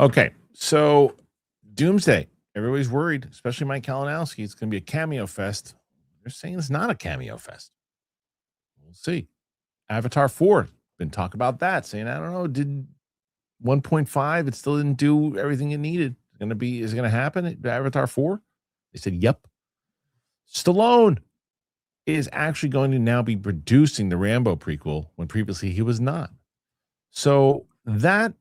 Okay, so Doomsday. Everybody's worried, especially Mike Kalinowski. It's going to be a cameo fest. They're saying it's not a cameo fest. We'll see. Avatar 4. Been talk about that, saying, I don't know, did 1.5, it still didn't do everything it needed. Is it going to happen at Avatar 4? They said, yep. Stallone is actually going to now be producing the Rambo prequel when previously he was not. So that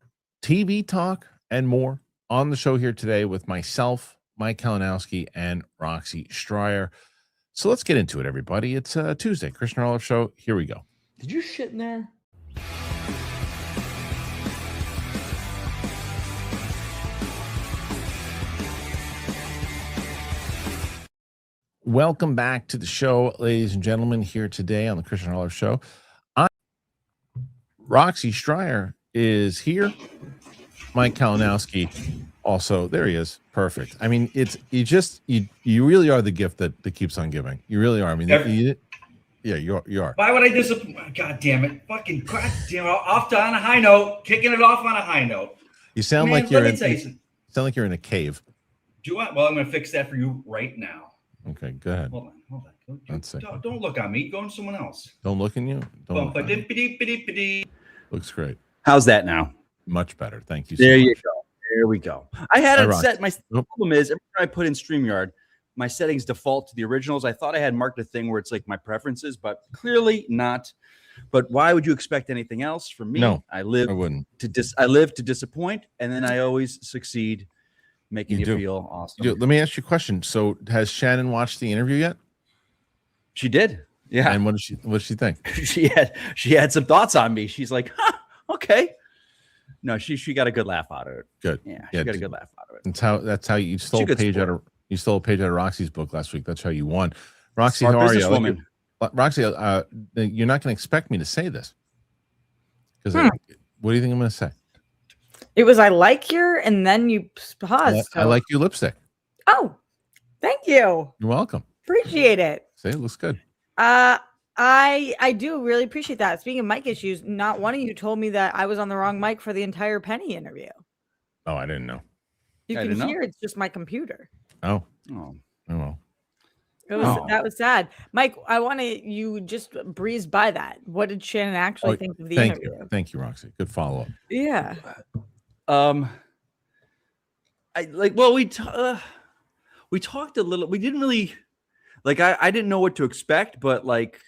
TV talk and more on the show here today with myself, Mike Kalinowski, and Roxy Stryer. So let's get into it, everybody. It's Tuesday, Kristian Harloff Show. Here we go. Did you shit in there? Welcome back to the show, ladies and gentlemen, here today on the Kristian Harloff Show. Roxy Stryer is here. Mike Kalinowski also, there he is. Perfect. I mean, you really are the gift that keeps on giving. You really are. I mean, you are. Why would I disappoint? God damn it. Fucking god damn it. Off on a high note, kicking it off on a high note. You sound like you're in a cave. Do I? Well, I'm going to fix that for you right now. Okay, go ahead. Hold on. Don't look on me. Go on someone else. Don't look in you. Looks great. How's that now? Much better. Thank you. There you go. There we go. I had it set. My problem is every time I put in StreamYard, my settings default to the originals. I thought I had marked a thing where it's like my preferences, but clearly not. But why would you expect anything else from me? No, I wouldn't. I live to disappoint, and then I always succeed, making you feel awesome. Let me ask you a question. So, has Shannon watched the interview yet? She did. Yeah. And what did she think? she had some thoughts on me. She's like, huh, okay. No, she got a good laugh out of it. Good. Yeah, she got a good laugh out of it. That's how you stole a page out of Roxy's book last week. That's how you won. Roxy, how are you? Roxy, you're not going to expect me to say this. Because what do you think I'm going to say? It was I like your, and then you paused. I like your lipstick. Oh, thank you. You're welcome. Appreciate it. See, it looks good. I do really appreciate that. Speaking of mic issues, not one of you told me that I was on the wrong mic for the entire Penny interview. Oh, I didn't know. You can hear it's just my computer. Oh well. That was sad. Mike, you just breezed by that. What did Shannon actually think of the interview? Thank you, Roxy. Good follow-up. Yeah. We talked a little. We didn't really I didn't know what to expect, but like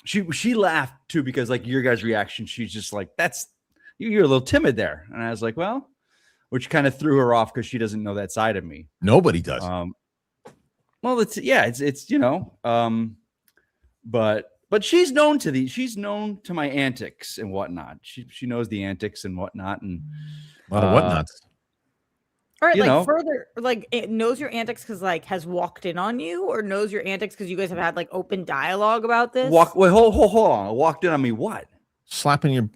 she laughed too because like your guys' reaction, she's just like, that's you're a little timid there. And I was like, well, which kind of threw her off because she doesn't know that side of me. Nobody does. Well, it's but she's known to my antics and whatnot. She knows the antics and whatnot, and a lot of whatnots. All right, further, it knows your antics because has walked in on you, or knows your antics because you guys have had open dialogue about this. Wait, hold on. Walked in on me. What? Slapping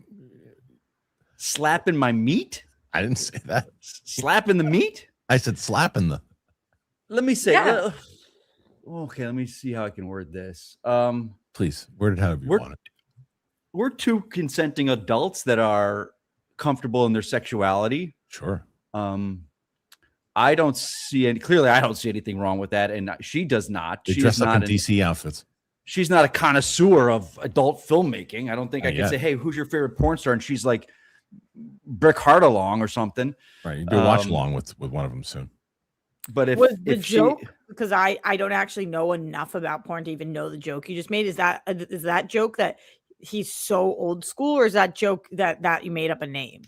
my meat? I didn't say that. Slapping the meat? I said slapping the. Let me say. Yeah. Okay, let me see how I can word this. Please, word it however you want it. We're two consenting adults that are comfortable in their sexuality. Sure. I don't see anything wrong with that, and she does not. They dress up in DC outfits. She's not a connoisseur of adult filmmaking. I don't think I can say, "Hey, who's your favorite porn star?" And she's like Brick Hart along or something. Right, you do a watch along with one of them soon. But if the joke, because I don't actually know enough about porn to even know the joke you just made, is that joke that he's so old school, or is that joke that you made up a name?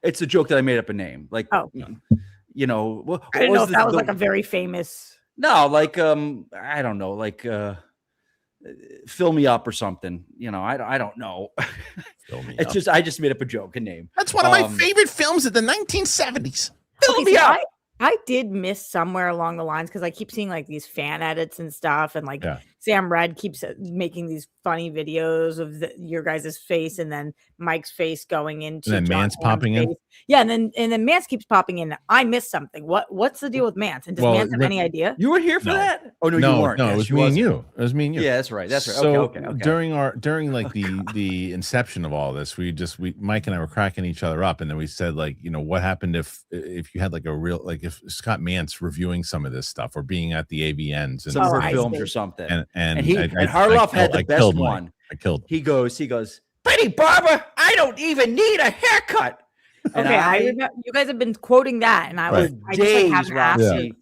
It's a joke that I made up a name. I didn't know if that was a very famous. No, I don't know, fill me up or something. I don't know. It's just I just made up a joke, a name. That's one of my favorite films of the 1970s. Fill me up. I did miss somewhere along the lines because I keep seeing these fan edits and stuff, and Sam Red keeps making these funny videos of your guys' face and then Mike's face going into And then John Mance Hamm's popping in? face. Yeah, and then Mance keeps popping in. I missed something. What's the deal with Mance? And does Well, Mance have any idea? You were here for No. that? Oh no, you No, weren't. no, Yeah, it was she me and wasn't. you. It was me and you. Yeah, that's right. That's right. So Okay. during like the inception of all this, we Mike and I were cracking each other up, and then we said, like, you know, what happened if you had like a real, like, if Scott Mance reviewing some of this stuff or being at the AVNs and Some of her I films see. or something. and Harloff had the best one. I killed him. He goes, Betty Barber, I don't even need a haircut. And Okay, I remember you guys have been quoting that, and I was I just like haven't asked Roxy, you.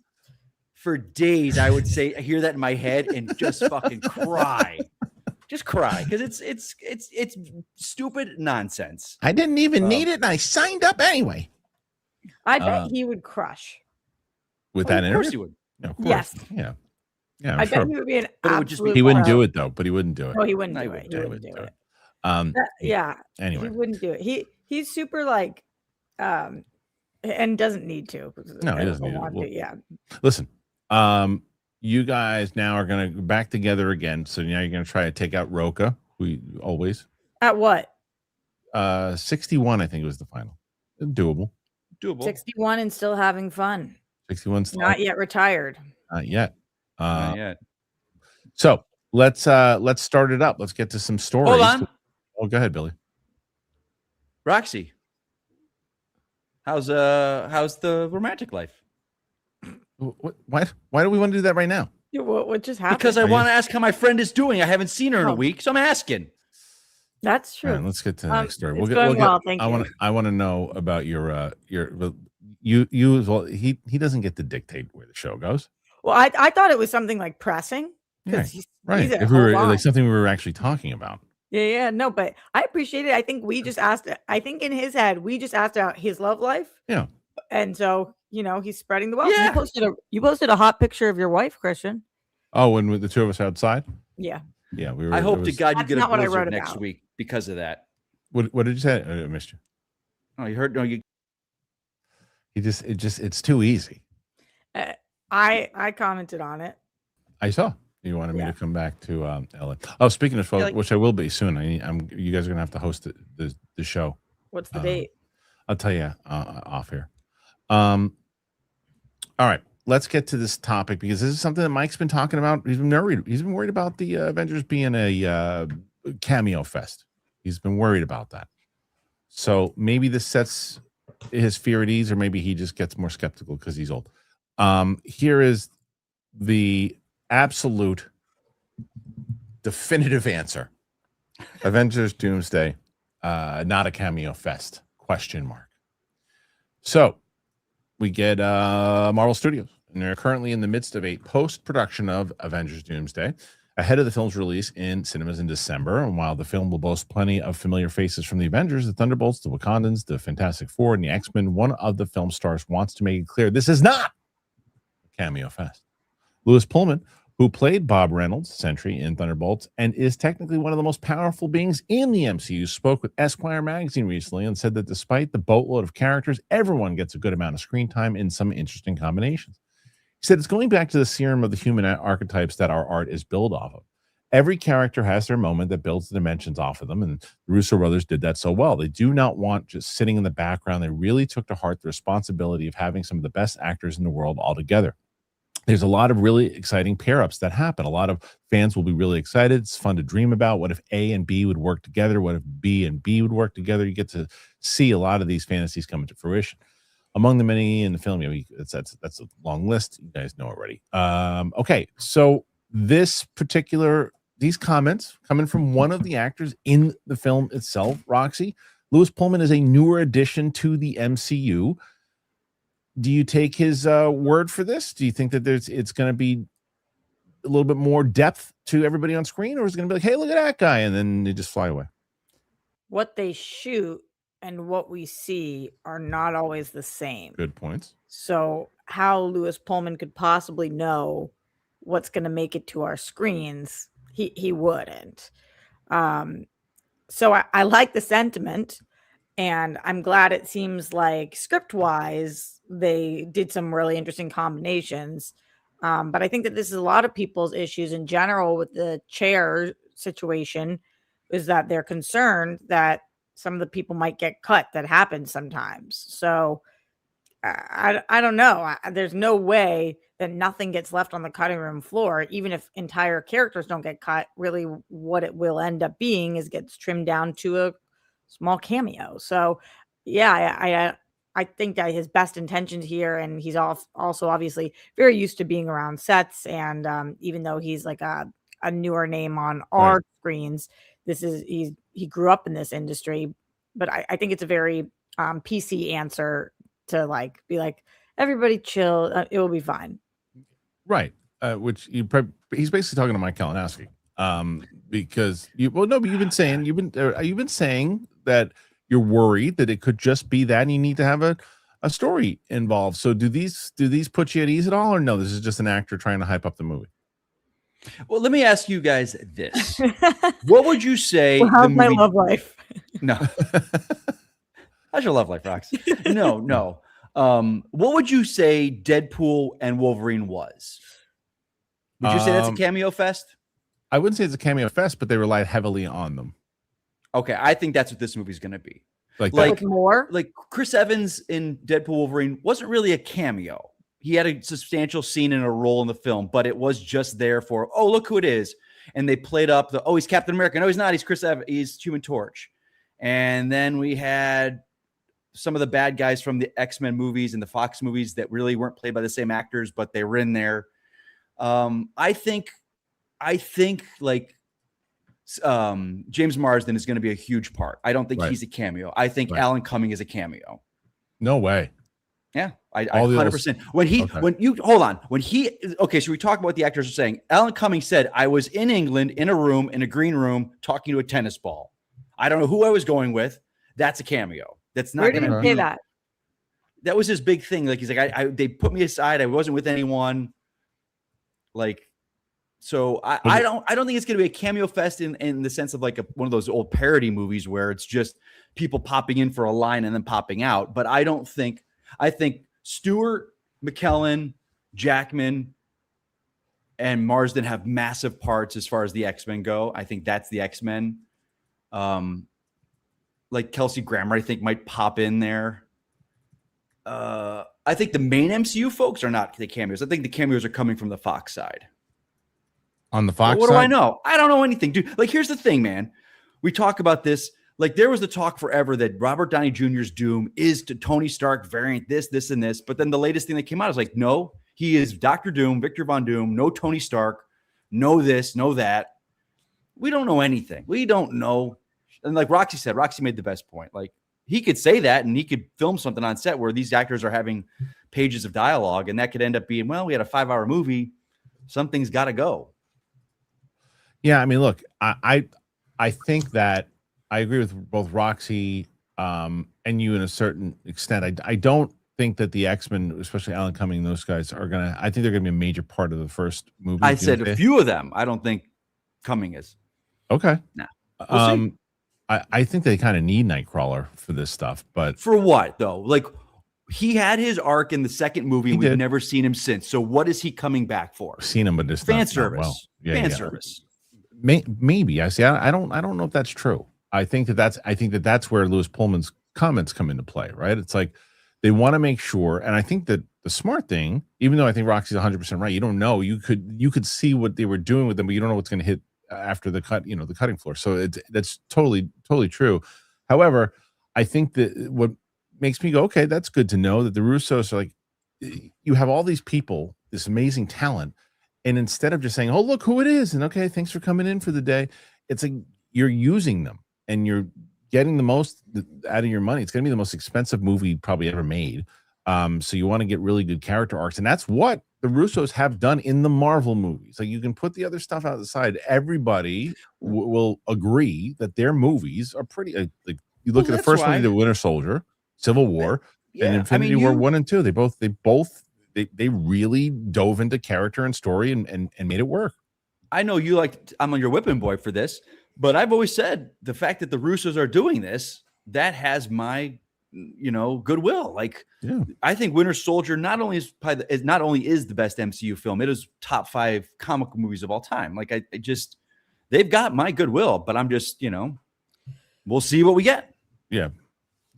for days, I would say, I hear that in my head and just fucking cry. Just cry because it's stupid nonsense. I didn't even need it, and I signed up anyway. I bet he would crush. With that Of course interview? you would. No, of course. Yes. Yeah. Yeah, I'm I sure. bet he would be an But it would just be- absolute. He wouldn't do pro. it though, but he wouldn't do it. No, he wouldn't No, he do it. wouldn't He do it. wouldn't do it. Um, Yeah. Anyway, He wouldn't do it. He's super like and doesn't need to. No, he doesn't need to. want Well, to. Yeah. listen, you guys now are going to go back together again. So now you're going to try to take out Roca. We always At what? 61, I think was the final. Doable. 61 and still having fun. 61 still Not yet retired. not yet. Not yet. So let's start it up. Let's get to some stories. Hold on. Oh, go ahead, Billy. Roxy. How's the romantic life? Why do we want to do that right now? Yeah, what just happened? Because I Are you- want to ask how my friend is doing. I haven't seen her in a Oh. week, so I'm asking. That's All true. right, let's get to the next story. It's going well, thank you. I want to know about your you as well. He doesn't get to dictate where the show goes. Well, I thought it was something like pressing. Right. He's Right. at If we were home like on. something we were actually talking about. Yeah, no, but I appreciate it. I think we just asked. I think in his head, we just asked about his love life. Yeah. And so he's spreading the wealth. Yeah. You posted a hot picture of your wife, Kristian. Oh, when with the two of us outside? Yeah. Yeah, we were. I hope it to was- God you That's get a not what I blizzard wrote next about. week because of that. What did you say? I missed you. Oh, you heard? No, you. It's too easy. I commented on it. I saw you wanted me Yeah. to come back to LA. Oh, speaking of Feel like- which I will be soon. You guys are gonna have to host the show. What's the date? I'll tell you off here. All right, let's get to this topic because this is something that Mike's been talking about. He's been worried about the Avengers being a cameo fest. He's been worried about that. So maybe this sets his fear at ease, or maybe he just gets more skeptical because he's old. Here is the absolute definitive answer. Avengers Doomsday, not a cameo fest, ? So we get Marvel Studios, and they're currently in the midst of a post-production of Avengers Doomsday ahead of the film's release in cinemas in December. And while the film will boast plenty of familiar faces from the Avengers, the Thunderbolts, the Wakandans, the Fantastic Four, and the X-Men, one of the film stars wants to make it clear this is not a cameo fest. Louis Pullman, who played Bob Reynolds, Sentry in Thunderbolts, and is technically one of the most powerful beings in the MCU, spoke with Esquire magazine recently and said that despite the boatload of characters, everyone gets a good amount of screen time in some interesting combinations. He said it's going back to the serum of the human archetypes that our art is built off of. Every character has their moment that builds the dimensions off of them, and the Russo brothers did that so well. They do not want just sitting in the background. They really took to heart the responsibility of having some of the best actors in the world all together. There's a lot of really exciting pair-ups that happen. A lot of fans will be really excited. It's fun to dream about. What if A and B would work together? What if B and B would work together? You get to see a lot of these fantasies coming to fruition. Among the many in the film, that's a long list. You guys know already. Okay, so these comments coming from one of the actors in the film itself, Roxy. Louis Pullman is a newer addition to the MCU. Do you take his word for this? Do you think that it's going to be a little bit more depth to everybody on screen, or is it going to be like, hey, look at that guy, and then they just fly away? What they shoot and what we see are not always the same. Good points. So how Louis Pullman could possibly know what's going to make it to our screens, he wouldn't. So I like the sentiment, and I'm glad it seems like script-wise they did some really interesting combinations. But I think that this is a lot of people's issues in general with the chair situation, is that they're concerned that some of the people might get cut. That happens sometimes. So I don't know. There's no way that nothing gets left on the cutting room floor, even if entire characters don't get cut. Really, what it will end up being is gets trimmed down to a small cameo. So, yeah, I think that his best intentions here, and he's also obviously very used to being around sets, and even though he's like a newer name on our screens, he grew up in this industry. But I think it's a very PC answer to like be like, everybody chill, it will be fine. Right. Which he's basically talking to Mike Kalinowski. Because but you've been saying that you're worried that it could just be that and you need to have a story involved. So do these put you at ease at all, or no? This is just an actor trying to hype up the movie. Well, let me ask you guys this: what would you say? Well, how's my love life? No. How's your love life, Rox? No. What would you say Deadpool and Wolverine was? Would you say that's a cameo fest? I wouldn't say it's a cameo fest, but they relied heavily on them. Okay, I think that's what this movie's going to be. Like more? Like Chris Evans in Deadpool Wolverine wasn't really a cameo. He had a substantial scene and a role in the film, but it was just there for, oh, look who it is. And they played up he's Captain America. No, he's not. He's Chris Evans. He's Human Torch. And then we had some of the bad guys from the X-Men movies and the Fox movies that really weren't played by the same actors, but they were in there. I think like James Marsden is going to be a huge part. I don't think he's a cameo. I think Alan Cumming is a cameo. No way. Yeah, I 100%. Okay, so we talk about what the actors are saying. Alan Cumming said, I was in England in a green room talking to a tennis ball. I don't know who I was going with. That's a cameo. That's not. Where did he say that? That was his big thing. Like he's like, they put me aside. I wasn't with anyone. Like, so I don't think it's going to be a cameo fest in the sense of like one of those old parody movies where it's just people popping in for a line and then popping out. But I think Stewart, McKellen, Jackman, and Marsden have massive parts as far as the X-Men go. I think that's the X-Men. Like Kelsey Grammer, I think might pop in there. I think the main MCU folks are not the cameos. I think the cameos are coming from the Fox side. On the Fox what side? do I know? I don't know anything, dude. Like, here's the thing, man. We talk about this. Like, there was the talk forever that Robert Downey Jr.'s Doom is to Tony Stark variant this, and this. But then the latest thing that came out is like, no, he is Dr. Doom, Victor Von Doom, no Tony Stark, no this, no that. We don't know anything. We don't know. And like Roxy made the best point. Like, he could say that and he could film something on set where these actors are having pages of dialogue, and that could end up being, well, we had a 5-hour movie. Something's got to go. Yeah, I mean, look, I think that I agree with both Roxy and you in a certain extent. I don't think that the X-Men, especially Alan Cumming, those guys are gonna. I think they're gonna be a major part of the first movie. I said a few of them. I don't think Cumming is. Okay. No. We'll see. I think they kind of need Nightcrawler for this stuff, but for what though? Like, he had his arc in the second movie. We've never seen him since. So what is he coming back for? I've seen him, but it's fan service. Well. Yeah, fan service. Maybe I see. I don't know if that's true. I think that's where Louis Pullman's comments come into play, right? It's like they want to make sure, and I think that the smart thing, even though I think Roxy's 100% right, you don't know. You could see what they were doing with them, but you don't know what's going to hit after the cut, the cutting floor. So that's totally true. However, I think that what makes me go, okay, that's good to know that the Russos are like, you have all these people, this amazing talent, and instead of just saying, oh, look who it is, and okay, thanks for coming in for the day, it's like you're using them and you're getting the most out of your money. It's going to be the most expensive movie probably ever made. So you want to get really good character arcs, and that's what the Russos have done in the Marvel movies. Like, you can put the other stuff out the side. Everybody will agree that their movies are pretty. Like, you look at the first movie, The Winter Soldier, Civil War, and Infinity War 1 and 2. They really dove into character and story and made it work. I know I'm on your whipping boy for this, but I've always said the fact that the Russos are doing this, that has my goodwill. Like, I think Winter Soldier not only is the best MCU film, it is top 5 comic movies of all time. Like, I just, they've got my goodwill, but I'm just, we'll see what we get. Yeah.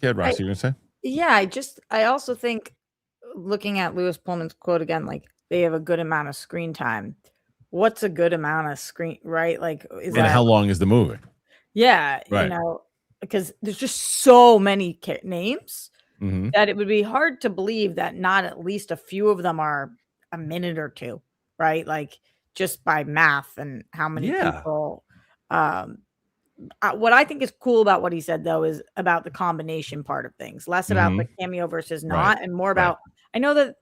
Good, Ross, you gonna say? Yeah, I also think, looking at Lewis Pullman's quote again, like, they have a good amount of screen time. What's a good amount of screen, right? Like, and how long is the movie? Yeah, right. Because there's just so many names Mm-hmm. that it would be hard to believe that not at least a few of them are a minute or two, right? Like, just by math and how many people. What I think is cool about what he said, though, is about the combination part of things, less about the cameo versus not, and more about, I know that,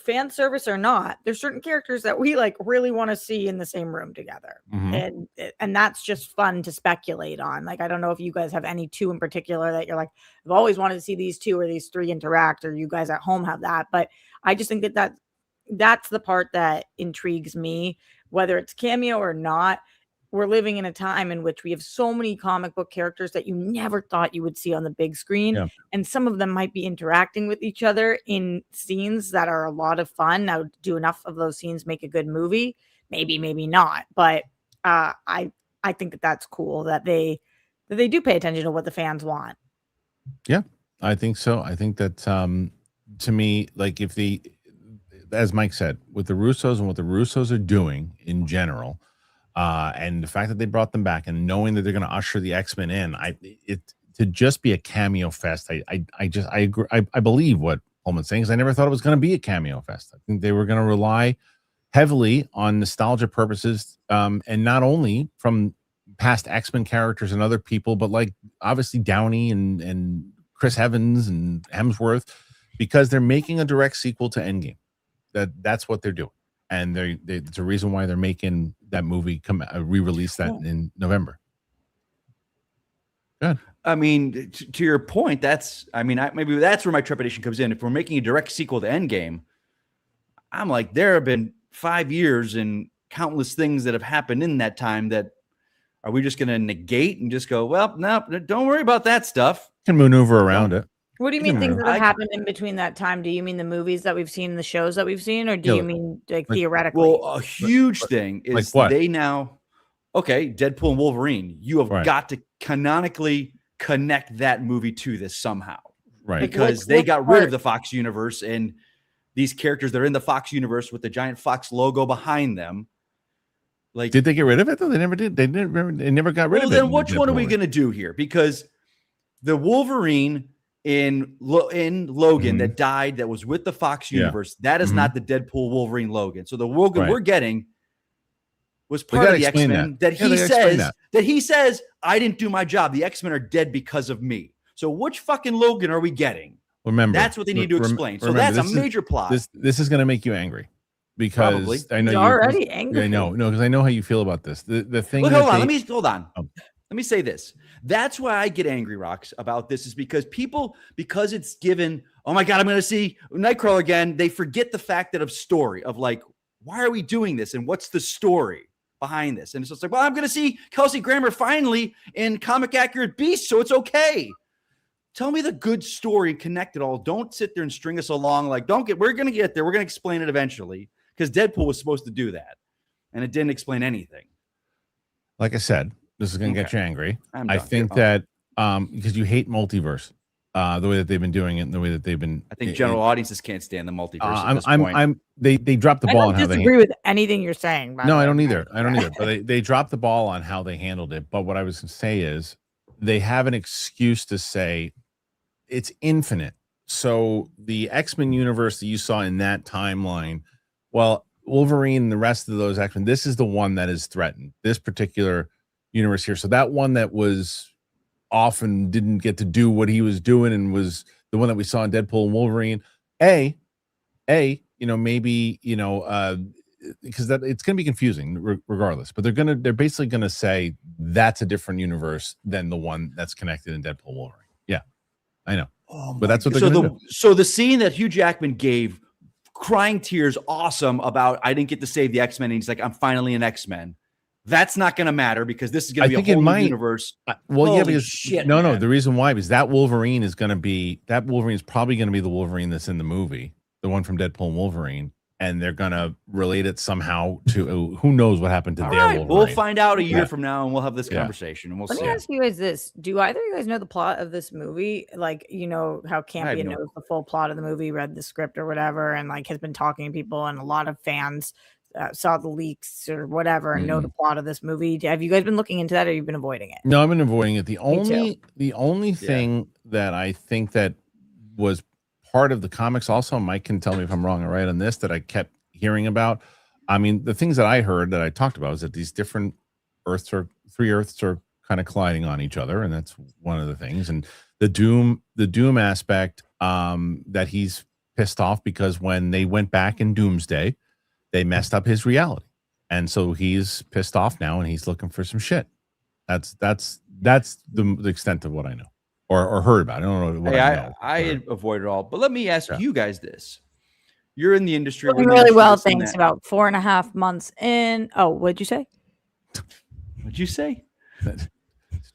fan service or not, there's certain characters that we like really want to see in the same room together. And that's just fun to speculate on. Like, I don't know if you guys have any two in particular that you're like, I've always wanted to see these two or these three interact, or you guys at home have that. But I just think that's the part that intrigues me, whether it's cameo or not. We're living in a time in which we have so many comic book characters that you never thought you would see on the big screen. Yeah. And some of them might be interacting with each other in scenes that are a lot of fun. Now, do enough of those scenes make a good movie? Maybe, maybe not. But I think that's cool that they do pay attention to what the fans want. Yeah, I think so. I think that to me, like, as Mike said, with the Russos and what the Russos are doing in general, and the fact that they brought them back and knowing that they're going to usher the X-Men in, to just be a cameo fest. I agree. I believe what Pullman's saying, because I never thought it was going to be a cameo fest. I think they were going to rely heavily on nostalgia purposes, and not only from past X-Men characters and other people, but like obviously Downey and Chris Evans and Hemsworth, because they're making a direct sequel to Endgame. That's what they're doing. And it's a reason why they're making that movie re-release that in November. Good. I mean, to your point, maybe that's where my trepidation comes in. If we're making a direct sequel to Endgame, I'm like, there have been 5 years and countless things that have happened in that time. That are we just going to negate and just go, well, no, don't worry about that stuff. Can maneuver around it. What do you mean things that have happened in between that time? Do you mean the movies that we've seen, the shows that we've seen, or do you mean like theoretically? Well, a huge thing is they now, Deadpool and Wolverine, you have got to canonically connect that movie to this somehow. Right. Because they got rid of the Fox universe, and these characters that are in the Fox universe with the giant Fox logo behind them. Like, did they get rid of it though? They never did. They never got rid of it. Well, then which one are we going to do here? Because the Wolverine in Logan that died, that was with the Fox universe, that is not the Deadpool Wolverine Logan. So the Logan we're getting was part of the X-Men that he says I didn't do my job. The X-Men are dead because of me. So which fucking Logan are we getting? Remember, that's what they need to explain. So that's a major plot. This is going to make you angry, because probably. I know you're already angry. I know, because I know how you feel about this. The thing. Well, hold on. Let me say this. That's why I get angry, Rox, about this, is because because it's given, oh my God, I'm going to see Nightcrawler again. They forget the fact that of story of like, why are we doing this? And what's the story behind this? And it's just like, well, I'm going to see Kelsey Grammer finally in comic accurate Beast. So it's okay. Tell me the good story and connect it all. Don't sit there and string us along. Like, we're going to get there. We're going to explain it eventually, because Deadpool was supposed to do that. And it didn't explain anything. Like I said, this is going to get you angry. I think that because you hate multiverse, the way that they've been doing it, and the way that they've been. I think general audiences can't stand the multiverse. At this point. They dropped the ball on how they disagree with anything you're saying. No, I don't either. But they dropped the ball on how they handled it. But what I was going to say is they have an excuse to say it's infinite. So the X-Men universe that you saw in that timeline, well, Wolverine and the rest of those X-Men, this is the one that is threatened. This particular universe here. So that one that was off and didn't get to do what he was doing, and was the one that we saw in Deadpool and Wolverine. Maybe, because that it's going to be confusing regardless, but they're basically going to say that's a different universe than the one that's connected in Deadpool and Wolverine. Yeah, I know. But that's what they're going to do. So the scene that Hugh Jackman gave, crying tears, awesome, about I didn't get to save the X-Men, and he's like, I'm finally an X-Men. That's not going to matter because this is going I to be a think it whole new might. universe. Well, yeah, Holy because shit, no, man. the reason why is that Wolverine is probably going to be the Wolverine that's in the movie, the one from Deadpool and Wolverine, and they're going to relate it somehow to who knows what happened to All their right, Wolverine. we'll find out a year Yeah. from now, and we'll have this Yeah. conversation, and we'll Let see. me ask you guys this: do either of you guys know the plot of this movie? Like, you know how Campion knows the full plot of the movie, read the script or whatever, and like has been talking to people, and a lot of fans saw the leaks or whatever and know the plot of this movie. Have you guys been looking into that, or you've been avoiding it? No, I've been avoiding it. The too. only thing that I think that was part of the comics, also, Mike can tell me if I'm wrong or right on this, that I kept hearing about. I mean, the things that I heard that I talked about is that these different three Earths are kind of colliding on each other, and that's one of the things. And the Doom aspect, that he's pissed off because when they went back in Doomsday, they messed up his reality, and so he's pissed off now, and he's looking for some shit. That's the extent of what I know or heard about. I don't know what I know. I avoid it all, but let me ask you guys this: you're in the industry, Doing really well, thanks. About 4.5 months in. Oh, what'd you say? What'd you say?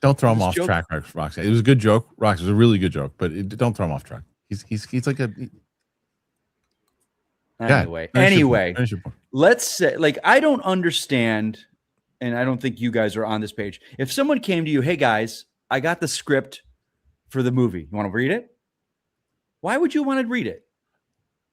Don't throw him off track, Roxy. It was a good joke, Roxy. It was a really good joke, but don't throw him off track. He's like a. Anyway, let's say, like, I don't understand, and I don't think you guys are on this page. If someone came to you, hey guys, I got the script for the movie. You want to read it? Why would you want to read it?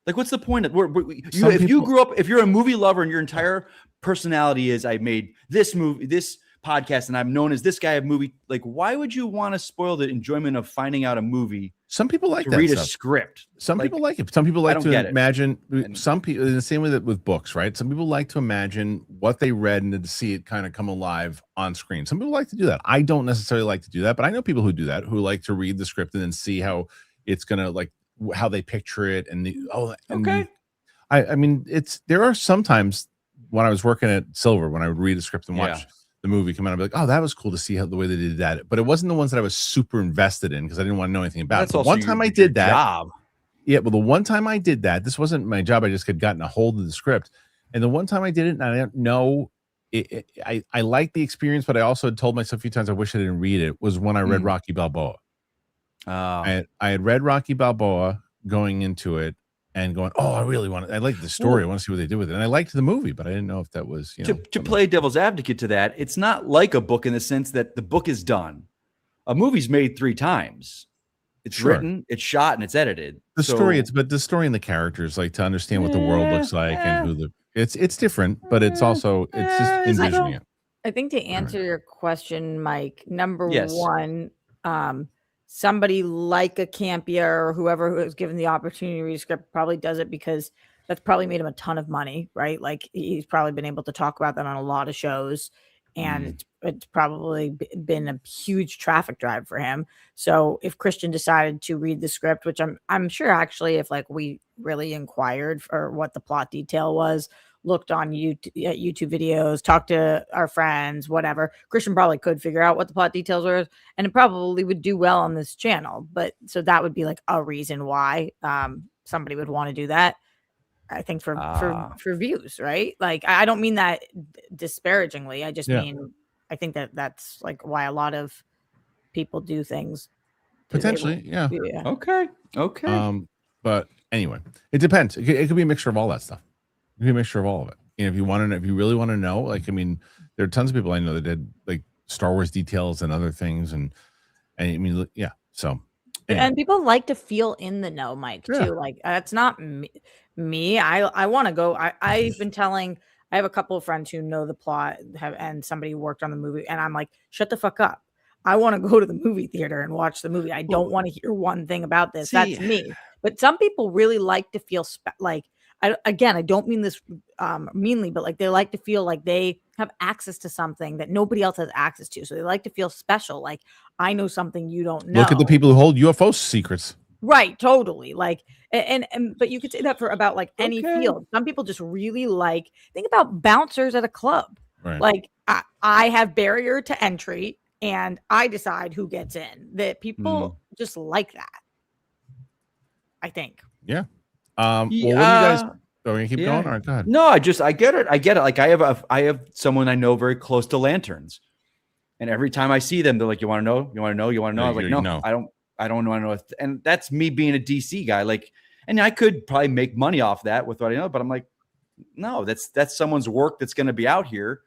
Like, what's the point of you grew up, if you're a movie lover and your entire personality is, I made this movie, this podcast, and I'm known as this guy of movie, like, why would you want to spoil the enjoyment of finding out a movie? Some people like to that read stuff. A script. Some people like it. Some people like to imagine. Some people, in the same way that with books, right? Some people like to imagine what they read and to see it kind of come alive on screen. Some people like to do that. I don't necessarily like to do that, but I know people who do that, who like to read the script and then see how it's gonna, like, how they picture it. And I mean, there are sometimes when I was working at Silver, when I would read a script and watch the movie come out, I'd be like, oh, that was cool to see how the way they did that. But it wasn't the ones that I was super invested in because I didn't want to know anything about. That's one time I did that. Yeah, well, the one time I did that, this wasn't my job. I just had gotten a hold of the script, and the one time I did it, and I didn't know. I liked the experience, but I also had told myself a few times I wish I didn't read it. Was when I read Rocky Balboa. I had read Rocky Balboa going into it. And going, oh, I like the story. I want to see what they did with it. And I liked the movie, but I didn't know if that was, to play devil's advocate to that. It's not like a book in the sense that the book is done. A movie's made 3 times. It's written, it's shot, and it's edited. But the story and the characters, like, to understand what the world looks like and it's different, but it's also, it's just envisioning it. I think to answer your question, Mike, number one, somebody like a Campia or whoever who was given the opportunity to read a script probably does it because that's probably made him a ton of money, right? Like, he's probably been able to talk about that on a lot of shows, and it's probably been a huge traffic drive for him. So if Kristian decided to read the script, which I'm sure actually, if like we really inquired for what the plot detail was, looked on YouTube videos, talked to our friends, whatever, Kristian probably could figure out what the plot details were, and it probably would do well on this channel. But so that would be like a reason why somebody would want to do that. I think for views, right? Like, I don't mean that disparagingly. I just mean, I think that's like why a lot of people do things. Potentially, yeah. Okay. But anyway, it depends. It could be a mixture of all that stuff. It could be a mixture of all of it. If you want to know, if you really want to know, like, I mean, there are tons of people I know that did like Star Wars details and other things, and I mean, yeah. So, anyway. And people like to feel in the know, Mike, too. Like, that's not me. I want to go. I've been telling. I have a couple of friends who know the plot, and somebody who worked on the movie, and I'm like, shut the fuck up. I want to go to the movie theater and watch the movie. I don't want to hear one thing about this. That's me. But some people really like to feel like. I don't mean this meanly, but like, they like to feel like they have access to something that nobody else has access to. So they like to feel special. Like, I know something you don't know. Look at the people who hold UFO secrets. Right. Totally. Like, and but you could say that for about like any field. Some people just really think about bouncers at a club. Right. Like, I have barrier to entry and I decide who gets in. That people just like that, I think. Yeah. Well, what do you guys? Oh, you keep going? All right, go ahead. No, I get it. Like I have someone I know very close to lanterns, and every time I see them, they're like, "You want to know? You want to know? You want to know?" I was like, "No, I don't want to know." And that's me being a DC guy. Like, and I could probably make money off that with what I know, but I'm like, no, that's someone's work that's going to be out here,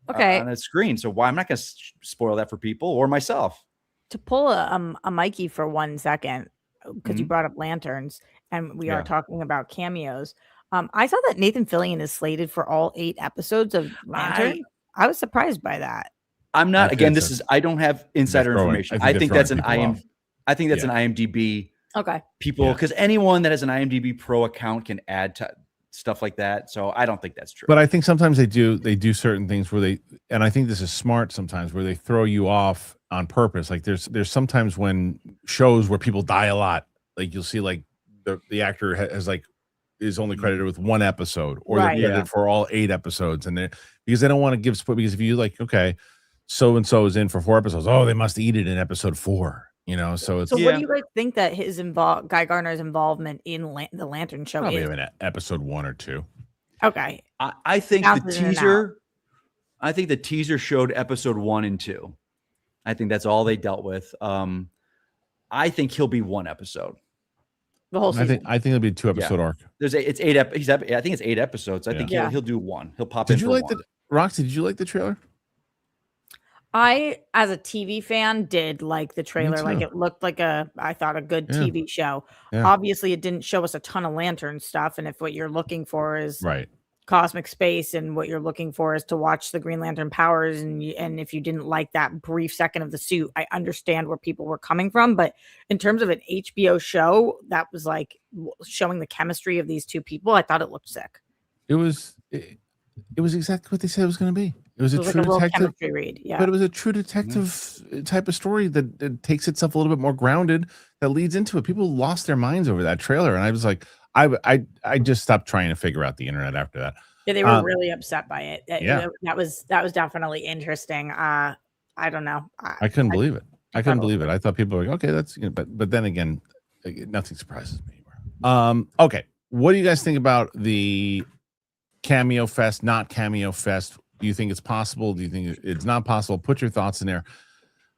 on a screen. So why I'm not going to spoil that for people or myself. To pull a Mikey for 1 second, because you brought up lanterns, and we are talking about cameos. I saw that Nathan Fillion is slated for all 8 episodes of Lantern. I was surprised by that. I'm not. Again, I don't have insider information. I think that's an IMDb. Okay. People, because anyone that has an IMDb Pro account can add to stuff like that. So I don't think that's true. But I think sometimes they do certain things where and I think this is smart sometimes, where they throw you off on purpose. Like there's sometimes when shows where people die a lot, like you'll see like the actor has like is only credited with 1 episode, or they're credited for all 8 episodes, and because they don't want to give spoil, because if you like, okay, so and so is in for 4 episodes, oh, they must eat it in episode 4. You know, so it's. So what do you guys think that Guy Gardner's involvement in the Lantern show probably is? In episode 1 or 2. Okay. I think the teaser. I think the teaser showed episode 1 and 2. I think that's all they dealt with. I think he'll be 1 episode. The whole season. I think it'll be a 2-episode arc. It's 8. I think it's 8 episodes. I think he'll do 1. He'll pop in. Did you like Roxy? Did you like the trailer? I, as a TV fan, did like the trailer. Like it looked like I thought a good TV show. Yeah. Obviously, it didn't show us a ton of lantern stuff. And if what you're looking for is cosmic space, and what you're looking for is to watch the Green Lantern powers, and if you didn't like that brief second of the suit, I understand where people were coming from. But in terms of an HBO show that was like showing the chemistry of these two people, I thought it looked sick. It was exactly what they said it was going to be. It was a true detective read, but it was a true detective type of story that takes itself a little bit more grounded, that leads into it. People lost their minds over that trailer, and I was like, I just stopped trying to figure out the internet after that. Yeah, they were really upset by it. That was definitely interesting. I don't know. I couldn't believe it. I couldn't believe it. I thought people were like, okay, that's but then again, nothing surprises me anymore. Okay, what do you guys think about the cameo fest? Not cameo fest. Do you think it's possible? Do you think it's not possible? Put your thoughts in there.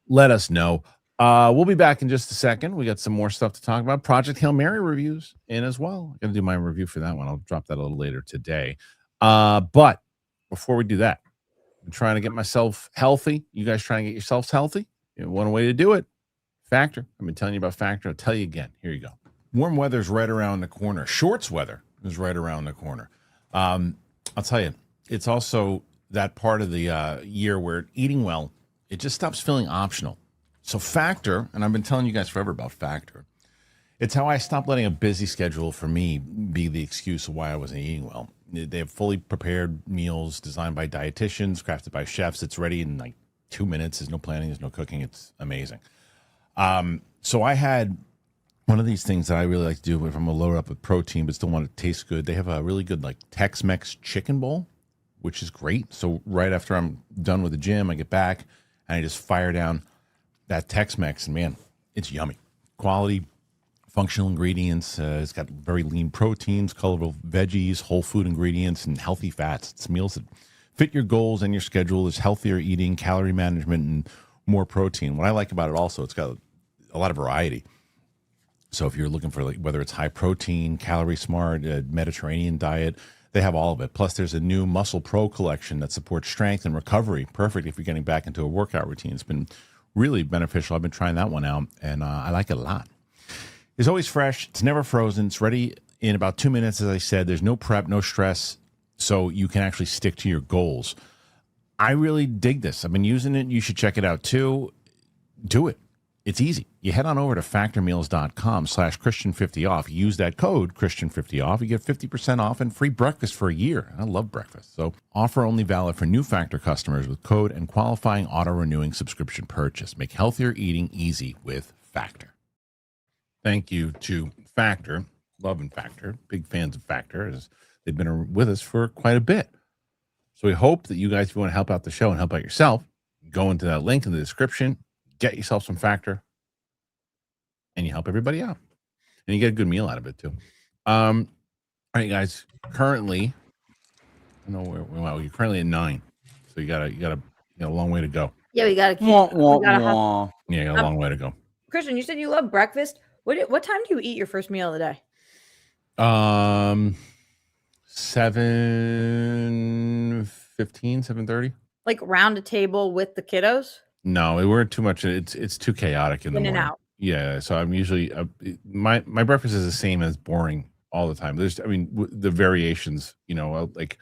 Let us know. We'll be back in just a second. We got some more stuff to talk about. Project Hail Mary reviews in as well. I'm going to do my review for that one. I'll drop that a little later today. But before we do that, I'm trying to get myself healthy. You guys trying to get yourselves healthy? One way to do it, Factor. I've been telling you about Factor. I'll tell you again. Here you go. Warm weather is right around the corner. Shorts weather is right around the corner. I'll tell you, it's also that part of the year where eating well, it just stops feeling optional. So Factor, and I've been telling you guys forever about Factor, it's how I stopped letting a busy schedule for me be the excuse of why I wasn't eating well. They have fully prepared meals designed by dietitians, crafted by chefs. It's ready in like 2 minutes. There's no planning, there's no cooking. It's amazing. So I had one of these things that I really like to do if I'm going to load up with protein but still want it to taste good. They have a really good like Tex-Mex chicken bowl, which is great. So right after I'm done with the gym, I get back and I just fire down that Tex-Mex, and man, it's yummy. Quality, functional ingredients. It's got very lean proteins, colorful veggies, whole food ingredients, and healthy fats. It's meals that fit your goals and your schedule. It's healthier eating, calorie management, and more protein. What I like about it also, it's got a lot of variety. So if you're looking for like whether it's high protein, calorie smart, Mediterranean diet, they have all of it. Plus, there's a new Muscle Pro collection that supports strength and recovery. Perfect if you're getting back into a workout routine. It's been really beneficial. I've been trying that one out, and I like it a lot. It's always fresh. It's never frozen. It's ready in about 2 minutes, as I said. There's no prep, no stress, so you can actually stick to your goals. I really dig this. I've been using it. You should check it out, too. Do it. It's easy. You head on over to factormeals.com/Christian50off. Use that code Christian50off. You get 50% off and free breakfast for a year. I love breakfast. So offer only valid for new Factor customers with code and qualifying auto-renewing subscription purchase. Make healthier eating easy with Factor. Thank you to Factor. Loving Factor. Big fans of Factor, as they've been with us for quite a bit. So we hope that you guys, if you want to help out the show and help out yourself, go into that link in the description, get yourself some Factor, and you help everybody out. And you get a good meal out of it, too. All right, guys. Currently, I know you're currently at 9, so you got a long way to go. Yeah, we gotta keep. Wah, We wah, gotta have, wah. Yeah, you got a long way to go. Kristian, you said you love breakfast. What time do you eat your first meal of the day? 7:15, 7:30. Like round a table with the kiddos? No, it weren't too much. It's too chaotic in the In and morning. out. Yeah, so I'm usually my breakfast is the same as boring all the time. There's, I mean, the variations. Like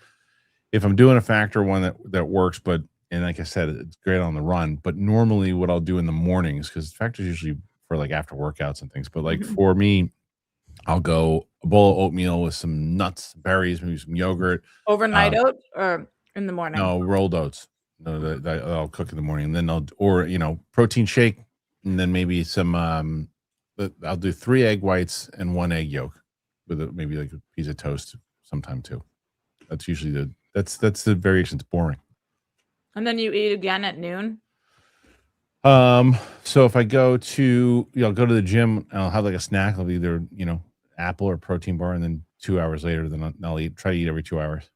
if I'm doing a factor one that works, but and like I said, it's great on the run. But normally, what I'll do in the mornings, because factors usually for like after workouts and things. But like for me, I'll go a bowl of oatmeal with some nuts, berries, maybe some yogurt. Overnight oats or in the morning? No, rolled oats. No, that I'll cook in the morning, and then protein shake, and then maybe some. I'll do 3 egg whites and 1 egg yolk, with maybe like a piece of toast sometime too. That's usually that's the variation. It's boring. And then you eat again at noon? So if I go to I'll go to the gym and I'll have like a snack. I'll either apple or protein bar, and then 2 hours later, then I'll try to eat every 2 hours.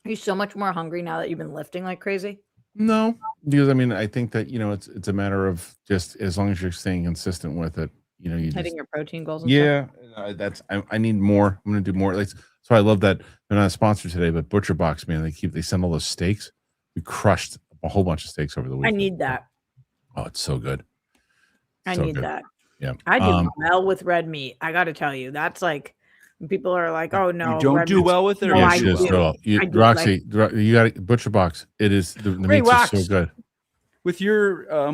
Are you so much more hungry now that you've been lifting like crazy? No, because I mean I think that it's a matter of just as long as you're staying consistent with it. You Hitting your protein goals. And stuff. I need more. I'm gonna do more. Like, so I love that they're not a sponsor today, but Butcher Box, man, they send all those steaks. We crushed a whole bunch of steaks over the I weekend. need that. Oh, it's so good. I So need good. that. Yeah, I did well with red meat. I got to tell you, that's like people are like, "Oh no, You don't red do meat's-" well with it? Or No, you I do do. well? I do, Roxy, you got Butcher Box. It is the Ray meats are so Wax. good. With your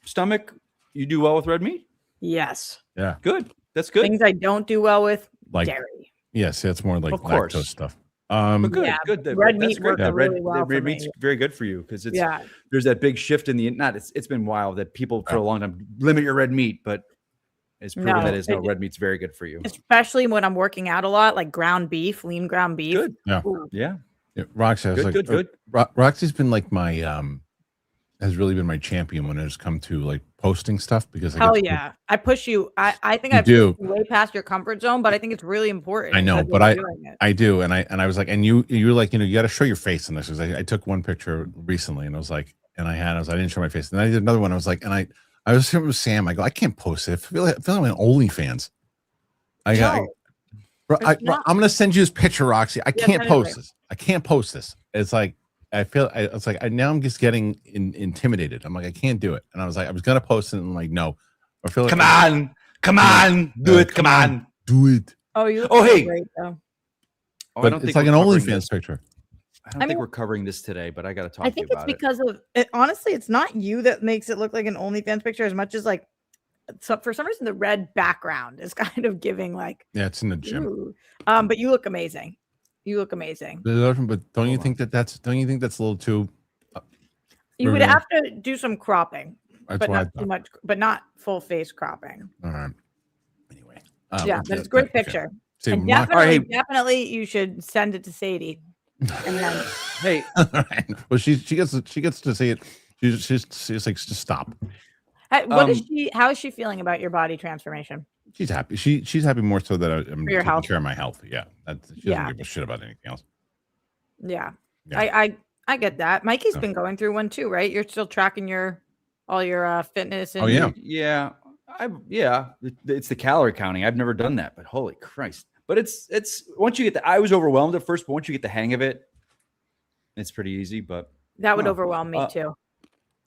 stomach, you do well with red meat? Yes. Yeah, Good. That's good. Things I don't do well with, like dairy. yes, that's more like Of course. lactose stuff. But good, Yeah, good. red That's meat great. works Yeah, really well red for meat's me. very good for you because Yeah. there's that big shift in the it's been wild that people for a long time limit your red meat, but it's proven No, that red meat's very good for you. Especially when I'm working out a lot, like ground beef, lean ground beef. Good. Yeah. Ooh. Yeah. Roxy, I was Good, like, good. Roxy's been like my has really been my champion when it has come to like posting stuff because Hell yeah. I push you. I think You I've do. pushed you way past your comfort zone, but I think it's really important. I know, because but you're doing it. I do, and I was like, and you're like, you got to show your face in this. Because I took one picture recently, and I was like, and I didn't show my face, and then I did another one. I was like, and I was sitting with Sam. I go, I can't post it. I feel like I'm an OnlyFans. No, it's not. I'm gonna send you this picture, Roxy. I Yeah, can't send it post to me. this. I can't post this. It's like it's like now I'm just getting intimidated. I'm like, I can't do it, and I was gonna post it, and I'm like, no. I feel like Come on, do it. Come on. do it. Oh, you look Oh, so hey. great though. Oh, I But don't it's think like an we're covering OnlyFans this. picture. I don't think we're covering this today, but I got to talk I to you think it's about it. because of it, honestly, it's not you that makes it look like an OnlyFans picture as much as like for some reason the red background is kind of giving like Yeah, it's in the gym. ooh. But you look amazing. You look amazing. But don't you Hold think that's a little too? You would Really? have to do some cropping, That's but why I not too thought. much, but not full face cropping. All right. Anyway. Yeah, but it's a great picture. See, And Mock- definitely, right, hey. definitely you should send it to Sadie. And then Hey, All right. Well, she gets to see it. She's like, just stop. what is she? How is she feeling about your body transformation? She's happy. She's happy more so that I'm For your taking health. care of my health. Yeah, she doesn't Yeah. give a shit about anything else. Yeah, Yeah. I get that. Mikey's Yeah. been going through one too, right? You're still tracking all your fitness and Oh, yeah. yeah. It's the calorie counting. I've never done that, but holy Christ! But it's once you get I was overwhelmed at first, but once you get the hang of it, it's pretty easy. But that would no. overwhelm me too.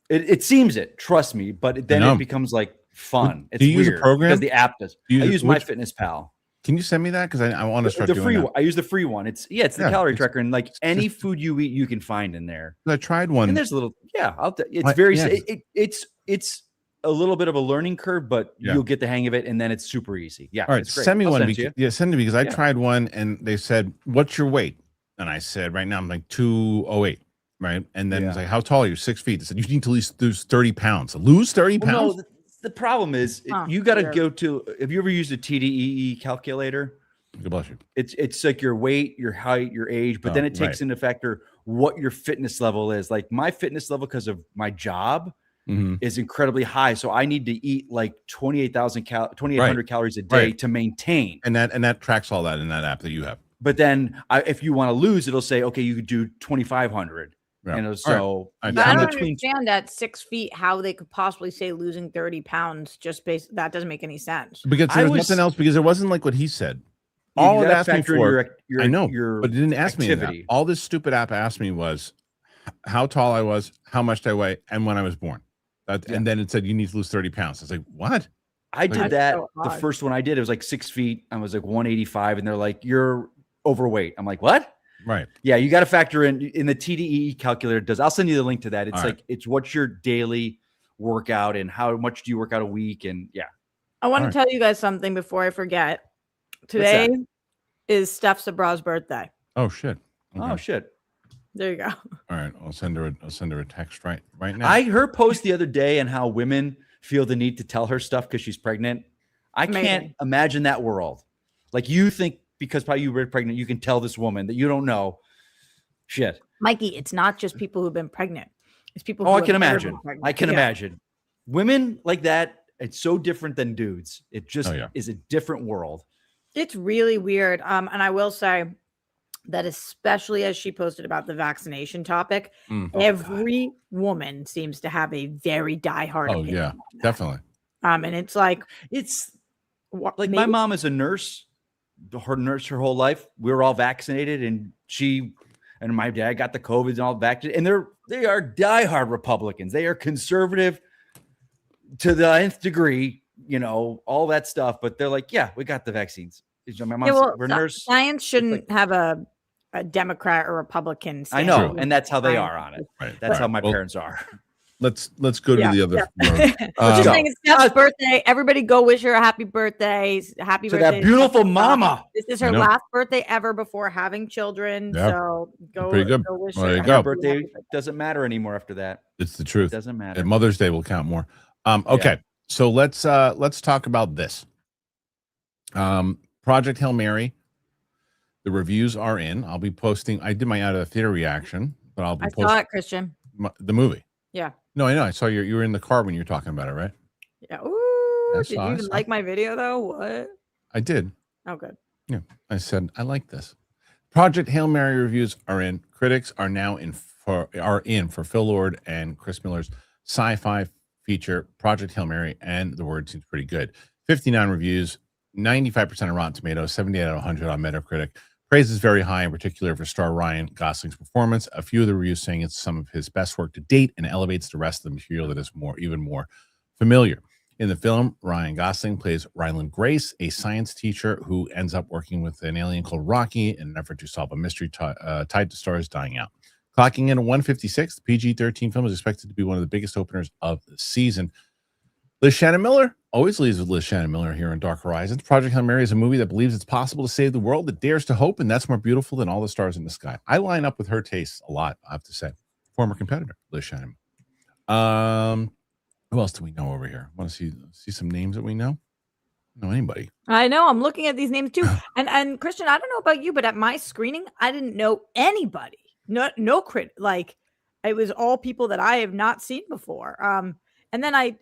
It seems it. Trust me, but then know. it becomes like fun. It's Do you use a weird program? because the app does. Do you I use- use which- MyFitnessPal. Can you send me that? Because I want to start The doing free that. one. I use the free one. It's the Yeah, calorie it's- tracker, and like it's any just- food you eat, you can find in there. I tried one. And there's a little, it's What? very, Yeah. it's a little bit of a learning curve, but Yeah. you'll get the hang of it, and then it's super easy. Yeah, All right, it's great. send me I'll one. send it to you. Yeah, send it because I Yeah. tried one and they said, "What's your weight?" And I said, "Right now I'm like 208." Right, and then it's Yeah. like, "How tall are you?" 6 feet. They said, "You need to at least lose 30 pounds." Lose 30 Well, pounds? no, the problem is Huh, you got to weird. go to. Have you ever used a TDEE calculator? God bless you. It's like your weight, your height, your age, but Oh, then it takes right. into factor what your fitness level is. Like my fitness level, because of my job, is incredibly high. So I need to eat like 2,800 calories a day to maintain. And that tracks all that in that app that you have. But then if you want to lose, it'll say, okay, you could do 2,500. Yeah. And so I don't understand at 6 feet how they could possibly say losing 30 pounds just based. That doesn't make any sense. Because there was nothing else, because it wasn't like what he said. All it asked me for, I know, but it didn't ask me that. All this stupid app asked me was how tall I was, how much I weigh, and when I was born. And then it said you need to lose 30 pounds. I was like, what? I did that. The first one I did, it was like 6 feet. I was like 185, and they're like, you're overweight. I'm like, what? Right. Yeah, you got to factor in the TDE calculator does. I'll send you the link to that. It's it's what's your daily workout and how much do you work out a week, and I want to tell you guys something before I forget. Today is Steph Sabra's birthday. Oh shit. Okay. Oh shit. There you go. All right, I'll send her a text right now. Her post the other day and how women feel the need to tell her stuff because she's pregnant. I can't imagine that world. Like, you think because probably you were pregnant, you can tell this woman that you don't know. Shit, Mikey, it's not just people who've been pregnant. It's people. I can imagine. I can imagine women like that. It's so different than dudes. It just is a different world. It's really weird. And I will say that, especially as she posted about the vaccination topic, every woman seems to have a very diehard opinion. Yeah, definitely. And it's like my mom is a nurse. Her whole life. We were all vaccinated, and she and my dad got the COVID and all vaccinated. And they are diehard Republicans. They are conservative to the nth degree, all that stuff. But they're like, yeah, we got the vaccines. My mom said, we're nurse. Science shouldn't have a Democrat or Republican. I know, and that's how they are on it. Right. That's how my parents are. Let's go to the other. Just saying, it's Steph's birthday. Everybody, go wish her a happy birthday. Happy birthday, that beautiful mama. This is her last birthday ever before having children. Yeah. So go wish her. There you her go. Birthday doesn't matter anymore after that. It's the truth. It doesn't matter. And Mother's Day will count more. Okay, so let's talk about this. Project Hail Mary. The reviews are in. I'll be posting. I did my out of the theater reaction, but I'll be posting. I saw it, Kristian. The movie. Yeah. No, I know. I saw you were in the car when you were talking about it, right? Yeah. Ooh, did you even like my video though? What? I did. Oh, good. Yeah. I said I like this. Project Hail Mary reviews are in. Critics are now in for Phil Lord and Chris Miller's sci-fi feature Project Hail Mary, and the word seems pretty good. 59 reviews, 95% on Rotten Tomatoes, 78 out of 100 on Metacritic. Praise is very high, in particular for star Ryan Gosling's performance. A few of the reviews saying it's some of his best work to date and elevates the rest of the material that is even more familiar. In the film, Ryan Gosling plays Ryland Grace, a science teacher who ends up working with an alien called Rocky in an effort to solve a mystery tied to stars dying out. Clocking in at 156, the PG-13 film is expected to be one of the biggest openers of the season. Liz Shannon Miller always leads with Liz Shannon Miller here in Dark Horizons. Project Hail Mary is a movie that believes it's possible to save the world, that dares to hope, and that's more beautiful than all the stars in the sky. I line up with her tastes a lot, I have to say. Former competitor, Liz Shannon. Who else do we know over here? Want to see some names that we know? Know anybody? I know. I'm looking at these names too. And Kristian, I don't know about you, but at my screening, I didn't know anybody. No crit. Like, it was all people that I have not seen before. And then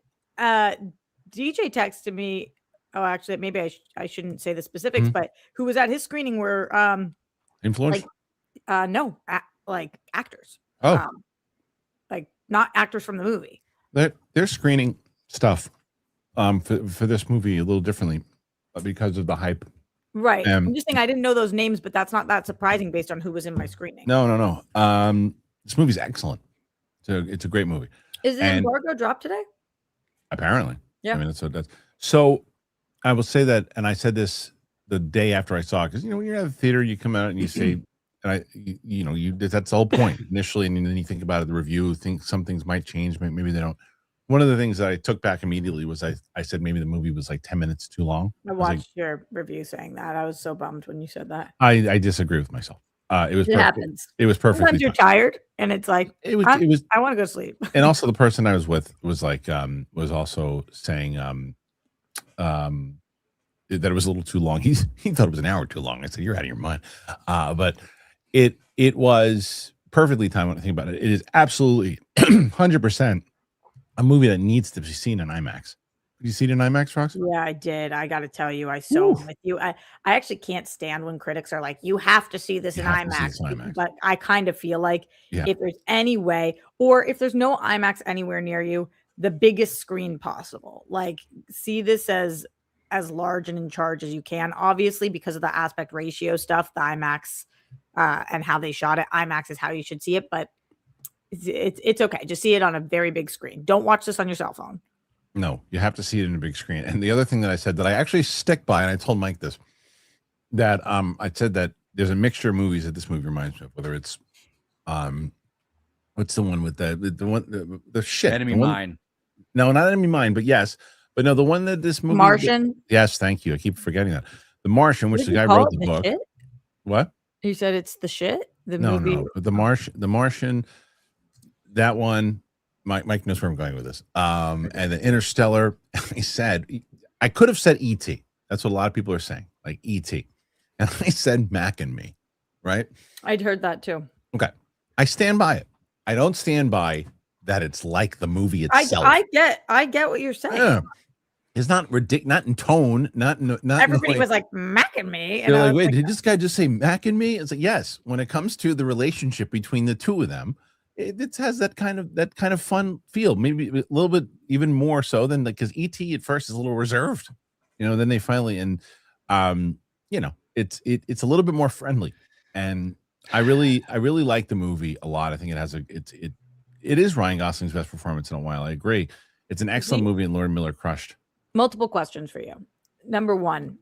DJ texted me. Oh, actually, maybe I shouldn't say the specifics, but who was at his screening were influencers? Like actors. Oh, like not actors from the movie. They're screening stuff for this movie a little differently because of the hype. Right. I'm just saying I didn't know those names, but that's not that surprising based on who was in my screening. No. This movie's excellent. It's a great movie. Is the embargo dropped today? Apparently. Yeah. I mean, that's so I will say that, and I said this the day after I saw it, because when you're at the theater, you come out and you say, and that's the whole point initially, and then you think about it, the review, think some things might change, maybe they don't. One of the things that I took back immediately was I said maybe the movie was like 10 minutes too long. I watched your review saying that. I was so bummed when you said that. I disagree with myself. It happens. It was perfect. Sometimes you're tired, and it's like I want to go sleep. And also, the person I was with was like was also saying that it was a little too long. He thought it was an hour too long. I said, "You're out of your mind." But it was perfectly timed when I think about it. It is absolutely 100% a movie that needs to be seen in IMAX. Did you see it in IMAX, Rox? Yeah, I did. I got to tell you, I so Oof. am with you. I actually can't stand when critics are like, "You have to see this You in have to see IMAX." this in IMAX. But I kind of feel like Yeah. if there's any way, or if there's no IMAX anywhere near you, the biggest screen possible. Like, see this as large and in charge as you can. Obviously, because of the aspect ratio stuff, the IMAX and how they shot it, IMAX is how you should see it. But it's okay. Just see it on a very big screen. Don't watch this on your cell phone. No, you have to see it in a big screen. And the other thing that I said that I actually stick by, and I told Mike this, that I said that there's a mixture of movies that this movie reminds me of, whether it's what's the one with the shit Enemy the one, Mine. No, not Enemy Mine, but yes. But no, the one that this movie Martian. Yes, thank you. I keep forgetting that. The Martian, which What the did you guy call wrote it? the book. Shit? What? You said it's the shit? The No, movie? no, but the Martian, that one, Mike knows where I'm going with this. And the Interstellar, I said, I could have said E.T. That's what a lot of people are saying, like E.T. And I said Mac and Me, right? I'd heard that too. Okay. I stand by it. I don't stand by that it's like the movie itself. I get what you're saying. Yeah. It's not ridiculous, not in tone, not Everybody was like Mac and Me. They're like, wait, did this guy just say Mac and Me? It's like, yes. When it comes to the relationship between the two of them, it has that kind of fun feel. Maybe a little bit even more so than because E.T. at first is a little reserved, then they finally it's a little bit more friendly. And I really like the movie a lot. I think it is Ryan Gosling's best performance in a while. I agree. It's an excellent movie, and Lord Miller crushed. Multiple questions for you. Number one,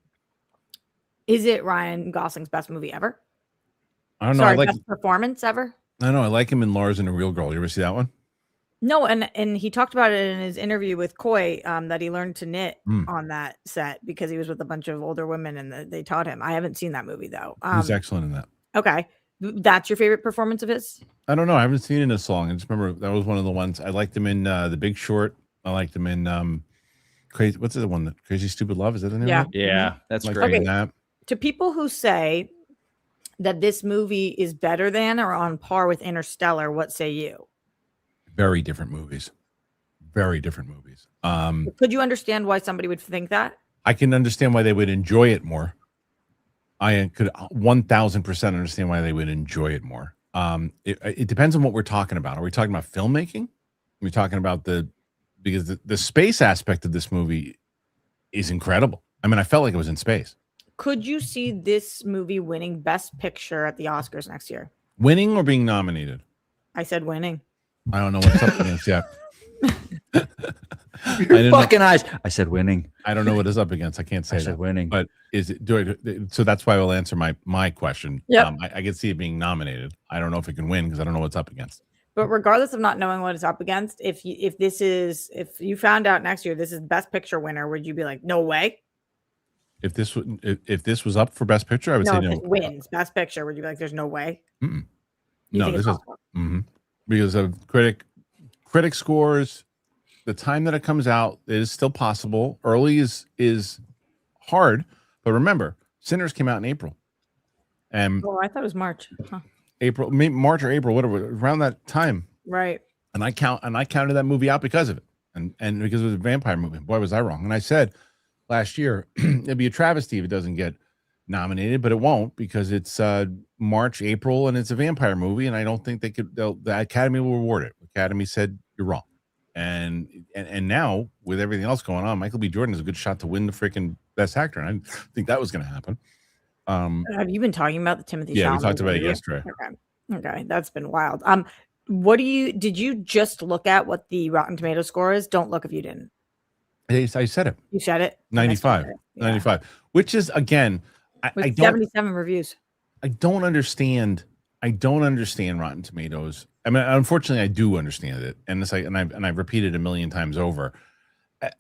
is it Ryan Gosling's best movie ever? I don't know. Sorry, best performance ever? I know. I like him in Lars and a Real Girl. You ever see that one? No, and he talked about it in his interview with Coy that he learned to knit on that set because he was with a bunch of older women and they taught him. I haven't seen that movie though. He's excellent in that. Okay. That's your favorite performance of his? I don't know. I haven't seen it in a song. I just remember that was one of the ones. I liked him in The Big Short. I liked him in Crazy. What's the one? Crazy Stupid Love. Is that the name? Yeah. Of it? Yeah, that's Like great. that. To people who say that this movie is better than or on par with Interstellar, what say you? Very different movies. Very different movies. Could you understand why somebody would think that? I can understand why they would enjoy it more. I could 1000% understand why they would enjoy it more. It depends on what we're talking about. Are we talking about filmmaking? Are we talking about because the space aspect of this movie is incredible. I mean, I felt like it was in space. Could you see this movie winning Best Picture at the Oscars next year? Winning or being nominated? I said winning. I don't know what's up against yet. Your fucking eyes. I said winning. I don't know what it's up against. I can't say I said that. winning. But is it? So that's why I will answer my question. Yep. I can see it being nominated. I don't know if it can win because I don't know what's up against. But regardless of not knowing what it's up against, if you found out next year this is Best Picture winner, would you be like, no way? If this was up for Best Picture, I would say no. If it wins Best Picture, would you be like, there's no way? Mm-mm. You No, think this it's is possible? Because of critic scores, the time that it comes out, it is still possible. Early is hard, but remember, Sinners came out in April, and Oh, I thought it was March. Huh. March or April, whatever, around that time. Right. And I counted that movie out because of it, and because it was a vampire movie. Boy, was I wrong. And I said last year it'd be a travesty if it doesn't get nominated, but it won't because it's March, April, and it's a vampire movie, and I don't think the Academy will reward it. The Academy said you're wrong, and now with everything else going on, Michael B. Jordan has a good shot to win the freaking Best Actor, and I didn't think that was going to happen. Have you been talking about the Timothy? Yeah, we Chalamet talked about it movie? yesterday. Okay, that's been wild. Did you just look at what the Rotten Tomato score is? Don't look if you didn't. I said it. You said it. 95, Yeah. 95, which is again, I With don't 77 reviews. I don't understand Rotten Tomatoes. I mean, unfortunately, I do understand it, and it's like, and I've repeated a million times over.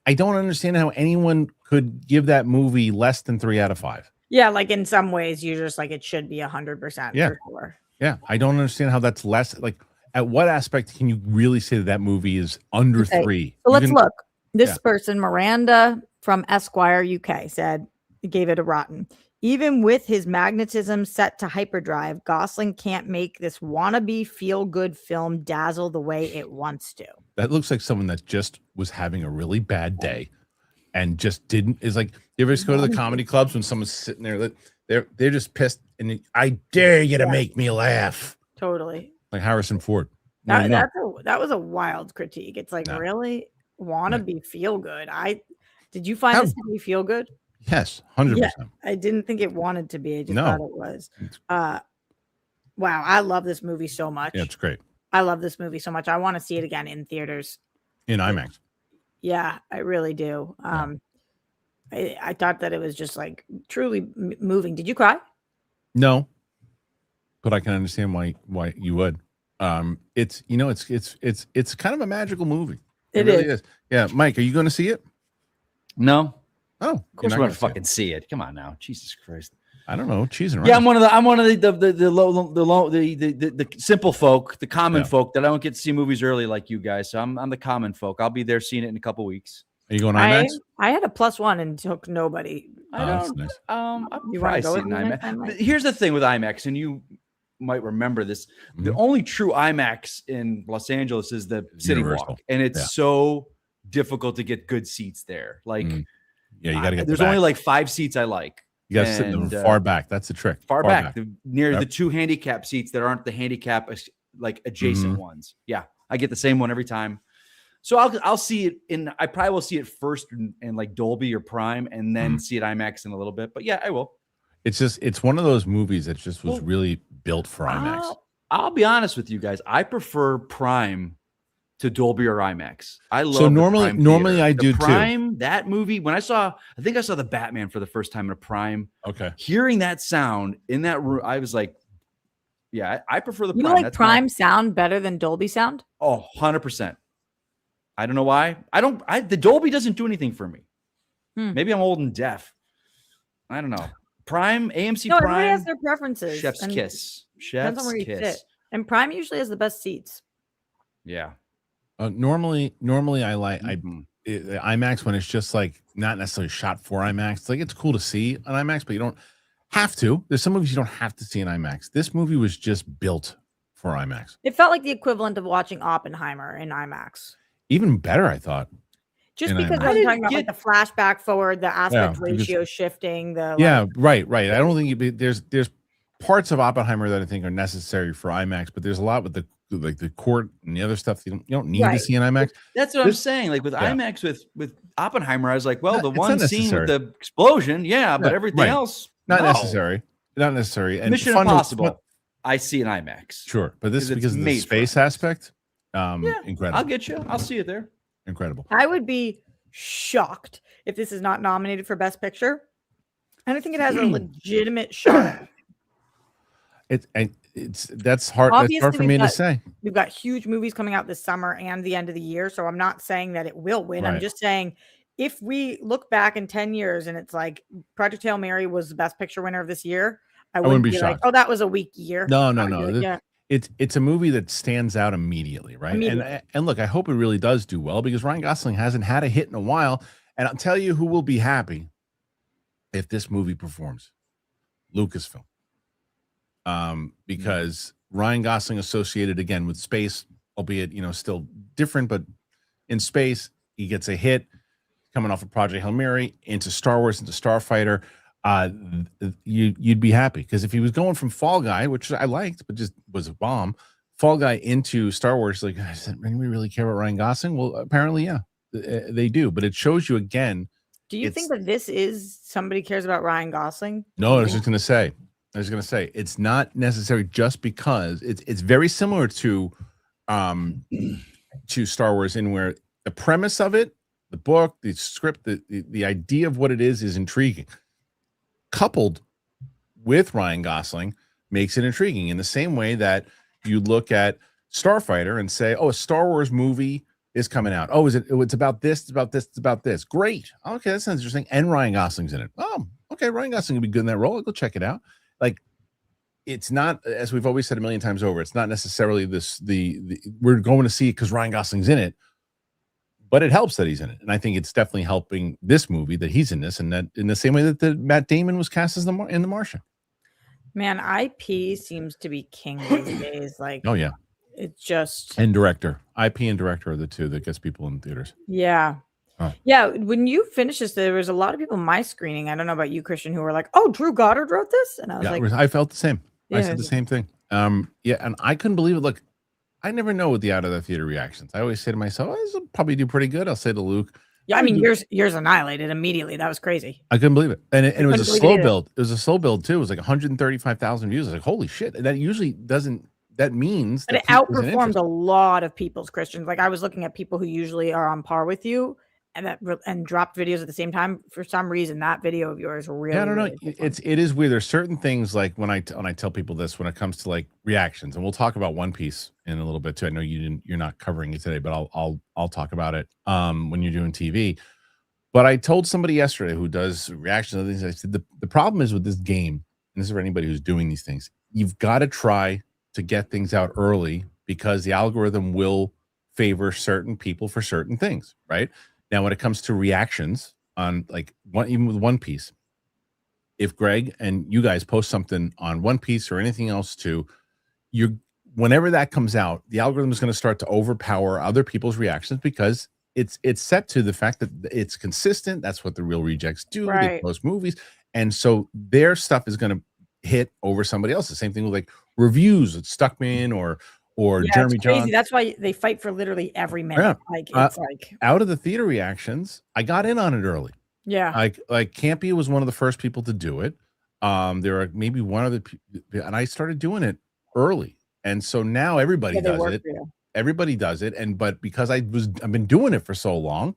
I don't understand how anyone could give that movie less than 3 out of 5. Yeah, like in some ways, you're just like it should be 100%. Yeah. For sure. Yeah, I don't understand how that's less. Like, at what aspect can you really say that movie is under 3? So let's look. This Yeah. person, Miranda from Esquire UK, gave it a rotten. Even with his magnetism set to hyperdrive, Gosling can't make this wannabe feel-good film dazzle the way it wants to. That looks like someone that just was having a really bad day and just didn't. Is like, you ever just go to the comedy clubs when someone's sitting there, they're just pissed, and I dare you to make me laugh. Totally. Like Harrison Ford. That was a wild critique. It's like, really wannabe feel good. Did you find this to be feel good? Yes, 100%. Yeah, I didn't think it wanted to be. I just thought it was. Wow, I love this movie so much. Yeah, it's great. I love this movie so much. I want to see it again in theaters. In IMAX. Yeah, I really do. I thought that it was just like truly moving. Did you cry? No, but I can understand why you would. It's it's kind of a magical movie. It really is. Yeah, Mike, are you going to see it? No. Oh, of course we're going to fucking see it. Come on now, Jesus Christ. I don't know, cheese and rice. Yeah, I'm one of the simple folk, the common folk that I don't get to see movies early like you guys. So I'm the common folk. I'll be there seeing it in a couple weeks. Are you going IMAX? I had a +1 and took nobody. That's nice. I'm You probably wanna go with seeing me IMAX. next time, Mike? Here's the thing with IMAX, and you might remember this. The only true IMAX in Los Angeles is the City Universal. Walk, and it's so difficult to get good seats there. Like, yeah, you got to get. There's only like 5 seats I like. You got to sit in the far back. That's the trick. Far back. Near the 2 handicap seats that aren't the handicap like adjacent ones. Yeah, I get the same one every time. So I'll see it I probably will see it first in like Dolby or Prime, and then see it IMAX in a little bit. But yeah, I will. It's one of those movies that just was really built for IMAX. I'll be honest with you guys. I prefer Prime to Dolby or IMAX. I love. So normally I do Prime, too. That movie, when I think I saw the Batman for the first time in a Prime. Okay. Hearing that sound in that room, I was like, yeah, I prefer the Prime. You like Prime sound better than Dolby sound? Oh, 100%. I don't know why. The Dolby doesn't do anything for me. Maybe I'm old and deaf. I don't know. Prime, AMC Prime. Everybody has their preferences. Chef's kiss. Chef's kiss. And Prime usually has the best seats. Yeah. Normally I like IMAX when it's just like not necessarily shot for IMAX. It's like it's cool to see on IMAX, but you don't have to. There's some movies you don't have to see in IMAX. This movie was just built for IMAX. It felt like the equivalent of watching Oppenheimer in IMAX. Even better, I thought. Just because I'm talking about like the flashback forward, the aspect ratio shifting, right. I don't think there's parts of Oppenheimer that I think are necessary for IMAX, but there's a lot with the court and the other stuff you don't need to see in IMAX. That's what I'm saying. Like with IMAX with Oppenheimer, I was like, well, the one scene with the explosion, but everything else not necessary. Not necessary. And Mission Impossible, I see in IMAX. Sure, but this is because of the space aspect. Incredible. I'll get you. I'll see it there. Incredible. I would be shocked if this is not nominated for Best Picture. I don't think it has a legitimate shot. That's hard. Obviously, that's hard for me to say. We've got huge movies coming out this summer and the end of the year, so I'm not saying that it will win. Right. I'm just saying if we look back in 10 years and it's like Project Hail Mary was the Best Picture winner of this year, I wouldn't be shocked. Like, oh, that was a weak year. No. Like, it's a movie that stands out immediately, right? And look, I hope it really does do well because Ryan Gosling hasn't had a hit in a while. And I'll tell you who will be happy if this movie performs. Lucasfilm. Because Ryan Gosling associated again with space, albeit still different, but in space, he gets a hit coming off of Project Hail Mary into Star Wars, into Starfighter. You'd be happy because if he was going from Fall Guy, which I liked, but just was a bomb, Fall Guy into Star Wars, like, does anybody really care about Ryan Gosling? Well, apparently, yeah, they do. But it shows you again. Do you think that this is somebody cares about Ryan Gosling? No, I was just going to say, it's not necessary just because it's very similar to Star Wars in where the premise of it, the book, the script, the idea of what it is intriguing. Coupled with Ryan Gosling makes it intriguing in the same way that you look at Starfighter and say, oh, a Star Wars movie is coming out. Oh, it's about this, it's about this, it's about this. Great. Okay, that sounds interesting. And Ryan Gosling's in it. Oh, okay, Ryan Gosling will be good in that role. I'll go check it out. Like, it's not, as we've always said a million times over, it's not necessarily we're going to see it because Ryan Gosling's in it. but it helps that he's in it, and I think it's definitely helping this movie that he's in this, and that in the same way that Matt Damon was cast as in The Martian. Man, IP seems to be king these days. Like, Oh yeah, it's just and director, IP and director are the two that gets people in theaters. yeah. Oh. Yeah, when you finished this, there was a lot of people in my screening. I don't know about you, Kristian, who were like, "Oh, Drew Goddard wrote this," and I was Yeah, like, I felt the same. I Yeah. said the same thing. Yeah, and I couldn't believe it. Look, I never know with the out of the theater reactions. I always say to myself, "Oh, this will probably do pretty good." I'll say to Luke, "Yeah, I mean, yours annihilated immediately. That was crazy." I couldn't believe it, and it was a couldn't believe it slow either. build. It was a slow build too. It was like 135,000 views. I was like, "Holy shit!" And that usually doesn't. That means But that it there's an outperformed interest. a lot of people's Christians. Like I was looking at people who usually are on par with you, and dropped videos at the same time. For some reason, that video of yours really, Yeah, I don't know. really performed. It is weird. There's certain things like when I tell people this when it comes to like reactions, and we'll talk about One Piece in a little bit too. I know you're not covering it today, but I'll talk about it when you're doing TV. But I told somebody yesterday who does reactions and things. I said the problem is with this game, and this is for anybody who's doing these things. You've got to try to get things out early because the algorithm will favor certain people for certain things, right? Now, when it comes to reactions on like even with One Piece, if Greg and you guys post something on One Piece or anything else too, whenever that comes out, the algorithm is going to start to overpower other people's reactions because it's set to the fact that it's consistent. That's what the real rejects do. They Right. post movies, and so their stuff is going to hit over somebody else's. Same thing with like reviews with Stuckman or Yeah, Jeremy it's crazy. John. That's why they fight for literally every minute. Yeah. Like it's like Out of the theater reactions, I got in on it early. yeah. Like Campy was one of the first people to do it. There are maybe one other, and I started doing it early, and so now everybody Yeah, they does work it. for you. Everybody does it, but because I've been doing it for so long,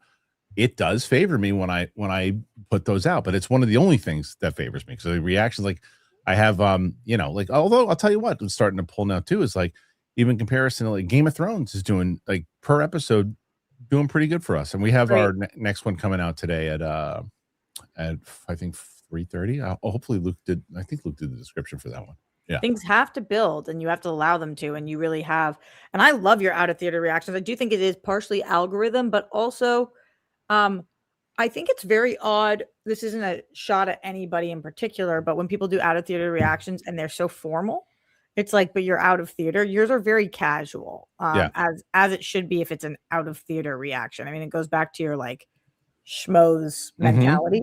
it does favor me when I put those out. But it's one of the only things that favors me. So the reactions, like I have, like although I'll tell you what, I'm starting to pull now too. Is like even comparison to like Game of Thrones is doing like per episode doing pretty good for us, and we have Great. our next one coming out today at I think 3:30. Hopefully Luke did. I think Luke did the description for that one. Yeah. Things have to build and you have to allow them to, and you really have. And I love your out of theater reactions. I do think it is partially algorithm, but also I think it's very odd. This isn't a shot at anybody in particular, but when people do out of theater reactions and they're so formal, it's like, but you're out of theater. Yours are very casual, Yeah. as it should be if it's an out of theater reaction. I mean, it goes back to your like schmoes mentality.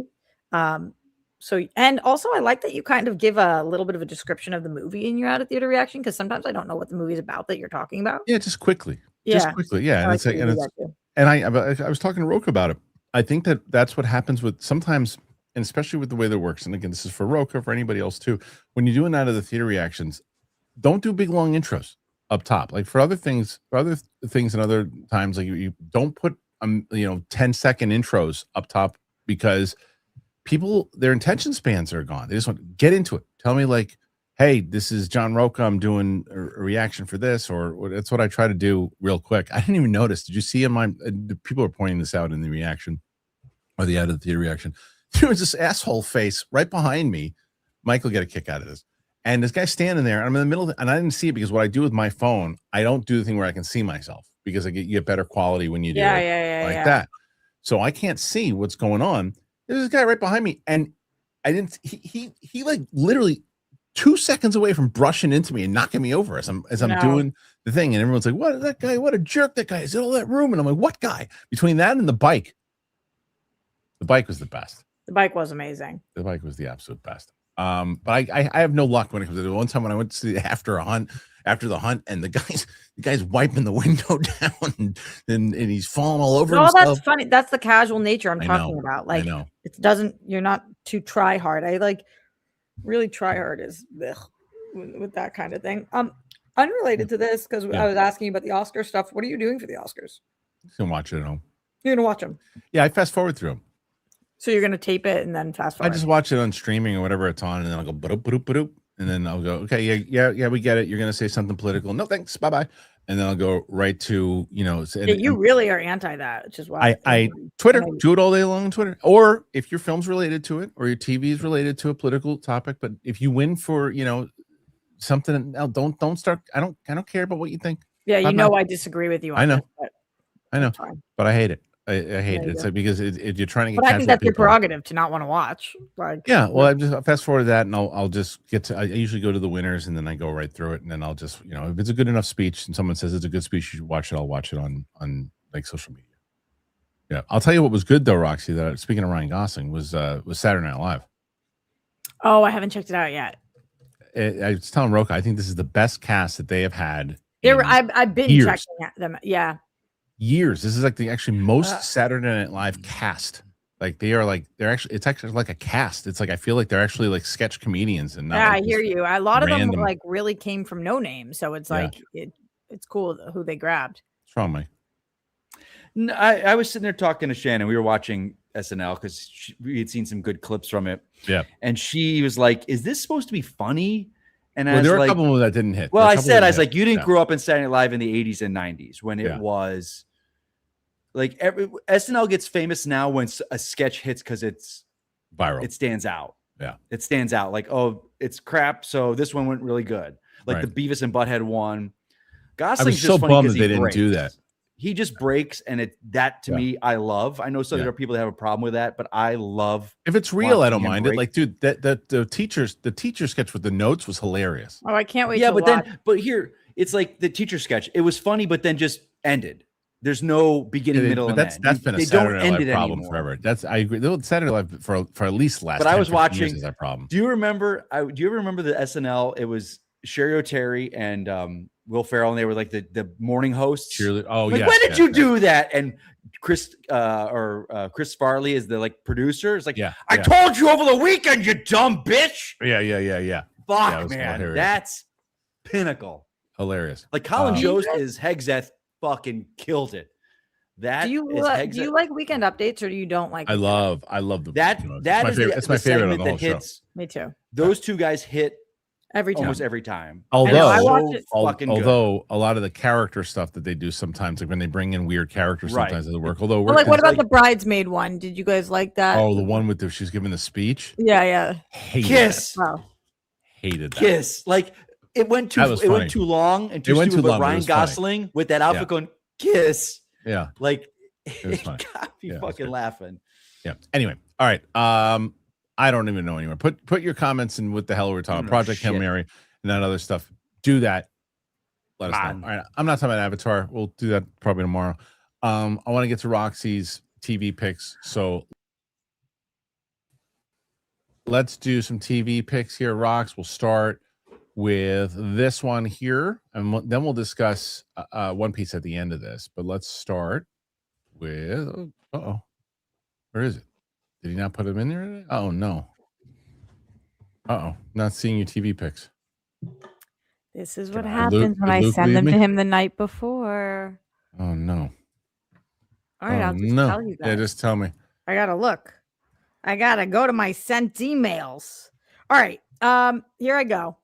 So, and also I like that you kind of give a little bit of a description of the movie in your out of theater reaction, because sometimes I don't know what the movie's about that you're talking about. Yeah, just quickly. Yeah. Just quickly. Yeah. I And like it's that like, you and do it's, that too. and I was talking to Roka about it. I think that's what happens with sometimes, and especially with the way that works. And again, this is for Roka, for anybody else too. When you're doing out of the theater reactions, don't do big long intros up top. Like for other things and other times, like you don't put 10-second intros up top because people, their attention spans are gone. They just want to get into it. Tell me like, hey, this is John Roca. I'm doing a reaction for this, or that's what I try to do real quick. I didn't even notice. Did you see in my people are pointing this out in the reaction or the out of the theater reaction? There was this asshole face right behind me. Mike will get a kick out of this. And this guy's standing there. I'm in the middle and I didn't see it because what I do with my phone, I don't do the thing where I can see myself because you get better quality when you do it like that. So I can't see what's going on. There's this guy right behind me, and I didn't. He like literally 2 seconds away from brushing into me and knocking me over as I'm doing the thing, and everyone's like, "What is that guy? What a jerk that guy is in all that room!" And I'm like, "What guy?" Between that and the bike was the best. The bike was amazing. The bike was the absolute best. But I have no luck when it comes to it. One time when I went to see after the hunt, and the guy's wiping the window down and he's falling all over himself. That's funny. That's the casual nature I'm talking about. Like, it doesn't. You're not too try hard. I like really try hard is with that kind of thing. Unrelated to this, because I was asking you about the Oscar stuff. What are you doing for the Oscars? You can watch it at home. You're gonna watch them. Yeah, I fast forward through them. So you're gonna tape it and then fast forward. I just watch it on streaming or whatever it's on, and then I'll go ba-doop, ba-doop, ba-doop, and then I'll go, okay, yeah, we get it. You're gonna say something political. No, thanks, bye. And then I'll go right to you really are anti that, which is why I Twitter, do it all day long on Twitter. Or if your film's related to it, or your TV is related to a political topic, but if you win for something else, don't start. I don't care about what you think. Yeah, I disagree with you on I know. this, I know, but I hate it. I hate it. It's like because you're trying to get. But I think casual that's your people. prerogative to not want to watch. Like, Yeah, well, I'm just fast forward that, and I'll just get to. I usually go to the winners, and then I go right through it, and then I'll just if it's a good enough speech, and someone says it's a good speech, you should watch it. I'll watch it on like social media. Yeah, I'll tell you what was good though, Roxy. That speaking of Ryan Gosling was Saturday Night Live. oh, I haven't checked it out yet. I was telling Roka, I think this is the best cast that they have had. I've been years. checking them. Yeah, Years. This is like the actually most Saturday Night Live cast. Like it's actually like a cast. It's like I feel like they're actually like sketch comedians and not yeah, like I hear you. A lot of them random. like really came from no name, so it's like it's cool who they grabbed. What's wrong, Mike? No, I was sitting there talking to Shannon. We were watching SNL because we had seen some good clips from it. Yeah, and she was like, "Is this supposed to be funny?" And there were a couple of them that didn't hit. Well, I was like, "You didn't grow up in Saturday Night Live in the 80s and 90s when it was." Like SNL gets famous now when a sketch hits because it's viral. It stands out. Yeah, it stands out. Like, oh, it's crap. So this one went really good. Like the Beavis and Butthead one. Gosling's I was so bummed that they didn't breaks. do that. He just breaks, and that to me, I love. I know some there are people that have a problem with that, but I love. If it's real, I don't mind it. Like, dude, the teacher sketch with the notes was hilarious. Oh, I can't wait. Yeah, to watch. but here it's like the teacher sketch. It was funny, but then just ended. There's no beginning, middle, and end. That's been a Saturday Night Live problem forever. I agree. Saturday Night Live for at least last. But I was watching. Is that problem? Do you remember? Do you ever remember the SNL? It was Sherry O'Terry and Will Ferrell, and they were like the morning hosts. Oh, like, yeah. When did you do that? And Chris Farley is the producer. It's like, I told you over the weekend, you dumb bitch. Yeah. Fuck, man, hilarious. That's pinnacle. Hilarious. Like Colin Jost is Hexeth. Fucking killed it. Do you like Weekend Updates or do you don't like? I love the that's my favorite on the whole show. Me too. Those two guys hit every time, almost every time. Although a lot of the character stuff that they do sometimes, like when they bring in weird characters, sometimes it work. Although, what about the bridesmaid one? Did you guys like that? Oh, the one with she's giving the speech. Yeah. Kiss. That. Hated that. Kiss. Like. It went too long and too stupid, but Ryan Gosling with that outfit going kiss. Yeah. Like it got me fucking laughing. Yeah. Anyway. All right. I don't even know anymore. Put your comments in what the hell we're talking Project Hail Mary and that other stuff. Do that. Let us know. All right. I'm not talking about Avatar. We'll do that probably tomorrow. I want to get to Roxy's TV picks. So let's do some TV picks here. Rox, we'll start with this one here, and then we'll discuss One Piece at the end of this. But let's start with where is it? Did he not put him in there? Oh no. Not seeing your TV picks. This is what happens when I send them to him the night before. Oh no. All right, I'll just tell you guys. Yeah, just tell me. I gotta look. I gotta go to my sent emails. All right, here I go.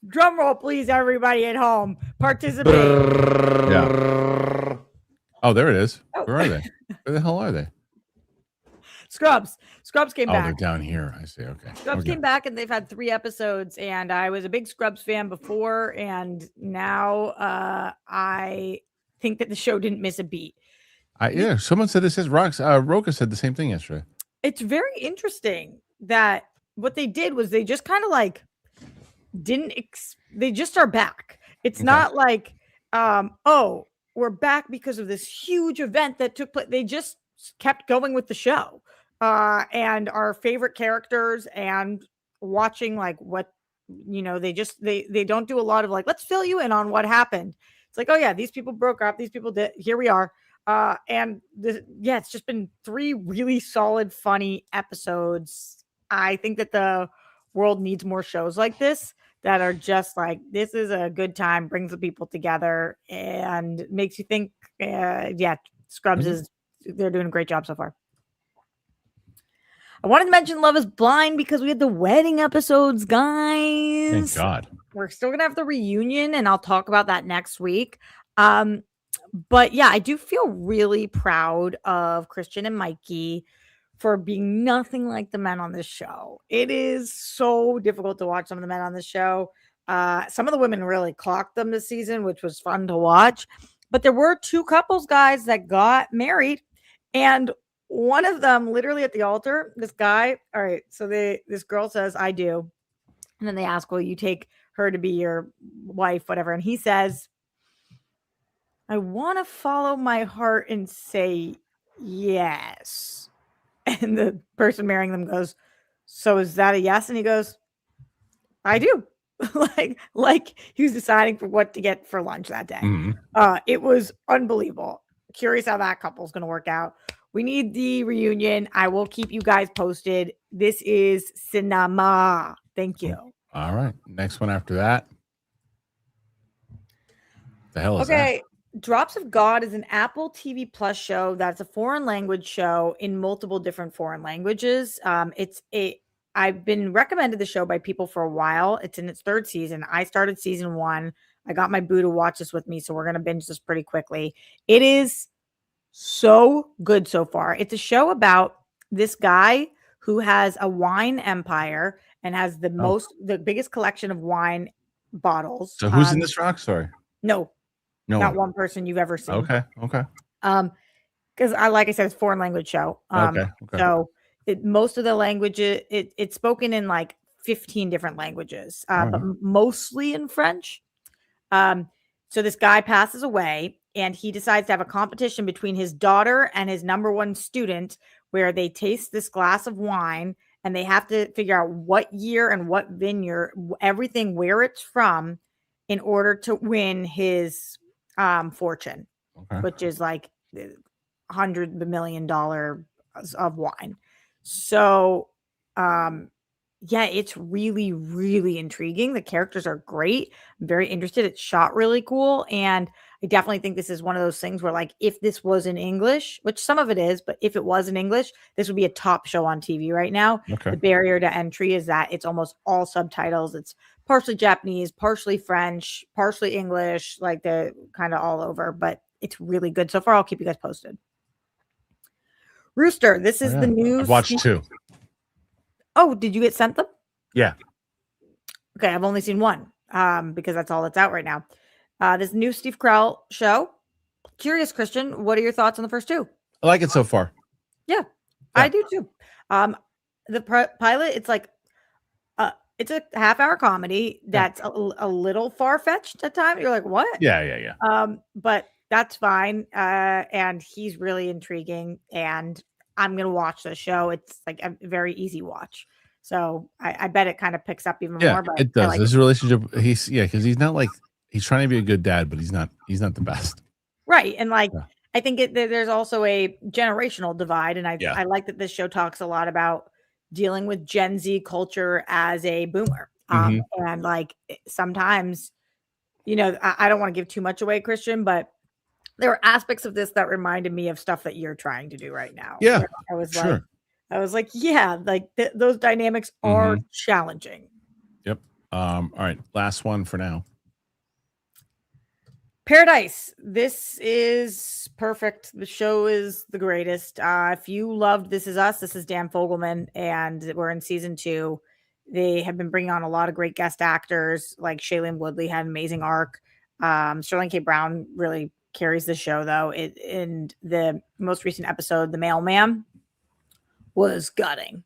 Drum roll, please, everybody at home. Participate. Yeah. Oh, there it is. Where are they? Where the hell are they? Scrubs came back. Oh, they're down here. I see. Okay. Scrubs came back, and they've had 3 episodes, and I was a big Scrubs fan before, and now I think that the show didn't miss a beat. Someone said this is Roka said the same thing yesterday. It's very interesting that what they did was they just kind of like they just are back. It's not like we're back because of this huge event that took place. They just kept going with the show and our favorite characters and watching like what they don't do a lot of like, let's fill you in on what happened. It's like, oh yeah, these people broke up, these people did, here we are. It's just been 3 really solid, funny episodes. I think that the world needs more shows like this that are just like, this is a good time, brings the people together and makes you think, Scrubs they're doing a great job so far. I wanted to mention Love is Blind because we had the wedding episodes, guys. Thank God. We're still going to have the reunion and I'll talk about that next week. But yeah, I do feel really proud of Kristian and Mikey for being nothing like the men on this show. It is so difficult to watch some of the men on this show. Some of the women really clocked them this season, which was fun to watch. But there were two couples, guys, that got married, and one of them literally at the altar, this guy, all right, so this girl says, I do. And then they ask, will you take her to be your wife, whatever? And he says, I want to follow my heart and say yes. And the person marrying them goes, so is that a yes? And he goes, I do. like he was deciding for what to get for lunch that day. It was unbelievable. Curious how that couple's going to work out. We need the reunion. I will keep you guys posted. This is cinema. Thank you. All right. Next one after that. The hell is that? Drops of God is an Apple TV Plus show that's a foreign language show in multiple different foreign languages. I've been recommended the show by people for a while. It's in its third season. I started season 1. I got my boo to watch this with me, so we're going to binge this pretty quickly. It is so good so far. It's a show about this guy who has a wine empire and has the biggest collection of wine bottles. So who's in this rock? Sorry. No, not one. one person you've ever seen. Okay. Because like I said, it's a foreign language show. Okay. So most of the languages, it's spoken in like 15 different languages, but mostly in French. So this guy passes away and he decides to have a competition between his daughter and his number one student where they taste this glass of wine and they have to figure out what year and what vineyard, everything where it's from in order to win his fortune, which is like $100 million of wine. So, yeah, it's really, really intriguing. The characters are great. I'm very interested. It's shot really cool. And I definitely think this is one of those things where, like, if this was in English, which some of it is, but if it was in English, this would be a top show on TV right now. The barrier to entry is that it's almost all subtitles. It's partially Japanese, partially French, partially English, like the kind of all over, but it's really good so far. I'll keep you guys posted. Rooster, this is the new. I've watched 2. Oh, did you get sent them? Yeah. Okay, I've only seen 1 because that's all that's out right now. This new Steve Carell show. Curious, Kristian, what are your thoughts on the first 2? I like it so far. Yeah. I do too. The pilot, it's like it's a half-hour comedy that's a little far-fetched at times. You're like, what? Yeah. But that's fine. And he's really intriguing. And I'm going to watch the show. It's like a very easy watch. So I bet it kind of picks up even more. But it does. This relationship, because he's not like, he's trying to be a good dad, but he's not the best. Right. And like, I think there's also a generational divide. And I like that this show talks a lot about dealing with Gen Z culture as a boomer. And like sometimes, I don't want to give too much away, Kristian, but there were aspects of this that reminded me of stuff that you're trying to do right now. Yeah, I was like, yeah, like those dynamics are challenging. Yep. All right. Last one for now. Paradise. This is perfect. The show is the greatest. If you loved This Is Us, this is Dan Fogelman, and we're in season 2. They have been bringing on a lot of great guest actors, like Shailene Woodley had an amazing arc. Sterling K. Brown really carries the show, though. In the most recent episode, The Mailman was gutting.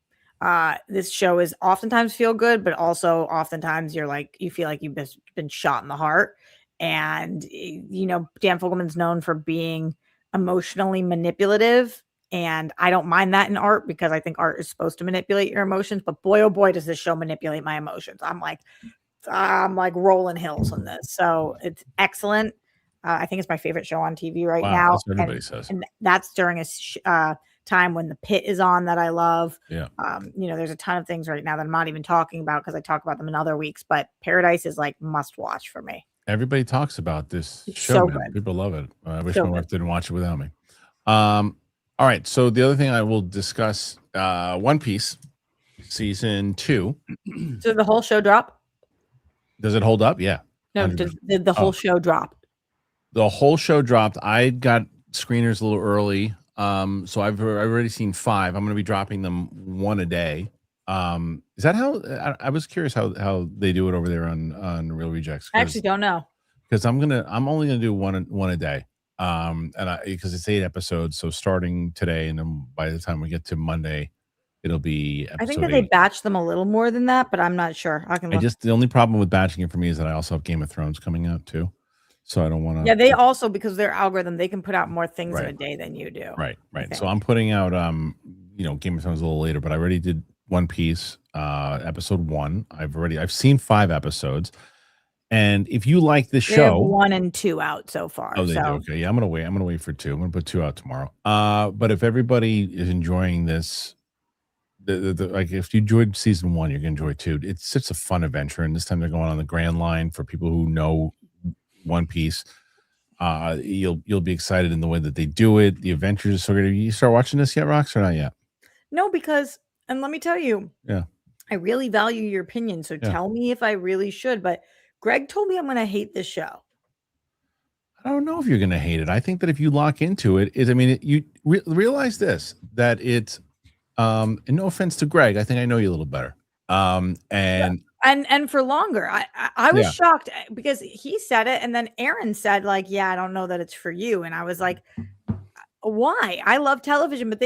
This show is oftentimes feel good, but also oftentimes you feel like you've been shot in the heart. And, Dan Fogelman's known for being emotionally manipulative. And I don't mind that in art because I think art is supposed to manipulate your emotions. But boy, oh boy, does this show manipulate my emotions. I'm like rolling hills on this. So it's excellent. I think it's my favorite show on TV right now. That's what everybody says. And that's during a time when The Pit is on that I love. Yeah. There's a ton of things right now that I'm not even talking about because I talk about them in other weeks. But Paradise is like must watch for me. Everybody talks about this show. So man. good. People love it. I wish my wife didn't watch it without me. All right. So the other thing I will discuss, One Piece season 2. So the whole show drop? Does it hold up? Yeah. No, did the whole show drop? The whole show dropped. I got screeners a little early. So I've already seen 5. I'm going to be dropping them 1 a day. Is that how I was curious how they do it over there on Real Rejects? I actually don't know. Because I'm only gonna do one a day. And because it's 8 episodes, so starting today, and then by the time we get to Monday, it'll be I think episode that they 8. batch them a little more than that, but I'm not sure. I can look. The only problem with batching it for me is that I also have Game of Thrones coming out too, so I don't want to. Yeah, they also, because their algorithm, they can put out more things in Right. a day than you do. Right. I So I'm putting out Game of Thrones a little later, but I already did One Piece, episode 1. I've seen 5 episodes. And if you like this They have show, 1 and 2 out so far. oh, they do. Okay, yeah, I'm gonna wait for 2. I'm gonna put 2 out tomorrow. But if everybody is enjoying this, like if you enjoyed season 1, you're gonna enjoy 2. It's such a fun adventure, and this time they're going on the Grand Line. For people who know One Piece, you'll be excited in the way that they do it. The adventures are so good. You start watching this yet, Rox, or not yet? No, because, and let me tell you, Yeah. I really value your opinion. So tell me if I really should. But Greg told me I'm going to hate this show. I don't know if you're going to hate it. I think that if you lock into it, you realize this, that it's, and no offense to Greg, I think I know you a little better. And for longer, I was shocked because he said it, and then Aaron said, like, yeah, I don't know that it's for you. And I was like, why? I love television, but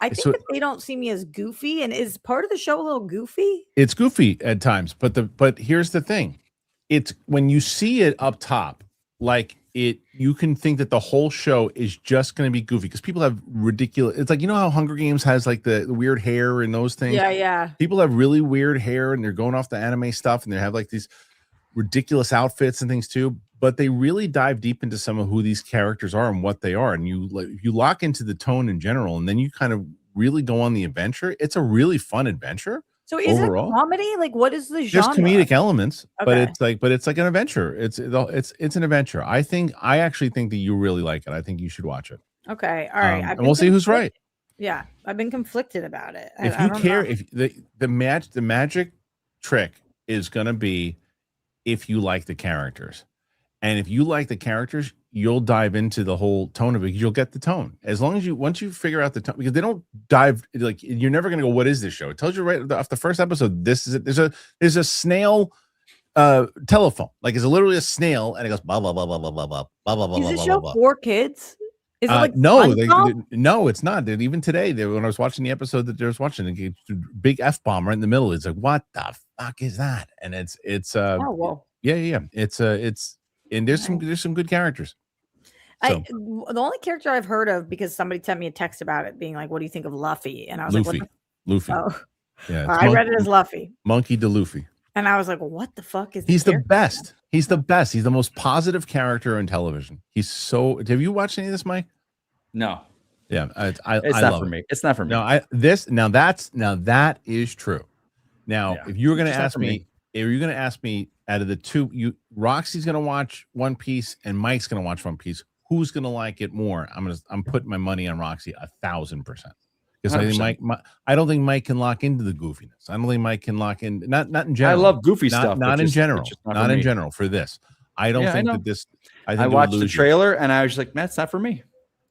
I think that they don't see me as goofy. And is part of the show a little goofy? It's goofy at times, but here's the thing. It's when you see it up top, like you can think that the whole show is just going to be goofy because people have ridiculous. It's like, how Hunger Games has like the weird hair and those things. Yeah. People have really weird hair and they're going off the anime stuff and they have like these ridiculous outfits and things too. But they really dive deep into some of who these characters are and what they are. And you lock into the tone in general, and then you kind of really go on the adventure. It's a really fun adventure. So is it comedy? Like, what is the genre? There's comedic elements, Okay. but it's like an adventure. It's an adventure. I actually think that you really like it. I think you should watch it. Okay. All right. And we'll see who's right. Yeah. I've been conflicted about it. If you care, if the magic trick is going to be if you like the characters. And if you like the characters, you'll dive into the whole tone of it. You'll get the tone. As long as once you figure out the tone, because they don't dive, like, you're never going to go, what is this show? It tells you right off the first episode, this is it. There's a snail telephone. Like, it's literally a snail, and it goes, blah, blah, blah, blah, blah, blah, blah, blah, blah, blah. Is the show for kids? Is it like no, no, it's not. Even today, when I was watching the episode that they was watching, a big F-bomb right in the middle. It's like, what the fuck is that? And it's oh, whoa. Yeah. It's and there's some good characters. So. The only character I've heard of, because somebody sent me a text about it being like, what do you think of Luffy? And I was Luffy. like, Luffy. Oh. Yeah, I read it as Luffy. Monkey D. Luffy. And I was like, what the fuck is He's the best. He's the best. He's the most positive character in television. Have you watched any of this, Mike? No. Yeah, it's I not love for me. It's not for me. No, that is true. Now, if you were going to ask me, out of the two, Roxy's going to watch One Piece and Mike's going to watch One Piece, who's going to like it more? I'm putting my money on Roxy 1,000%. Because I don't think Mike can lock into the goofiness. I don't think Mike can lock in. Not in general. I love goofy stuff. Not in general. Not in general for this. I don't think that this. I watched the trailer and I was like, man, it's not for me.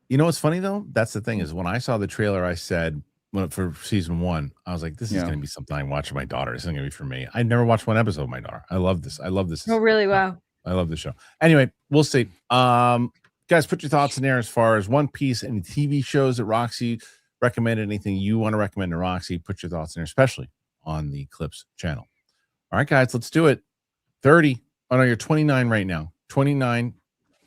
You know what's funny though? That's the thing is when I saw the trailer, I said for season 1, I was like, this is going to be something I watch with my daughter. This isn't going to be for me. I never watched one episode with my daughter. I love this. Oh, really? Wow. I love the show. Anyway, we'll see. Guys, put your thoughts in there as far as One Piece, any TV shows that Roxy recommended, anything you want to recommend to Roxy. Put your thoughts in there, especially on the Clips channel. All right, guys, let's do it. 30. Oh no, you're 29 right now. 29.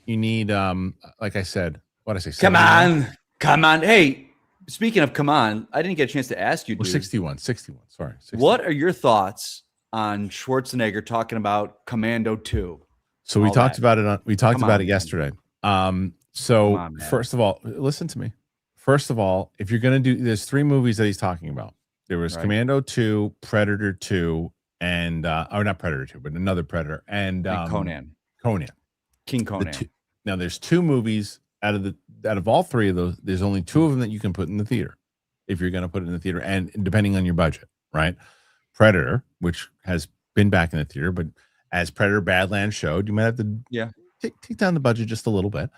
You need, like I said, what did I say? 79? Come on. Hey, speaking of come on, I didn't get a chance to ask you, dude. 61. Sorry. 61. What are your thoughts on Schwarzenegger talking about Commando 2? So we talked about it. We talked about it yesterday. So first of all, listen to me. First of all, if you're going to do, there's 3 movies that he's talking about. There was Commando 2, Predator 2, and or not Predator 2, but another Predator, and Conan. King Conan. Now there's 2 movies out of all 3 of those. There's only 2 of them that you can put in the theater if you're going to put it in the theater, and depending on your budget, right? Predator, which has been back in the theater, but as Predator Badlands showed, you might have to take down the budget just a little bit.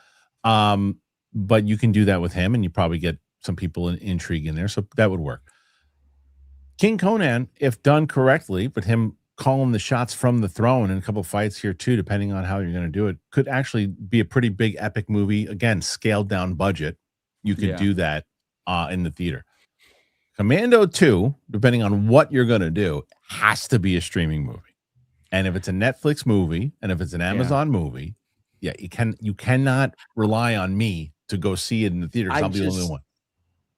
But you can do that with him, and you probably get some people in intrigue in there, so that would work. King Conan, if done correctly, but him calling the shots from the throne and a couple fights here too, depending on how you're going to do it. Could actually be a pretty big epic movie. Again, scaled down budget. You could do that in the theater. Commando 2, depending on what you're going to do, has to be a streaming movie. And if it's a Netflix movie and if it's an Amazon movie, you cannot rely on me to go see it in the theater. I'll be the only one.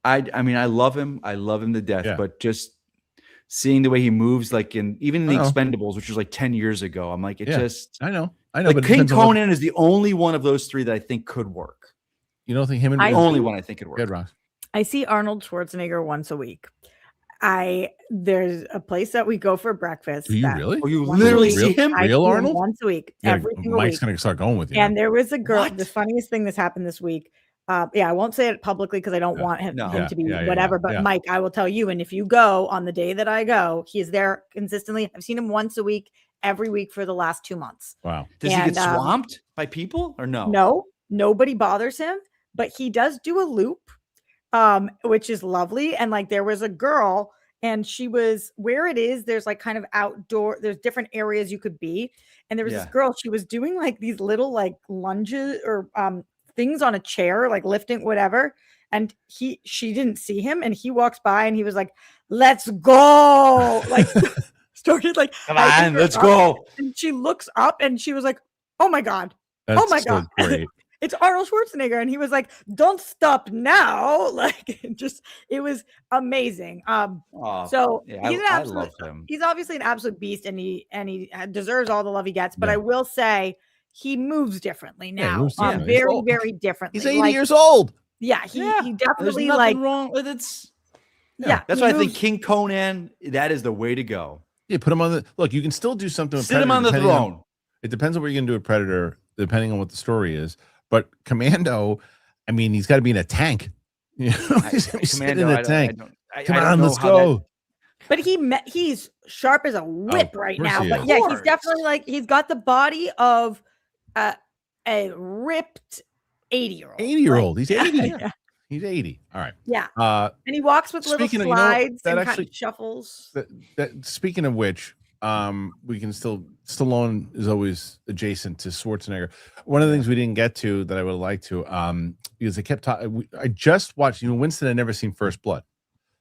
I mean, I love him. I love him to death, but just seeing the way he moves, like even in the Expendables, which was like 10 years ago, I'm like, I know. Like but King Conan is the only one of those three that I think could work. You don't think him and the only one I think could work. Good, Ross. I see Arnold Schwarzenegger once a week. There's a place that we go for breakfast. Do you really? Oh, you literally see him? Real Arnold? Once a week. Every single Mike's week. going to start going with you. And there was a girl, the funniest thing that's happened this week. I won't say it publicly because I don't want him to be whatever. But Mike, I will tell you. And if you go on the day that I go, he is there consistently. I've seen him once a week, every week for the last 2 months. Wow. Does he get swamped by people or no? No, nobody bothers him, but he does do a loop, which is lovely. And like there was a girl and she was where it is. There's like kind of outdoor, there's different areas you could be. And there was this girl, she was doing like these little like lunges or things on a chair, like lifting whatever. And she didn't see him. And he walks by and he was like, let's go. Like started like, come on, let's go. And she looks up and she was like, oh my God. That's my so God. Great. It's Arnold Schwarzenegger. And he was like, don't stop now. Like it was amazing. So he's an absolute, he's obviously an absolute beast and he deserves all the love he gets. But I will say he moves differently now. Very, very differently. He's 80 years old. Yeah. He definitely There's like wrong with it. That's why I think King Conan, that is the way to go. Yeah, put him on the look. You can still do something with Sit him on the throne. It depends on what you're gonna do with Predator, depending on what the story is. But Commando, I mean, he's got to be in a tank. You know, he's gonna be sitting in a tank. Come on, let's go. But he's sharp as a whip right now. But he's definitely like he's got the body of a ripped 80-year-old. 80-year-old. He's 80. He's 80. All right. Yeah. And he walks with little slides and kind of shuffles. Speaking of which, we can still Stallone is always adjacent to Schwarzenegger. One of the things we didn't get to that I would like to, because I kept talking. I just watched. Winston had never seen First Blood,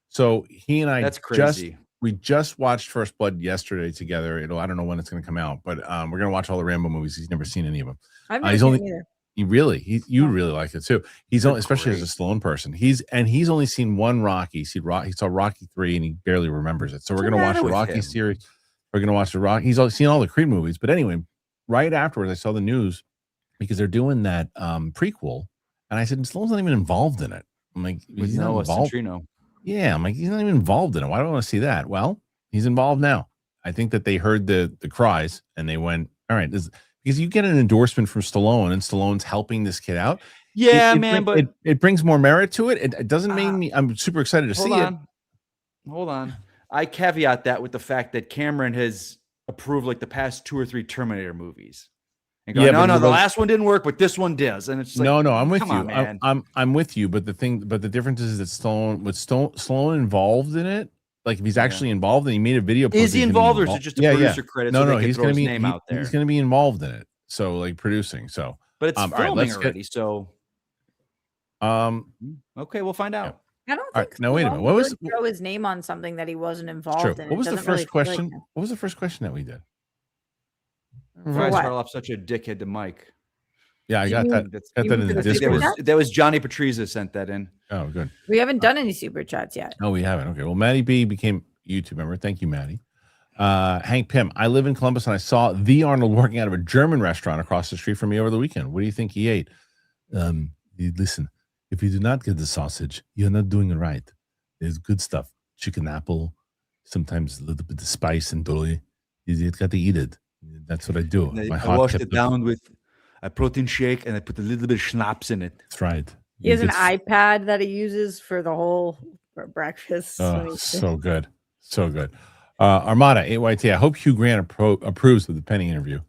so he and I that's crazy. We just watched First Blood yesterday together. I don't know when it's going to come out, but we're going to watch all the Rambo movies. He's never seen any of them. I've never seen them either. You really like it too. He's only, especially as a Stallone person. He's only seen one Rocky. He saw Rocky 3 and he barely remembers it. So we're going to watch the Rocky series. We're going to watch the Rocky. He's seen all the Creed movies. But anyway, right afterwards, I saw the news because they're doing that prequel, and I said Stallone's not even involved in it. I'm like, he's not involved. Yeah, I'm like, he's not even involved in it. Why do I want to see that? Well, he's involved now. I think that they heard the cries and they went, all right, because you get an endorsement from Stallone and Stallone's helping this kid out. Yeah, but it brings more merit to it. It doesn't mean me. I'm super excited to see it. Hold on. I caveat that with the fact that Cameron has approved like the past 2 or 3 Terminator movies. And go, no, the last one didn't work, but this one does. And it's like, no, I'm with you. I'm with you. But the difference is that Stallone involved in it. Like if he's actually involved and he made a video. Is he involved or is it just a producer credit? No, he's going to be name out there. He's going to be involved in it. So like producing. So, but it's filming already. So, okay, we'll find out. I don't think. No, wait a minute. What was throw his name on something that he wasn't involved in? What was the first question? What was the first question that we did? Why is Harloff such a dickhead to Mike? Yeah, I got that. Got that in the Discord. That was Johnny Patrizia sent that in. Oh, good. We haven't done any super chats yet. No, we haven't. Okay. Well, Maddie B became a YouTube member. Thank you, Maddie. Hank Pym. I live in Columbus and I saw the Arnold working out of a German restaurant across the street from me over the weekend. What do you think he ate? Listen, if you do not get the sausage, you're not doing it right. There's good stuff. Chicken apple, sometimes a little bit of spice and doli. You got to eat it. That's what I do. I washed it down with a protein shake and I put a little bit of schnapps in it. That's right. He has an iPad that he uses for the whole breakfast. Oh, so good. So good. Armada, 8YT. I hope Hugh Grant approves of the Penny interview.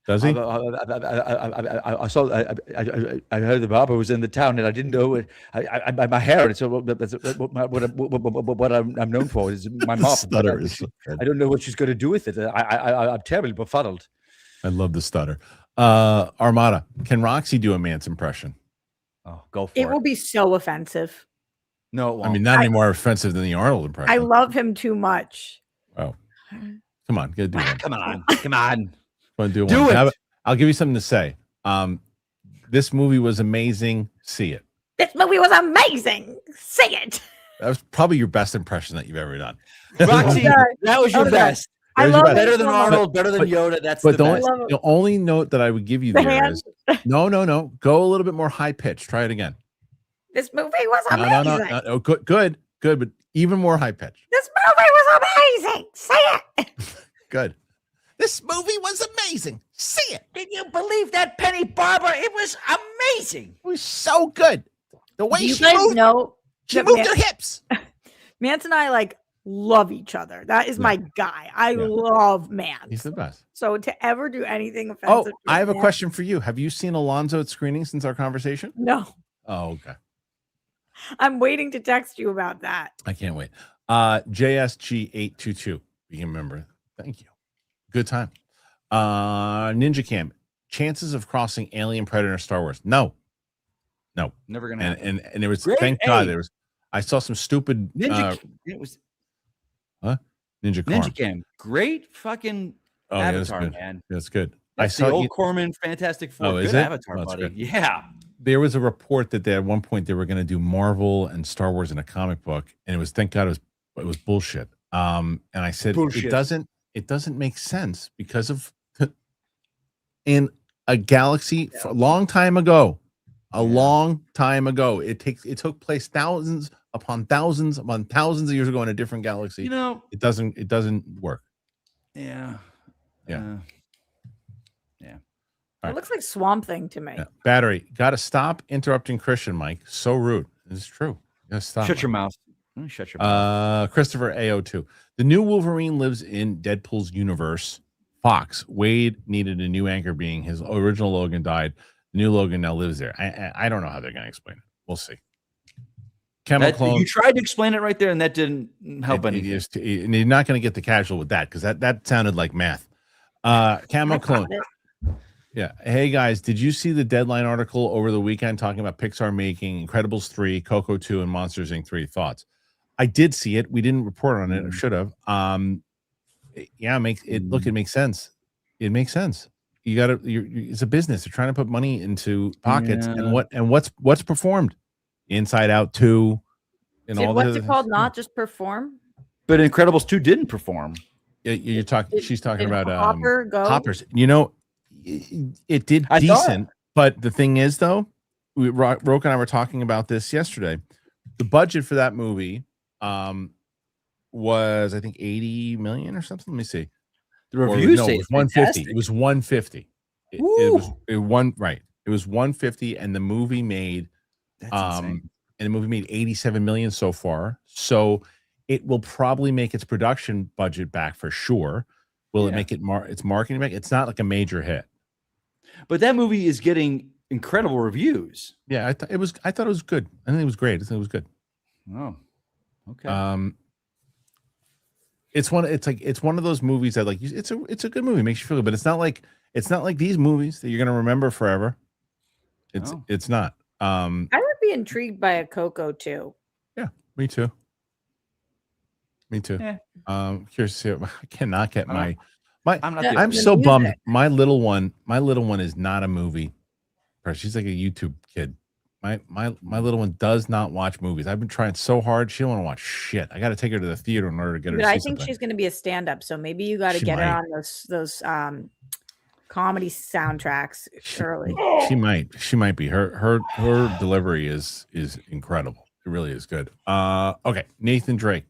Does he? I saw. I heard the barber was in the town, and I didn't know it. My hair. And so that's what I'm known for is my mop. Stutter is so good. I don't know what she's going to do with it. I'm terribly befuddled. I love the stutter. Armada, can Roxy do a Mance impression? Oh, go for It will be so offensive. No, it won't. I mean, not any more offensive than the Arnold impression. I love him too much. Oh, come on, get do one. Come on. Want to do Do one? it. I'll give you something to say. This movie was amazing. See it. This movie was amazing. See it. That was probably your best impression that you've ever done. Roxy, that was your Okay. best. I There's love your it best. Better than so much. Arnold, better than Yoda. That's But the the best. only, the only note that I would give you The there hands. is no. Go a little bit more high pitch. Try it again. This movie was No, amazing. no. Good, but even more high pitch. This movie was amazing. See it. Good. This movie was amazing. See it. Can you believe that, Penny Barber? It was amazing. It was so good. The way Do you she guys moved, know she that moved her hips. Mance and I like love each other. That is my guy. I love Mance. He's the best. So to ever do anything Oh, offensive. to I have a Mance- question for you. Have you seen Alonzo at screening since our conversation? No, Oh, okay. I'm waiting to text you about that. I can't wait. JSG822. You can remember. Thank you. Good time. Ninja Cam. Chances of crossing Alien, Predator, Star Wars? No. Never gonna happen. And there was Great thank God A. there was. I saw some stupid It was Ninja Corn. Ninja Cam. Great fucking Oh, yeah, that's Avatar, good. man. That's good. That's I saw the old you- Corman Fantastic Four. Oh, is Good it? Avatar, Oh, that's buddy. good. Yeah. There was a report that at one point they were going to do Marvel and Star Wars in a comic book, and it was thank God it was bullshit. And I said Bullshit. it doesn't make sense because of in a galaxy a long time ago. Long time ago. It took place thousands upon thousands of years ago in a different galaxy. You know, It doesn't work. yeah. Yeah. It looks like Swamp Thing to me. Yeah. Battery, got to stop interrupting Christian, Mike. So rude. It's true. You gotta stop. Shut your mouth. Shut your mouth. Christopher AO2. The new Wolverine lives in Deadpool's universe. Fox. Wade needed a new anchor being his original Logan died. The new Logan now lives there. I don't know how they're going to explain it. We'll see. Clone. You tried to explain it right there, and that didn't help anything. And you're not going to get the casual with that because that sounded like math. Camo Clone. Yeah. Hey guys, did you see the Deadline article over the weekend talking about Pixar making Incredibles 3, Coco 2, and Monsters Inc. 3? Thoughts? I did see it. We didn't report on it. I should have. Yeah, it makes sense. It makes sense. You got to. It's a business. They're trying to put money into pockets, and what's performed? Inside Out 2, and all What's the it called? Not just perform. But Incredibles 2 didn't perform. You're talking. She's talking about Hopper go. Hoppers. You know, it did decent, but the thing is, though, Roke and I were talking about this yesterday. The budget for that movie was, I think, 80 million or something. Let me see. The reviews it say was it's 150. fantastic. It was 150. It was 150, and the movie made That's insane. and the movie made 87 million so far. So it will probably make its production budget back for sure. Will it make its marketing back? It's not like a major hit. But that movie is getting incredible reviews. Yeah, I thought it was good. I think it was great. I think it was good. Oh, okay. It's one of those movies that like it's a good movie. It makes you feel good, but it's not like these movies that you're gonna remember forever. It's not. I would be intrigued by a Coco too. Yeah, me too. Yeah. Curious to see. I cannot get my. I'm so bummed. My little one is not a movie person. She's like a YouTube kid. My little one does not watch movies. I've been trying so hard. She don't want to watch shit. I got to take her to the theater in order to get her. But to see I think something. she's going to be a stand-up. So maybe you got to She get her might. on those comedy soundtracks early. She might be. Her delivery is incredible. It really is good. Okay, Nathan Drake.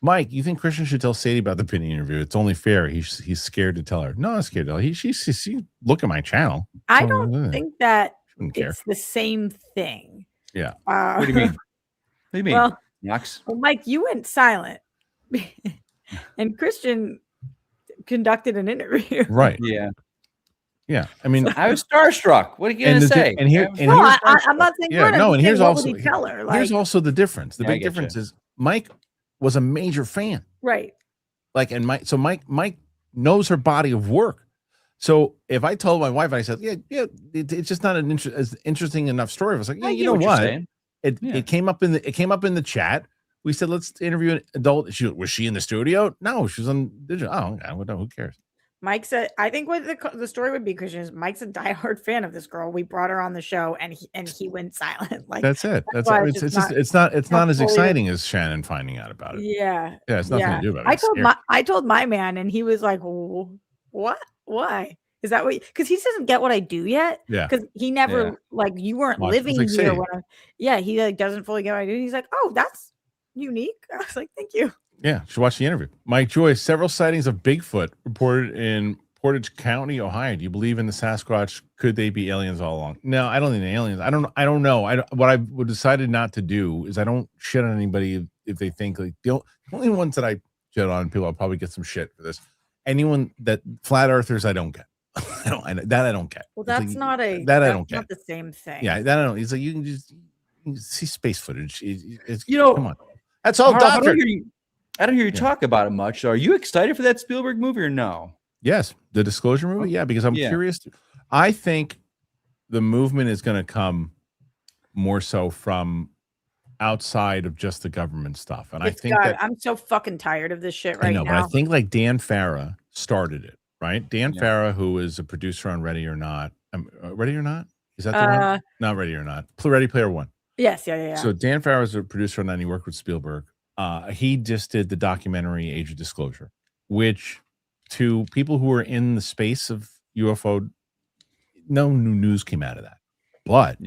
Mike, you think Kristian should tell Sadie about the Penny interview? It's only fair. He's scared to tell her. No, I'm scared to tell her. She look at my channel. I don't think that Wouldn't care. it's the same thing. Yeah. What do you mean? What do you mean? Well, Knox? Mike, you went silent, and Kristian conducted an interview. Right. Yeah. Yeah, I mean, I was starstruck. What are you gonna say? And here, I was and No, here's I'm not saying yeah, good. no, I'm and just here's saying, what also would he tell her? here's Like, also the difference. The Yeah, I big get difference you. is Mike was a major fan. right. Like, and Mike knows her body of work. So if I told my wife, I said, it's just not as interesting enough story. I was like, yeah, I you get know what you're what? saying. Yeah. It came up in the chat. We said, let's interview an adult. Was she in the studio? No, she was on digital. Oh, I don't know. Who cares? Mike said, I think what the story would be, Christian, is Mike's a diehard fan of this girl. We brought her on the show, and he went silent. Like, That's it. That's why it. it's It's just just it's not as fully- exciting as Shannon finding out about it. Yeah, Yeah, it's nothing to do about it. I told my man, and he was like, "What? Why? Is that what?" Because he doesn't get what I do yet. Yeah. Because he never Yeah. like you weren't Watch. It's living like here saying- when he like doesn't fully get what I do. He's like, "Oh, that's unique." I was like, "Thank you." Yeah, should watch the interview. Mike Joyce, several sightings of Bigfoot reported in Portage County, Ohio. Do you believe in the Sasquatch? Could they be aliens all along? No, I don't think they're aliens. I don't know. What I would decided not to do is I don't shit on anybody if they think like the only ones that I shit on people. I'll probably get some shit for this. Anyone that flat earthers, I don't get. I don't get. Well, It's that's like, not a that I that's don't not get. the same thing. Yeah, that I don't. It's like you can see space footage. It's, You know, come on, that's all Harloff, doctor. I don't hear you Yeah. talk about it much. So are you excited for that Spielberg movie or no? Yes, the Disclosure movie. Yeah, because I'm curious. I think the movement is going to come more so from outside of just the government stuff, and I think that I'm so fucking tired of this shit right I know, now. but I think like Dan Farah started it, right? Dan Yeah. Farah, who is a producer on Ready or Not. Ready or Not? Is that the one? Not Ready or Not. Ready Player One. Yes, yeah. So Dan Farah is a producer on that, and he worked with Spielberg. He just did the documentary Age of Disclosure, which to people who are in the space of UFO, no new news came out of that. But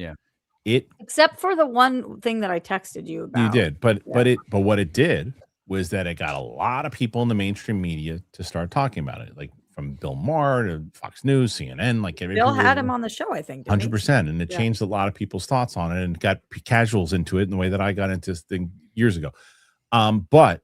Except for the one thing that I texted you about. you did, but what it did was that it got a lot of people in the mainstream media to start talking about it, like from Bill Maher to Fox News, CNN, like Bill had him on the show, I think. 100%, and it changed a lot of people's thoughts on it and got casuals into it in the way that I got into this thing years ago. But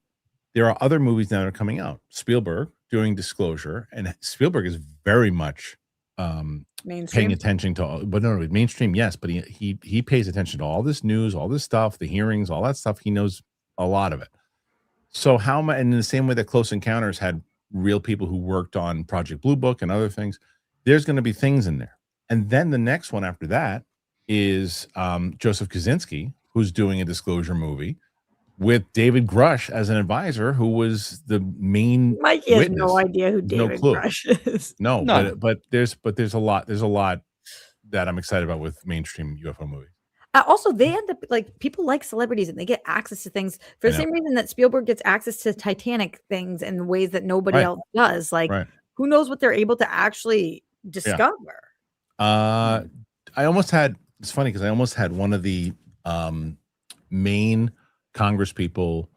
there are other movies now that are coming out. Spielberg doing Disclosure, and Spielberg is very much paying attention to all, but no, mainstream, yes, but he pays attention to all this news, all this stuff, the hearings, all that stuff. He knows a lot of it. So and in the same way that Close Encounters had real people who worked on Project Blue Book and other things, there's going to be things in there. And then the next one after that is Joseph Kaczynski, who's doing a Disclosure movie with David Grush as an advisor, who was the main Mikey has witness. no idea who David Grush is. No, but there's a lot that I'm excited about with mainstream UFO movies. Also, they end up like people like celebrities and they get access to things for the same reason that Spielberg gets access to Titanic things in ways that nobody else does. Like, who knows what they're able to actually discover? It's funny because I almost had one of the main Congress people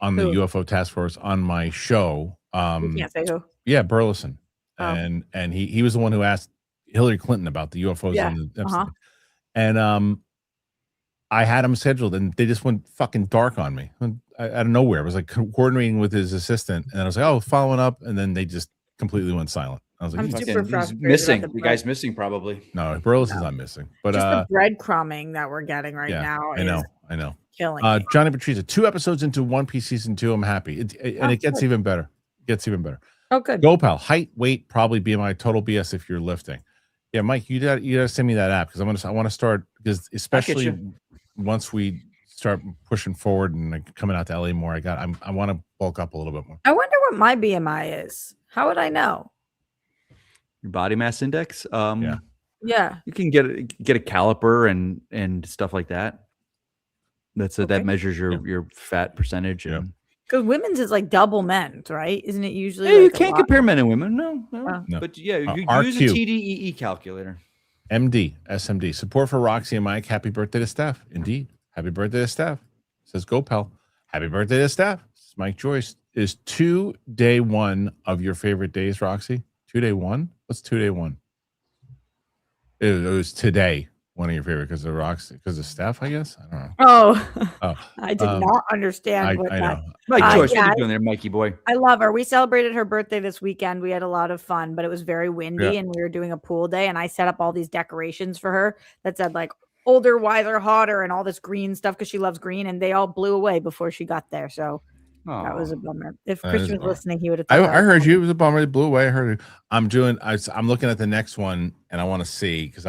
on the UFO task force on my show. You can't say who. Yeah, Burleson. And he was the one who asked Hillary Clinton about the UFOs and the and I had him scheduled and they just went fucking dark on me out of nowhere. I was like coordinating with his assistant and I was like, oh, following up, and then they just completely went silent. I was like, I'm super frustrated. Missing. The guy's missing probably. No, Burleson's not missing. But just the breadcrumbing that we're getting now. I know. Killing Johnny Patrizia, 2 episodes into One Piece season 2. I'm happy. It gets even better. Oh, good. Go, pal. Height, weight, probably BMI, total BS if you're lifting. Yeah, Mike, you gotta send me that app because I want to start, because especially once we start pushing forward and like coming out to LA more, I want to bulk up a little bit more. I wonder what my BMI is. How would I know? Your body mass index. Yeah. You can get a caliper and stuff like that. That measures your fat percentage. And because women's is like double men's, right? Isn't it usually? You can't compare men and women. No. But you use a TDEE calculator. MD, SMD. Support for Roxy and Mike. Happy birthday to Steph. Indeed. Happy birthday to Steph. Says Go Pal. Happy birthday to Steph. This is Mike Joyce. Is 2 day 1 of your favorite days, Roxy? 2 day 1? What's 2 day 1? It was today. one of your favorite because of Rocks, because of Steph, I guess. I don't know. Oh, Oh, I did not understand what I that. know. Mike Joyce, yeah, what are you doing there, Mikey boy? I love her. We celebrated her birthday this weekend. We had a lot of fun, but it was very windy Yeah. and we were doing a pool day. And I set up all these decorations for her that said like older, wiser, hotter, and all this green stuff because she loves green. And they all blew away before she got there. So that was a bummer. If That is Kristian a was bummer. listening, he would have. I heard you. It was a bummer. It blew away. I heard it. I'm looking at the next one and I want to see because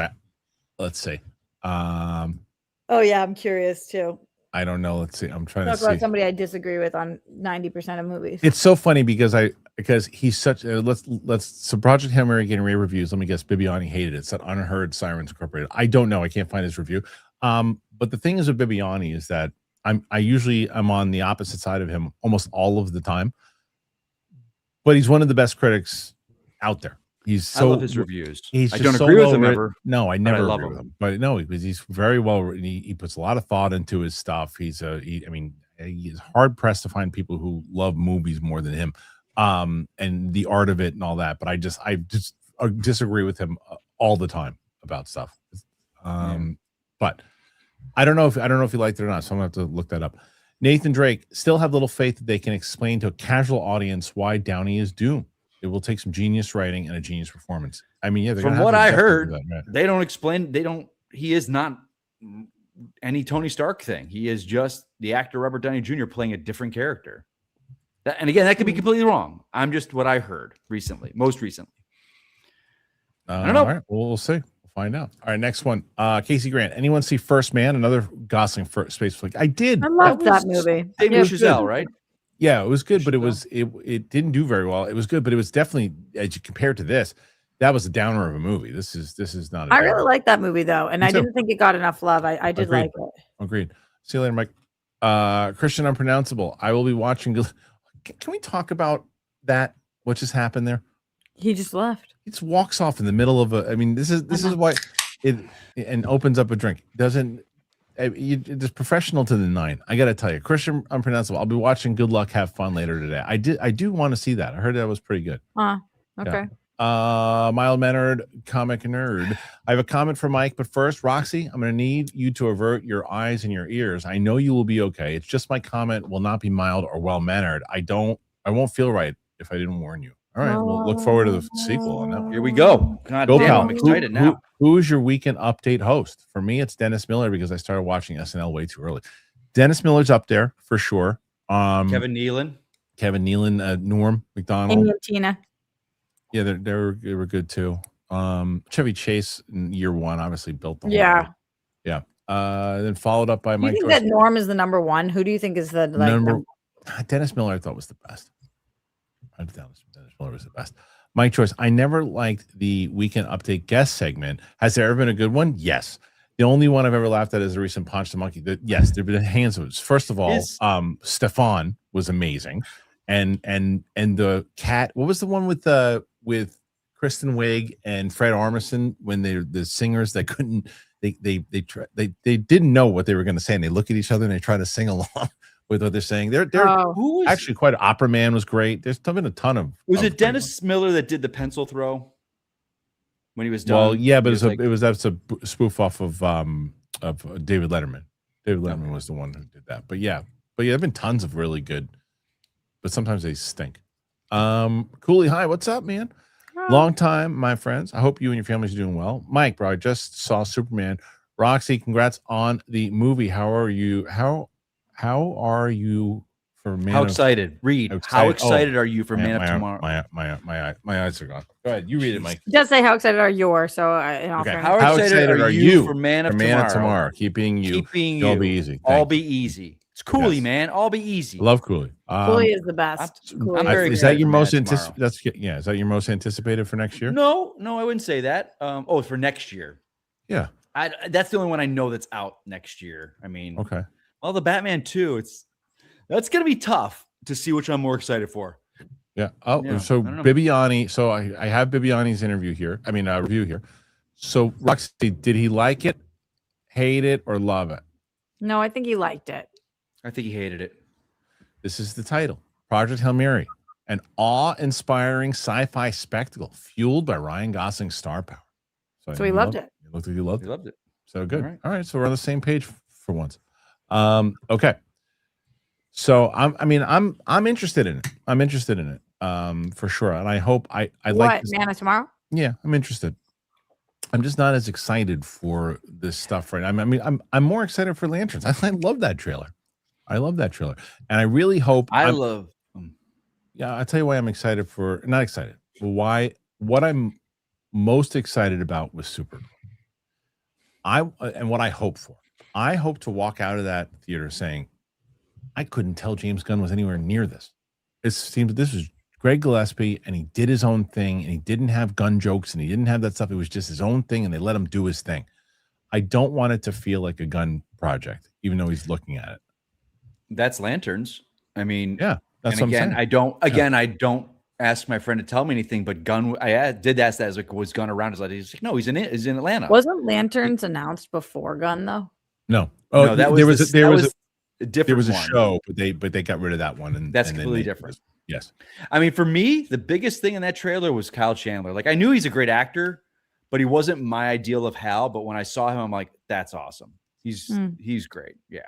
let's see. Oh yeah, I'm curious too. I don't know. Let's see. I'm trying Talk to about see. somebody I disagree with on 90% of movies. It's so funny because he's such. So Project Hail Mary getting rave reviews. Let me guess. Bibiani hated it. It's that Unheard Sirens Incorporated. I don't know. I can't find his review. But the thing is with Bibiani is that I'm on the opposite side of him almost all of the time. But he's one of the best critics out there. I love his reviews. I don't agree with him ever. No, I never love agree with him. him. But no, because he's very well written. He puts a lot of thought into his stuff. He is hard pressed to find people who love movies more than him, and the art of it and all that. But I disagree with him all the time about stuff. But I don't know if you liked it or not. So I'm gonna have to look that up. Nathan Drake, still have little faith that they can explain to a casual audience why Downey is doomed. It will take some genius writing and a genius performance. I mean, yeah. From what I heard, they don't explain. He is not any Tony Stark thing. He is just the actor Robert Downey Jr. playing a different character. And again, that could be completely wrong. I'm just what I heard most recently. I don't know. All right, we'll see. We'll find out. All right, next one. Casey Grant. Anyone see First Man? Another Gosling space flick. I did. I loved that movie. Damien Chazelle, right? Yeah, it was good, but it didn't do very well. It was good, but it was definitely, as you compare to this, that was a downer of a movie. This is not. I really like that movie though, and I didn't think it got enough love. I did like it. Agreed. See you later, Mike. Kristian Unpronounceable. I will be watching. Can we talk about that? What just happened there? He just left. He just walks off in the middle of a. I mean, this is why it and opens up a drink. Doesn't. It's professional to the nine. I got to tell you, Kristian Unpronounceable. I'll be watching Good Luck, Have Fun later today. I do want to see that. I heard that was pretty good. Okay. Yeah. Mild mannered comic nerd. I have a comment for Mike, but first, Roxy, I'm going to need you to avert your eyes and your ears. I know you will be okay. It's just my comment will not be mild or well mannered. I won't feel right if I didn't warn you. All right, we'll look forward to the sequel on that one. Here we go. God Go, damn, pal. I'm excited now. Who is your weekend update host? For me, it's Dennis Miller because I started watching SNL way too early. Dennis Miller's up there for sure. Kevin Nealon, Norm Macdonald, Amy and Tina. Yeah, they were good too. Chevy Chase in year one obviously built the whole Yeah. movie. Then followed up by Do you Mike think Joyce. that Norm is the number one? Who do you think is the Dennis Miller I thought was the best. I thought Dennis Miller was the best. Mike Joyce, I never liked the weekend update guest segment. Has there ever been a good one? Yes. The only one I've ever laughed at is the recent Punch the Monkey. Yes, there have been hands of it. First of all, Stefan was amazing. And the cat, what was the one with Kristen Wiig and Fred Armisen when they're the singers that couldn't they didn't know what they were going to say and they look at each other and they try to sing along with what they're saying. They're actually quite Opera Man was great. There's been a ton of. Was it Dennis Miller that did the pencil throw when he was done? Well, yeah, but that's a spoof off of David Letterman. David Letterman was the one who did that. But yeah, there've been tons of really good, but sometimes they stink. Cooley, hi, what's up, man? Long time, my friends. I hope you and your families are doing well. Mike, bro, I just saw Superman. Roxy, congrats on the movie. How are you? How are you for Man? How excited? How excited are you for Man of Tomorrow? My eyes are gone. Go ahead, you read it, Mike. It does say how excited are you? So how excited are you for Man of Tomorrow? Keeping you. All be easy. All be easy. It's Cooley, man. All be easy. Love Cooley. Cooley is the best. I'm very is that your most anticipated? Is that your most anticipated for next year? No, I wouldn't say that. For next year. Yeah. That's the only one I know that's out next year. I mean, okay. Well, the Batman 2, that's gonna be tough to see which I'm more excited for. Yeah. So Bibiani. So I have Bibiani's review here. So Roxy, did he like it, hate it, or love it? No, I think he liked it. I think he hated it. This is the title: Project Hail Mary, an awe-inspiring sci-fi spectacle fueled by Ryan Gosling's star power. So he loved it. It looked like he loved it. He loved it. So good. All right. All right. So we're on the same page for once. Okay. So I'm interested in it. I'm interested in it. For sure. And I hope I What, like this. Man of Tomorrow? Yeah, I'm interested. I'm just not as excited for this stuff right now. I mean, I'm more excited for Lanterns. I love that trailer. I love that trailer. And I really hope yeah, I'll tell you why I'm excited for not excited. What I'm most excited about with Supergirl. And what I hope for. I hope to walk out of that theater saying, I couldn't tell James Gunn was anywhere near this. It seems this was Greg Gillespie, and he did his own thing, and he didn't have gun jokes, and he didn't have that stuff. It was just his own thing, and they let him do his thing. I don't want it to feel like a Gunn project, even though he's looking at it. That's Lanterns. I mean, yeah, that's and what again, I'm saying. I don't ask my friend to tell me anything, but Gunn, did ask that. Was Gunn around? He's like, no, he's in Atlanta. Wasn't Lanterns announced before Gun though? No. Oh, no, there was a different there was a one. show, but they got rid of that one, and that's and completely different. Yes. I mean, for me, the biggest thing in that trailer was Kyle Chandler. Like, I knew he's a great actor, but he wasn't my ideal of Hal. But when I saw him, I'm like, that's awesome. He's great. Yeah.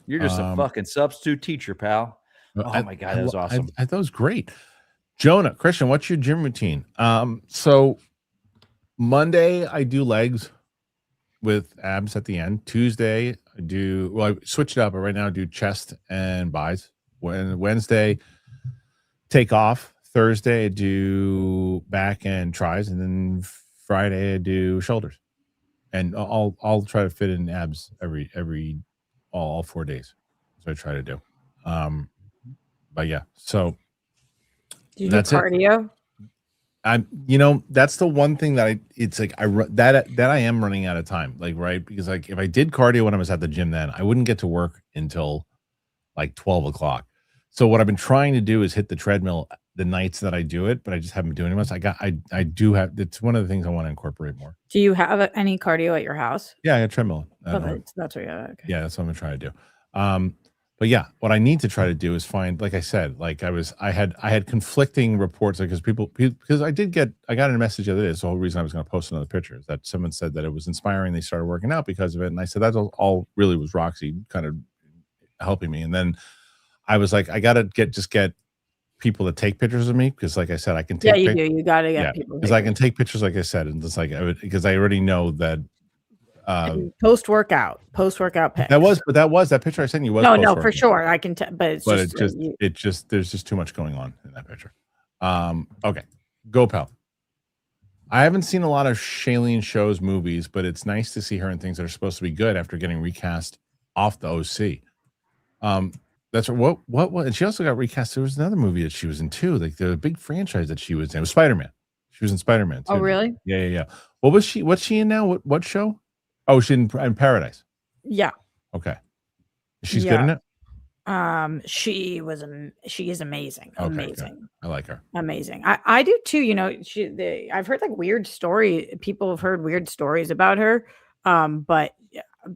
You're just a fucking substitute teacher, pal. Oh my God, that was awesome. I thought it was great. Jonah, Kristian, what's your gym routine? So Monday I do legs with abs at the end. Tuesday I switched it up, but right now I do chest and buys. Wednesday take off. Thursday I do back and tries, and then Friday I do shoulders. And I'll try to fit in abs all 4 days. So I try to do. But yeah, so do you do cardio? That's the one thing that I am running out of time. Like, right, because like if I did cardio when I was at the gym, then I wouldn't get to work until like 12 o'clock. So what I've been trying to do is hit the treadmill the nights that I do it, but I just haven't been doing it much. I do have. It's one of the things I want to incorporate more. Do you have any cardio at your house? Yeah, I got a treadmill. That's what you're okay. Yeah, that's what I'm gonna try to do. But yeah, what I need to try to do is find, like I said, like I had conflicting reports, like because I got a message the other day. It's the whole reason I was going to post another picture is that someone said that it was inspiring. They started working out because of it, and I said that's all really was Roxy kind of helping me. And then I was like, I got to get people to take pictures of me because, like I said, I can take. Yeah, you do. You got to get people because I can take pictures, like I said, and it's like because I already know that. Post workout pics. That picture I sent you was no for sure. I can but there's just too much going on in that picture. Okay, go pal. I haven't seen a lot of Shailene Show's movies, but it's nice to see her in things that are supposed to be good after getting recast off the OC. That's what and she also got recast. There was another movie that she was in too, like the big franchise that she was in. It was Spider-Man. She was in Spider-Man too. Oh really? Yeah. What's she in now? What show? Oh, she's in Paradise. Yeah. Okay. She's good in it? She is amazing. Okay, amazing. Good. I like her. Amazing. I do too. I've heard like people have heard weird stories about her. But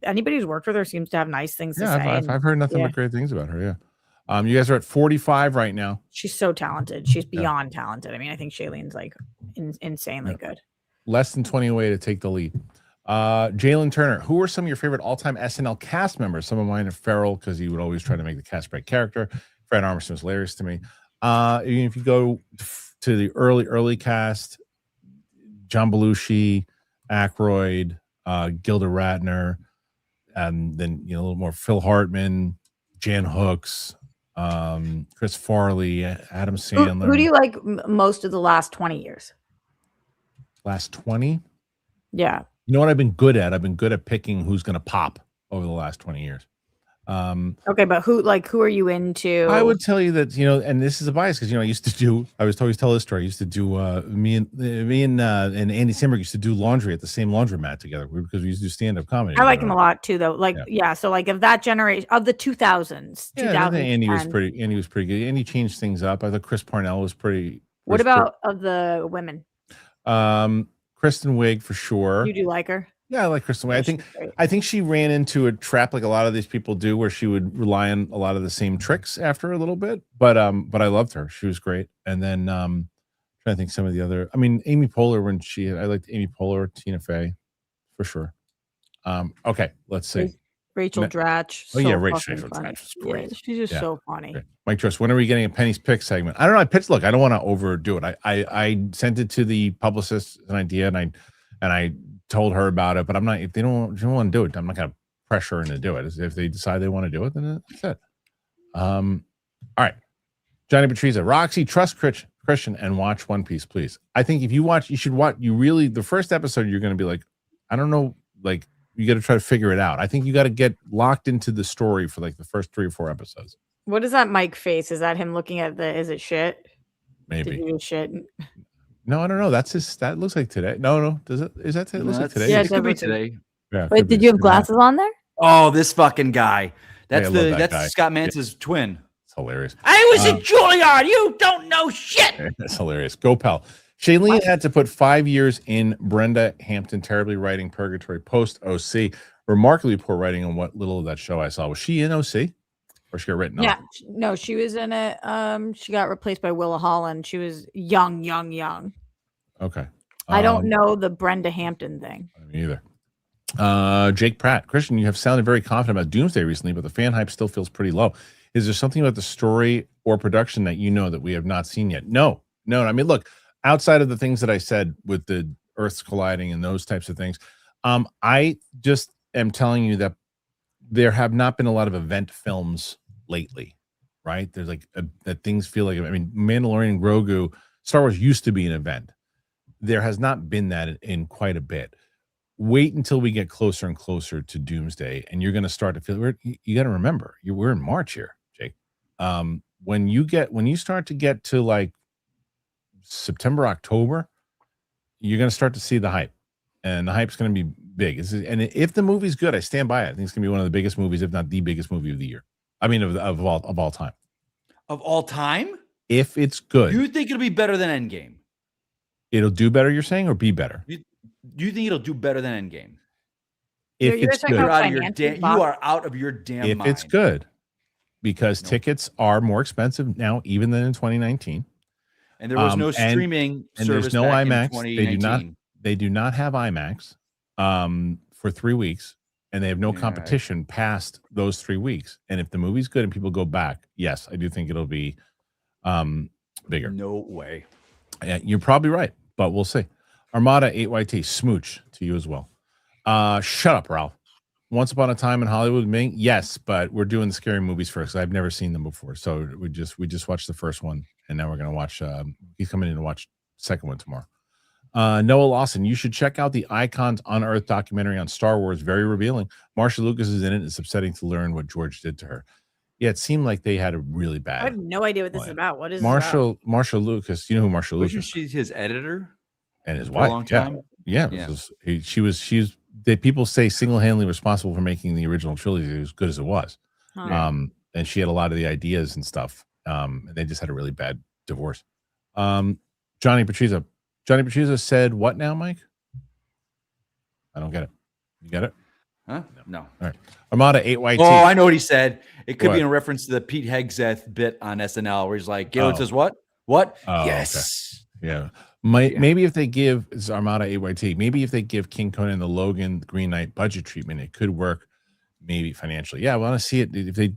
anybody who's worked with her seems to have nice things to say. I've heard nothing but great things about her. Yeah. You guys are at 45 right now. She's so talented. She's beyond talented. I mean, I think Shailene's like insanely good. Less than 20 away to take the lead. Jalen Turner, who are some of your favorite all-time SNL cast members? Some of mine are Ferrell because he would always try to make the cast break character. Fred Armisen was hilarious to me. If you go to the early cast, John Belushi, Aykroyd, Gilda Radner, and then a little more Phil Hartman, Jan Hooks, Chris Farley, Adam Sandler. Who do you like most of the last 20 years? Last 20? Yeah. You know what I've been good at? I've been good at picking who's going to pop over the last 20 years. Okay, but who are you into? I would tell you that, and this is a bias because, I was always tell this story. I used to do, me and Andy Samberg used to do laundry at the same laundromat together because we used to do stand-up comedy. I like him a lot too, though. So like of that generation of the 2000s, I think Andy was pretty good. Andy changed things up. I thought Chris Parnell was pretty. What about of the women? Kristen Wiig for sure. You do like her? Yeah, I like Kristen Wiig. I think she ran into a trap like a lot of these people do, where she would rely on a lot of the same tricks after a little bit. But I loved her. She was great. And then trying to think some of the other. I mean, Amy Poehler I liked Amy Poehler, Tina Fey, for sure. Okay, let's see. Rachel Dratch. Oh yeah, so Rachel fucking funny. Dratch was great. Yeah, she's just so funny. Okay. Mike Joyce, when are we getting a Penny's Pick segment? I don't know. I pitched. Look, I don't want to overdo it. I sent it to the publicist an idea, and I told her about it. But I'm not. If they don't want to do it, I'm not going to pressure her into do it. If they decide they want to do it, then that's it. All right, Johnny Patriza, Roxy, trust Kristian and watch One Piece, please. I think if you watch, you should watch. You really the first episode, you're going to be like, I don't know, like. You got to try to figure it out. I think you got to get locked into the story for like the first 3 or 4 episodes. What is that Mike face? Is that him looking at is it shit? Maybe. Did you do shit? No, I don't know. That looks like today. No. Does it? Is that? It looks like today. Yeah, it could be today. Yeah, Wait, did you have glasses on there? Oh, this fucking guy. That's I love that guy. Scott Mantz's twin. It's hilarious. I was at Juilliard. You don't know shit. That's hilarious. Go pal. Shailene had to put 5 years in Brenda Hampton terribly writing Purgatory post OC. Remarkably poor writing on what little of that show I saw. Was she in OC? Or she got written Yeah, off? no, she was in it. She got replaced by Willa Holland. She was young. Okay. I don't know the Brenda Hampton thing. Me either. Jake Pratt. Kristian, you have sounded very confident about Doomsday recently, but the fan hype still feels pretty low. Is there something about the story or production that you know that we have not seen yet? No. I mean, look, outside of the things that I said with the Earths colliding and those types of things, I just am telling you that there have not been a lot of event films lately, right? There's like that things feel like, I mean, Mandalorian, Grogu, Star Wars used to be an event. There has not been that in quite a bit. Wait until we get closer and closer to Doomsday, and you're going to start to feel. You got to remember, we're in March here, Jake. When you start to get to like September, October, you're going to start to see the hype, and the hype's going to be big. And if the movie's good, I stand by it. I think it's going to be one of the biggest movies, if not the biggest movie of the year. I mean, of all time. Of all time? If it's good, You think it'll be better than Endgame? it'll do better. You're saying, or be better? Do you think it'll do better than Endgame? If You're it's talking good, about You are out of your damn if mind. it's good, because tickets are more expensive now, even than in 2019. And there was no streaming and service there's no back in IMAX. 2019. They do not have IMAX for 3 weeks, and they have no competition past those 3 weeks. And if the movie's good and people go back, yes, I do think it'll be bigger. No way. Yeah, you're probably right, but we'll see. Armada 8YT, smooch to you as well. Shut up, Ralph. Once Upon a Time in Hollywood, Ming, yes, but we're doing the scary movies first. I've never seen them before, so we just watched the first one, and now we're gonna watch. He's coming in to watch the second one tomorrow. Noah Lawson, you should check out the Icons on Earth documentary on Star Wars. Very revealing. Marsha Lucas is in it. It's upsetting to learn what George did to her. Yeah, it seemed like they had a really bad. I have no idea what this is about. What is Marsha Lucas? You know who Marsha Lucas? Wasn't she his editor? And his for wife. a long time? Yeah. She's people say single-handedly responsible for making the original trilogy as good as it was. Huh. And she had a lot of the ideas and stuff. And they just had a really bad divorce. Johnny Patriza said what now, Mike? I don't get it. You get it? Huh? No. All right. Armada 8YT. Oh, I know what he said. It could What? be in reference to the Pete Hegseth bit on SNL where he's like, Galen Oh. says what? What? Oh, Yes. Yeah. Maybe if they give it's Armada 8YT, maybe if they give King Conan and the Logan Green Knight budget treatment, it could work maybe financially. Yeah, I want to see it. If they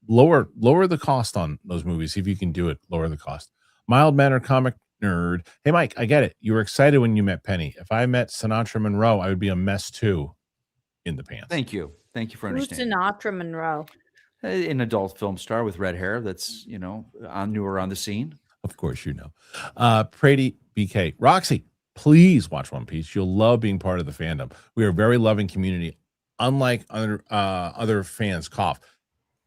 lower the cost on those movies, see if you can do it, lower the cost. Mild mannered comic nerd. Hey Mike, I get it. You were excited when you met Penny. If I met Sinatra Monroe, I would be a mess too in the pants. Thank you. Thank you for Who's understanding. Sinatra Monroe? An adult film star with red hair that's, newer on the scene. Of course, you know. Prady BK. Roxy, please watch One Piece. You'll love being part of the fandom. We are a very loving community. Unlike other fans, cough.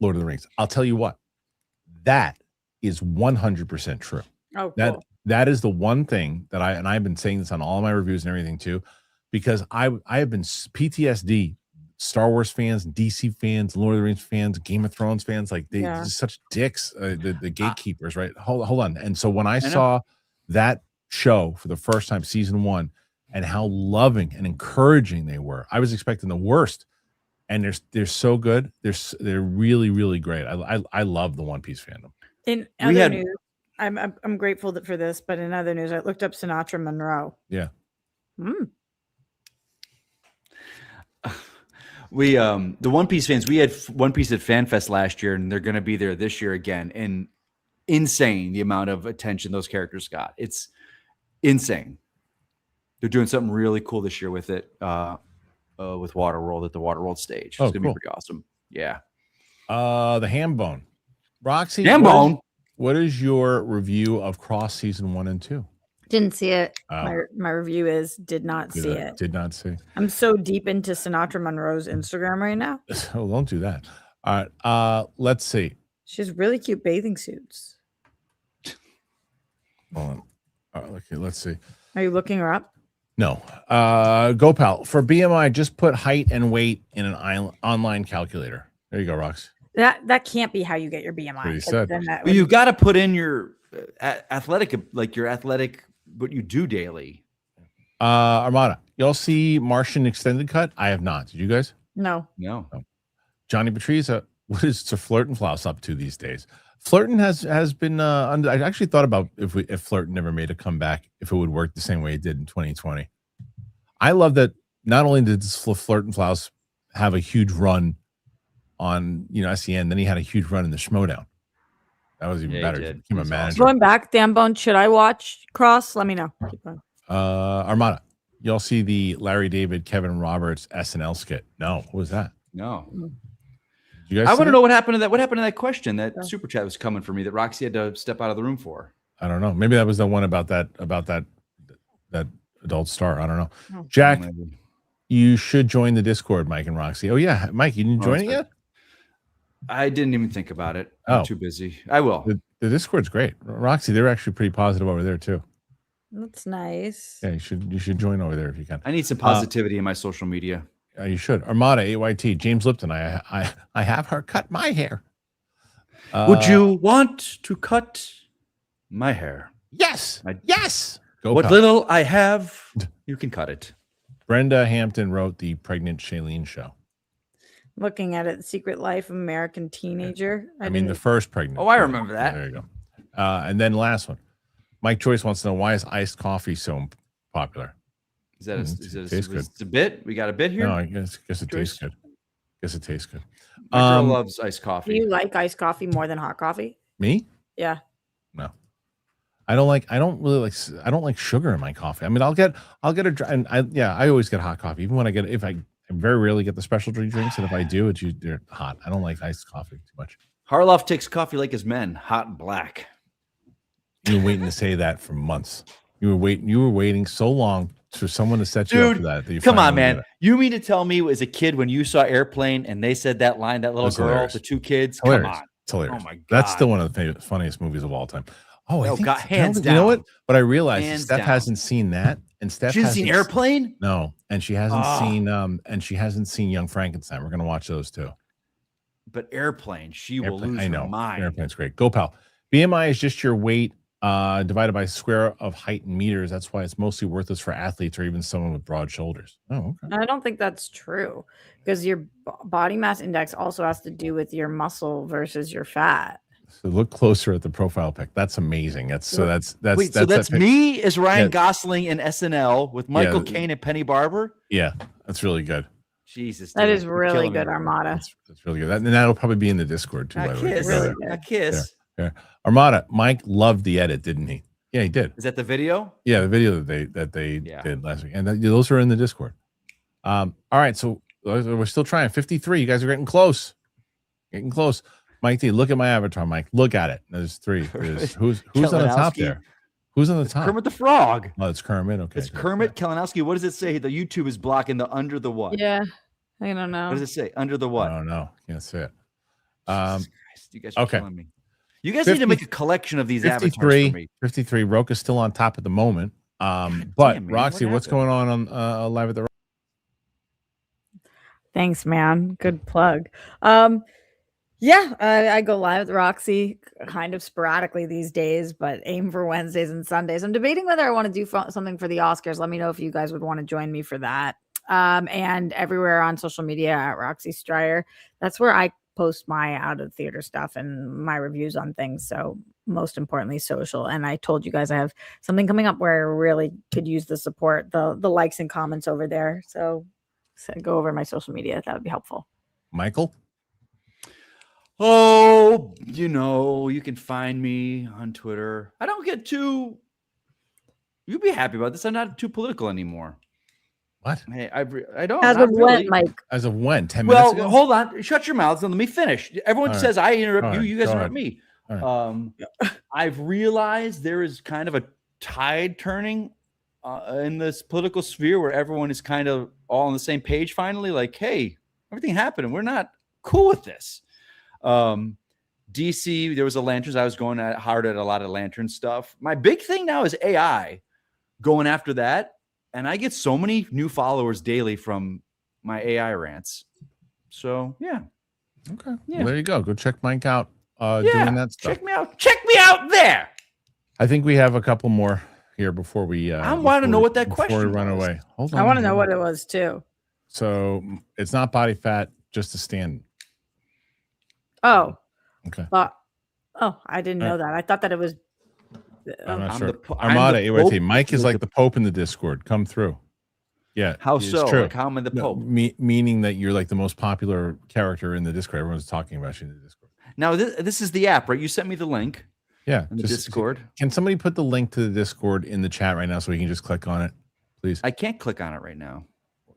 Lord of the Rings. I'll tell you what. That is 100% true. Oh, cool. That is the one thing that I've been saying this on all my reviews and everything too, because I have been PTSD. Star Wars fans, DC fans, Lord of the Rings fans, Game of Thrones fans, like they're just such dicks, the gatekeepers, right? Hold on. And so when I saw that show for the first time, season 1, and how loving and encouraging they were, I was expecting the worst. And they're so good. They're really, really great. I love the One Piece fandom. In other news, I'm grateful for this, but in other news, I looked up Sinatra Monroe. Yeah. We the One Piece fans, we had One Piece at FanFest last year, and they're going to be there this year again. And insane the amount of attention those characters got. It's insane. They're doing something really cool this year with it, with Waterworld at the Waterworld stage. It's gonna be pretty awesome. Yeah. The Ham Bone, Roxy. What is your review of Cross season 1 and 2? Didn't see it. My review is did not see it. Did not see. I'm so deep into Sinatra Monroe's Instagram right now. Oh, don't do that. All right. Let's see. She has really cute bathing suits. Hold on. Okay, let's see. Are you looking her up? No. Gopal, for BMI, just put height and weight in an online calculator. There you go, Rox. That can't be how you get your BMI. What he said. Well, you got to put in your athletic, what you do daily. Armada, y'all see Martian extended cut? I have not. Did you guys? No. Johnny Patriza, what is Sir Flirtin' Flouse up to these days? Flirtin' has been. I actually thought about if Flirtin' never made a comeback, if it would work the same way it did in 2020. I love that. Not only did Flirtin' Flouse have a huge run on SEN, then he had a huge run in the Schmodown. That was even better. He became a manager. Going back, Dan Bone, should I watch Cross? Let me know. Keep going. Armada, y'all see the Larry David, Kevin Roberts SNL skit? No, what was that? No. You guys I want to know what happened to that. What happened to that question? That super chat was coming for me that Roxy had to step out of the room for. I don't know. Maybe that was the one about that adult star. I don't know. Oh, Jack, you should join the Discord, Mike and Roxy. Oh yeah, Mike, you didn't join it yet? I didn't even think about it. I'm too busy. I will. The Discord's great. Roxy, they're actually pretty positive over there too. That's nice. Yeah, you should join over there if you can. I need some positivity in my social media. You should. Armada, AYT, James Lipton. I have her cut my hair. Would you want to cut my hair? Yes. Yes. What little I have, you can cut it. Brenda Hampton wrote the Pregnant Shailene show. Looking at it, The Secret Life of American Teenager. I mean, the first pregnant. Oh, I remember that. There you go. And then last one. Mike Joyce wants to know, why is iced coffee so popular? Is that a bit? We got a bit here? No, I guess it tastes good. My girl loves iced coffee. Do you like iced coffee more than hot coffee? Me? Yeah. No. I don't like sugar in my coffee. I mean, I'll get I always get hot coffee. Even when I very rarely get the specialty drinks, and if I do, they're hot. I don't like iced coffee too much. Harloff takes coffee like his men, hot and black. You were waiting to say that for months. You were waiting so long for someone to set you up for that come on, man. You mean to tell me as a kid when you saw Airplane and they said that line, that little girl, hilarious. The two kids? Come on. It's hilarious. Oh my God. That's still one of the funniest movies of all time. Oh, I think hands down. You know what? But I realized Steph hasn't seen that, and Steph hasn't seen Airplane. No, and she hasn't seen Young Frankenstein. We're gonna watch those too. But Airplane, will lose her mind. Airplane's great. Go, pal. BMI is just your weight divided by square of height in meters. That's why it's mostly worthless for athletes or even someone with broad shoulders. Oh, okay. I don't think that's true, because your body mass index also has to do with your muscle versus your fat. So look closer at the profile pic. That's amazing. That's me as Ryan Gosling in SNL with Michael Caine and Penny Barber. Yeah, that's really good. Jesus, that is really good, Armada. That's really good. And that'll probably be in the Discord too. A kiss. Yeah. Armada, Mike loved the edit, didn't he? Yeah, he did. Is that the video? Yeah, the video that they did last week, and those are in the Discord. All right, so we're still trying 53. You guys are getting close. Mike D, look at my avatar, Mike. Look at it. There's 3. Who's on the top there? Who's on the top? Kermit the Frog. Oh, it's Kermit. Okay. It's Kermit Kalinowski. What does it say? The YouTube is blocking the under the what? Yeah. I don't know. What does it say? Under the what? I don't know. Can't say it. You guys are killing me. You guys need to make a collection of these avatars for me. 53. Roka's still on top at the moment. But Roxy, what's going on live at the Thanks, man. Good plug. Yeah, I go live with Roxy kind of sporadically these days, but aim for Wednesdays and Sundays. I'm debating whether I want to do something for the Oscars. Let me know if you guys would want to join me for that. And everywhere on social media at Roxy Stryer. That's where I post my out of theater stuff and my reviews on things. So most importantly, social. And I told you guys I have something coming up where I really could use the support, the likes and comments over there. So go over my social media. That would be helpful. Michael? Oh, you can find me on Twitter. I don't get too. You'll be happy about this. I'm not too political anymore. What? Hey, I don't. As of when, Mike? As of when? 10 minutes ago? Well, hold on. Shut your mouths and let me finish. Everyone says I interrupt you. You guys interrupt me. I've realized there is kind of a tide turning in this political sphere where everyone is kind of all on the same page finally. Like, hey, everything happened and we're not cool with this. DC, there was a lanterns. I was going hard at a lot of lantern stuff. My big thing now is AI, going after that. And I get so many new followers daily from my AI rants. So, yeah. Okay. Yeah. Well, there you go. Go check Mike out doing that stuff. Check me out. Check me out there. I think we have a couple more here before we I want to know what that before question we run was. away. Hold on. I want to know what it was too. So it's not body fat, just a stand. Oh. Okay. I didn't know that. I thought that it was. I'm not I'm sure. the Armada, Pope. Mike is like the Pope in the Discord. Come through. Yeah. How it's so? True. Like how am I the No, Pope? meaning that you're like the most popular character in the Discord. Everyone's talking about you in the Discord. Now this is the app, right? You sent me the link. Yeah. In the Discord. Can somebody put the link to the Discord in the chat right now so we can just click on it, please? I can't click on it right now.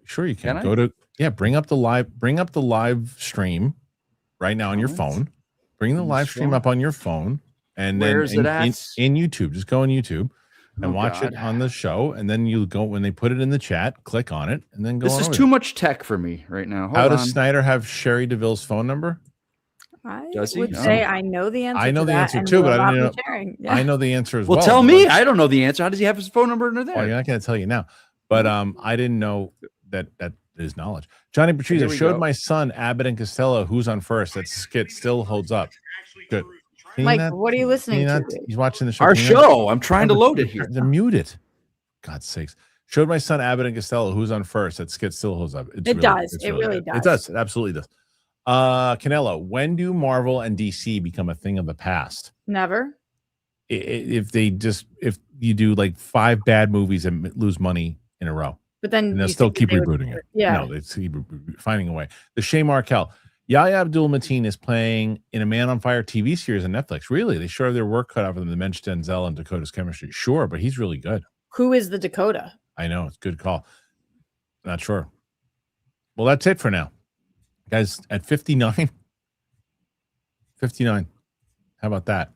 Sure you can. Can I? Go to bring up the live stream right now on your phone. Bring the live stream up on your phone and then Where's it at? in YouTube. Just go on YouTube and watch God. it on the show. And then you go when they put it in the chat, click on it, and then go This on is over too there. much tech for me right now. How Hold does on. Snyder have Sherry DeVille's phone number? I Does he? would No. say I know the answer. I know to the that answer and too, will but I not don't be know. sharing. Yeah. I know the answer as Well, well. tell me. I don't know the answer. How does he have his phone number in there? Well, you're not going to tell you now. But I didn't know that is knowledge. Johnny Patriza showed my son Abbott and Costello Who's on First. That skit still holds up. Good. Mike, what are you listening to? He's watching the show. Our show. I'm trying to load it here. Mute it. God's sakes. Showed my son Abbott and Costello Who's on First. That skit still holds up. It does. It really does. It does. It absolutely does. Canelo, when do Marvel and DC become a thing of the past? Never. If you do like 5 bad movies and lose money in a row. But then And they'll still keep rebooting it. Yeah. No, they keep finding a way. The Shay Markel. Yahya Abdul-Mateen is playing in a Man on Fire TV series on Netflix. Really? They sure have their work cut out for them to mention Denzel and Dakota's chemistry. Sure, but he's really good. Who is the Dakota? I know. It's a good call. Not sure. Well, that's it for now. Guys, at 59. 59. How about that?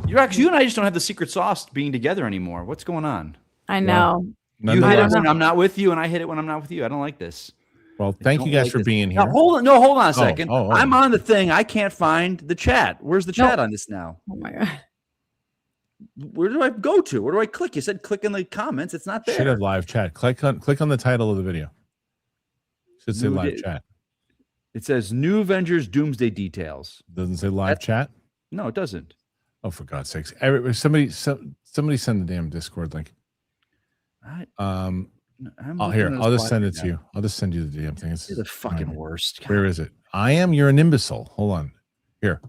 You and I just don't have the secret sauce being together anymore. What's going on? I know. You hit it when I'm not with you, and I hit it when I'm not with you. I don't like this. Well, thank you guys for being here. Now, hold on a second. Oh. I'm on the thing. I can't find the chat. Where's the chat on this now? Oh my god. Where do I go to? Where do I click? You said click in the comments. It's not there. Should have live chat. Click on the title of the video. Should say live chat. It says New Avengers Doomsday details. Doesn't say live chat. No, it doesn't. Oh, for God's sakes! Somebody send the damn Discord link. I'll just send it to you. I'll just send you the damn thing. It's the fucking worst. Where is it? You're an imbecile. Hold on. Here.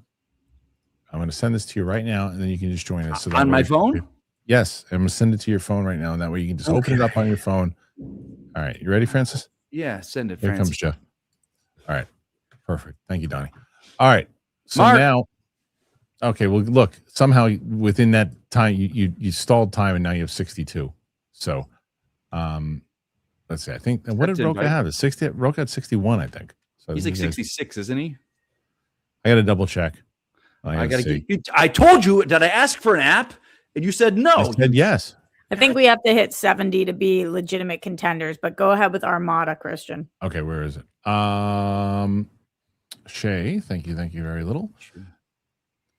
I'm going to send this to you right now, and then you can just join us. So on my phone? Yes. I'm going to send it to your phone right now, and that way you can just open it up on your phone. All right. You ready, Francis? Yeah, send it, Here Francis. comes Jeff. All right. Perfect. Thank you, Donnie. All right. So Mark. now, okay, well, look, somehow within that time, you stalled time, and now you have 62. So, let's see. I think, what did Roka have? 60? Roka had 61, I think. So he's like 66, isn't he? I got to double check. I told you, did I ask for an app? And you said no. I said yes. I think we have to hit 70 to be legitimate contenders, but go ahead with Armada, Christian. Okay, where is it? Shay, thank you very little. Sure.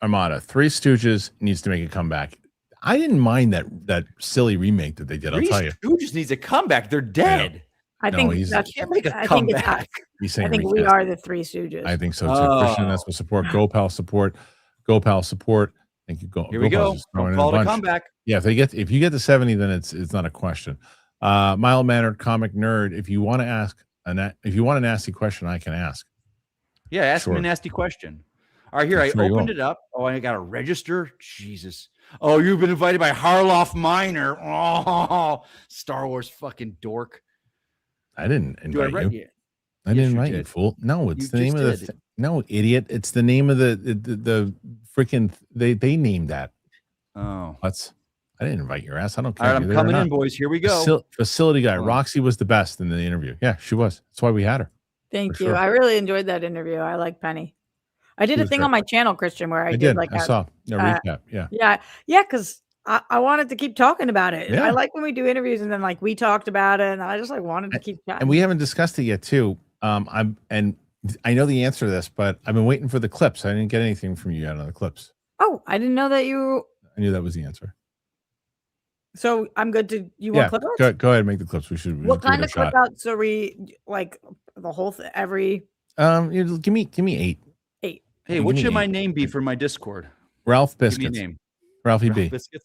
Armada, Three Stooges needs to make a comeback. I didn't mind that silly remake that they did. I'll tell you. Stooges needs a comeback. They're dead. I think that's can't make a comeback. I think we are the Three Stooges. I think so too. Christian, that's what support. GoPal support. GoPal support. Thank you. Here we go. Call it a comeback. Yeah, if you get to 70, then it's not a question. Mild mannered comic nerd. If you want to ask if you want a nasty question, I can ask. Yeah, ask me a nasty question. All right, here I opened it up. Oh, I got to register. Jesus. Oh, you've been invited by Harloff Minor. Oh, Star Wars fucking dork. I didn't Do I invite write you. you? I Yes, didn't you invite you, did. fool. No, it's You the name just of the. did. No, idiot. It's the name of the freaking. They named that. Oh. What's? I didn't invite your ass. I don't All care. right, if I'm you're there or coming in, not. boys. Here we go. Facility guy. Hold on. Roxy was the best in the interview. Yeah, she was. That's why we had her. Thank For you. sure. I really enjoyed that interview. I like Penny. I did She a was thing great. on my channel, Kristian, where I did did. like I saw a recap. Yeah. yeah, because I wanted to keep talking about it. Yeah. I like when we do interviews and then like we talked about it, and I just like wanted to keep chatting. And we haven't discussed it yet, too. I know the answer to this, but I've been waiting for the clips. I didn't get anything from you yet on the clips. Oh, I didn't know that you. I knew that was the answer. So I'm good to. You want clip outs? Go ahead and make the clips. We should. What kind of clip outs are we like? The whole thing, every. Give me 8. 8. Hey, what should my name be for my Discord? Ralph Give me a Biscuits. name. Ralphie Ralph B. Biscuits.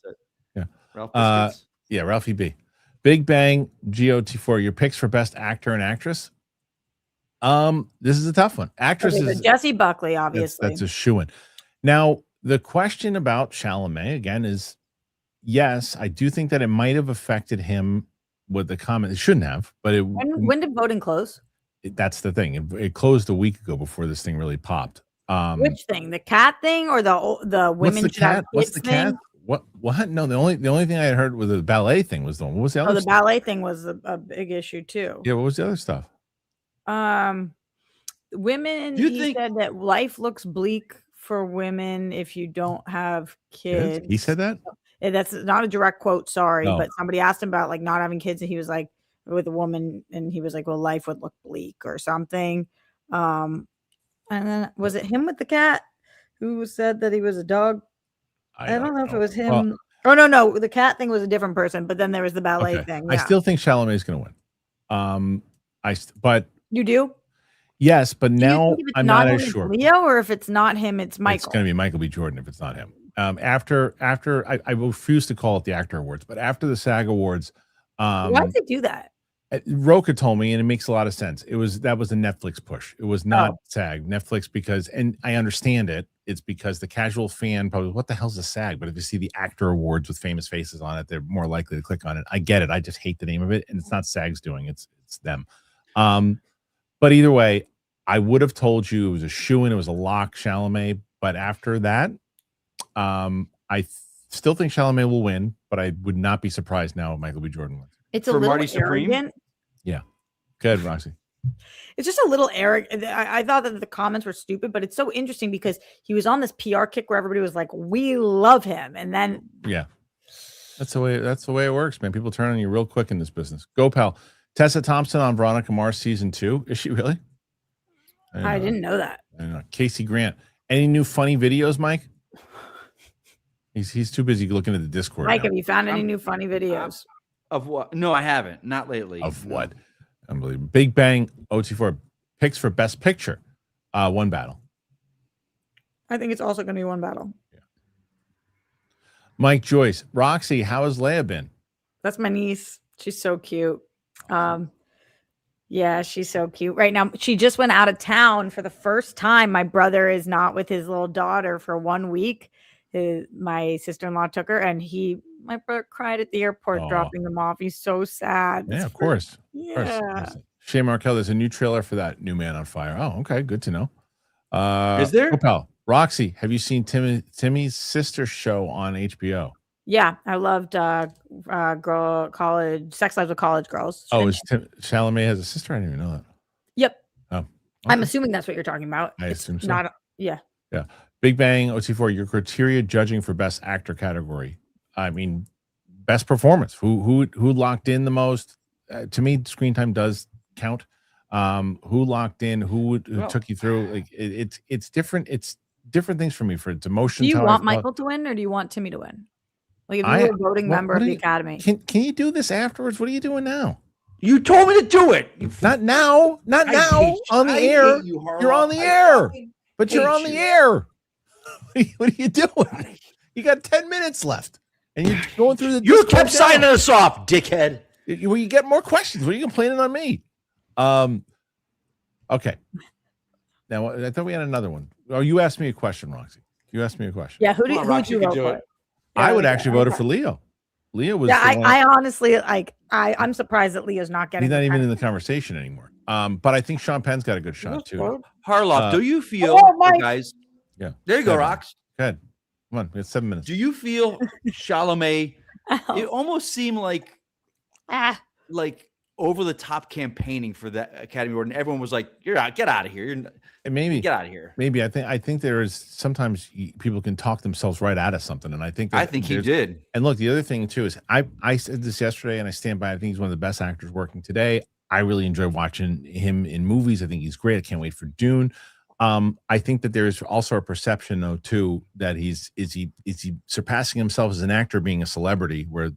Yeah. Ralph Biscuits. Yeah, Ralphie B. Big Bang GOT4. Your picks for best actor and actress. This is a tough one. Actress Okay, is Jesse Buckley, obviously. That's a shoo-in. Now, the question about Chalamet again is, yes, I do think that it might have affected him with the comment. It shouldn't have, but when did voting close? That's the thing. It closed a week ago before this thing really popped. Which thing? The cat thing or the women? What's the cat? What? No, the only thing I had heard was the ballet thing was the one. What was the other? Oh, the stuff? ballet thing was a big issue too. Yeah. What was the other stuff? Women. He said that life looks bleak for women if you don't have kids. He said that. That's not a direct quote. Sorry, No. but somebody asked him about like not having kids, and he was like with a woman, and he was like, "Well, life would look bleak or something." And then was it him with the cat who said that he was a dog? I don't know if it was him. Well, no, the cat thing was a different person, but then there was the ballet thing. Yeah. I still think Chalamet is going to win. But you do? Yes, but now I'm not as sure. Leo, or if it's not him, it's Michael. It's going to be Michael B. Jordan if it's not him. After I refuse to call it the Actor Awards, but after the SAG Awards, why did they do that? Roka told me, and it makes a lot of sense. That was a Netflix push. It was not SAG. Netflix, because, and I understand it. It's because the casual fan probably, what the hell's a SAG? But if you see the Actor Awards with famous faces on it, they're more likely to click on it. I get it. I just hate the name of it, and it's not SAG's doing. It's them. But either way, I would have told you it was a shoo-in. It was a lock, Chalamet. But after that, I still think Chalamet will win, but I would not be surprised now if Michael B. Jordan wins. It's a little arrogant. Yeah. Good, Roxy. It's just a little arrogant. I thought that the comments were stupid, but it's so interesting because he was on this PR kick where everybody was like, "We love him," and then that's the way it works, man. People turn on you real quick in this business. Go, pal. Tessa Thompson on Veronica Mars season 2. Is she really? I didn't know that. I know. Casey Grant. Any new funny videos, Mike? He's too busy looking at the Discord. Mike, have you found any new funny videos? Of what? No, I haven't. Not lately. Of what? Unbelievable. Big Bang OT4 picks for best picture. One battle. I think it's also going to be one battle. Yeah. Mike Joyce. Roxy, how has Leia been? That's my niece. She's so cute. Yeah, she's so cute. Right now, she just went out of town for the first time. My brother is not with his little daughter for 1 week. My sister-in-law took her, and my brother cried at the airport dropping them off. He's so sad. Yeah, of course. Yeah. Of course. Shane Markel, there's a new trailer for that New Man on Fire. Oh, okay. Good to know. Is there? Oh, pal. Roxy, have you seen Timmy's sister show on HBO? Yeah, I loved Sex Lives of College Girls. Chalamet has a sister? I didn't even know that. Yep. Oh, okay. I'm assuming that's what you're talking about. I assume so. Yeah. Big Bang OT4, your criteria judging for best actor category. I mean, best performance. Who locked in the most? To me, screen time does count. Who locked in? Who took you through? Like it's different. It's different things for me. For its emotion. Do you want Michael to win, or do you want Timmy to win? Like if you were a voting member of the Academy. Can you do this afterwards? What are you doing now? You told me to do it. Not now. Not now. On the air. You're on the air. But you're on the air. What are you doing? You got 10 minutes left, and you're going through the. You kept signing us off, dickhead. Well, you get more questions. What are you complaining on me? Okay. Now I thought we had another one. Oh, you asked me a question, Roxy. You asked me a question. Yeah, who would you vote for? I would actually vote for Leo. Leo was. Yeah, I honestly like. I'm surprised that Leo's not getting. He's not the even in the attention. conversation anymore. But I think Sean Penn's got a good shot too. Harloff, do you feel, Mike. guys? Yeah. There you go, Go ahead. Rocks. Go ahead. Come on, we have 7 minutes. Do you feel Chalamet? It almost seemed like over the top campaigning for that Academy Award, and everyone was like, "You're out, get out of here." Maybe get out of here. Maybe I think there is sometimes people can talk themselves right out of something, and I think he did. And look, the other thing too is I said this yesterday, and I stand by. I think he's one of the best actors working today. I really enjoy watching him in movies. I think he's great. I can't wait for Dune. I think that there is also a perception though too that is he surpassing himself as an actor, being a celebrity, because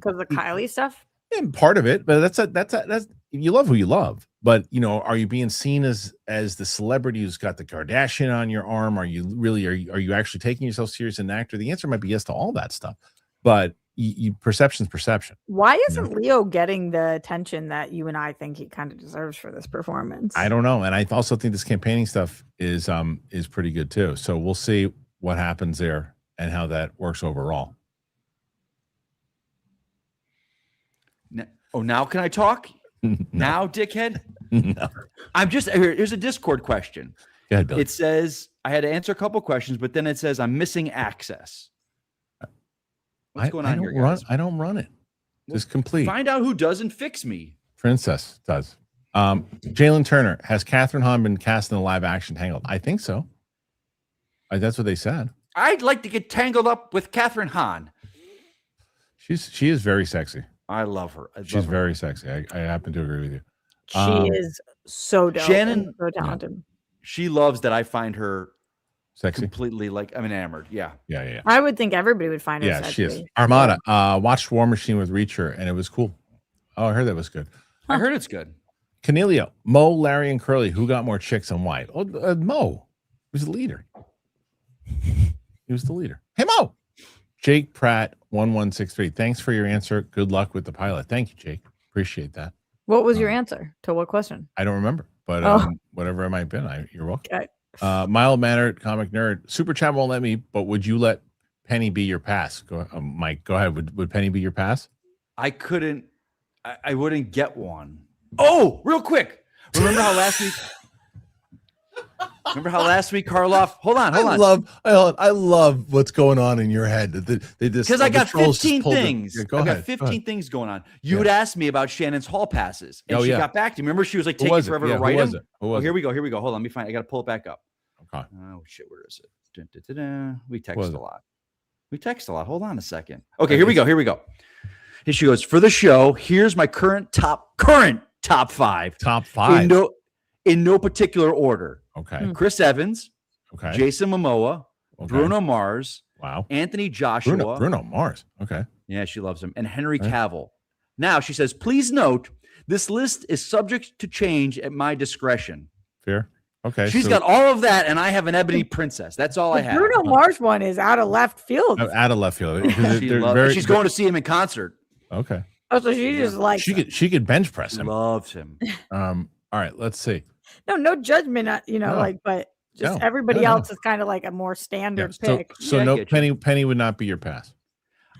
of the Kylie stuff. And part of it, but that's you love who you love, but are you being seen as the celebrity who's got the Kardashian on your arm? Are you actually taking yourself serious as an actor? The answer might be yes to all that stuff, but perception's perception. Why isn't Leo getting the attention that you and I think he kind of deserves for this performance? I don't know, and I also think this campaigning stuff is pretty good too. So we'll see what happens there and how that works overall. Now can I talk? No. Now, dickhead? No. Here's a Discord question. Go ahead, Billy. It says I had to answer a couple questions, but then it says I'm missing access. What's going on here, guys? I don't run it. Just complete. Find out who doesn't fix me. Princess does. Jalen Turner, has Catherine Hahn been cast in a live action Tangled? I think so. That's what they said. I'd like to get tangled up with Catherine Hahn. She is very sexy. I love her. She's very sexy. I happen to agree with you. She is so dope. Shannon, so talented. Yeah. She loves that I find her sexy, completely I'm enamored. Yeah. I would think everybody would find her sexy. She is. Armada watched War Machine with Reacher, and it was cool. Oh, I heard that was good. I heard it's good. Cornelio, Mo, Larry, and Curly, who got more chicks and why? Oh, Mo was the leader. He was the leader. Hey, Mo. Jake Pratt 1163. Thanks for your answer. Good luck with the pilot. Thank you, Jake. Appreciate that. What was your answer to what question? I don't remember, but whatever it might have been, you're welcome. Okay. Mild mannered comic nerd. Super chat won't let me, but would you let Penny be your pass? Go, Mike. Go ahead. Would Penny be your pass? I couldn't. I wouldn't get one. Oh, real quick. Remember how last week? Harloff? Hold on. I love what's going on in your head. Because I got 15 things. Yeah, I got 15 things going on. You had asked me about Shannon's hall passes, and she got back to me. Remember, she was like taking forever to write them. Here we go. Hold on, let me find. I got to pull it back up. Okay. Oh shit, where is it? We text a lot. Hold on a second. Okay, here we go. Here she goes. For the show, here's my current top 5. Top 5. In no particular order. Okay. Chris Evans. Okay. Jason Momoa. Okay. Bruno Mars. Wow. Anthony Joshua. Bruno Mars. Okay. Yeah, she loves him. And Henry Cavill. Now she says, please note, this list is subject to change at my discretion. Fair. Okay. She's got all of that, and I have an Ebony Princess. That's all I have. Bruno Mars one is out of left field. Out of left field. She's going to see him in concert. Okay. Oh, so she just like she could bench press him. Loves him. All right, let's see. No judgment, but just everybody else is kind of like a more standard pick. So no, Penny would not be your pass.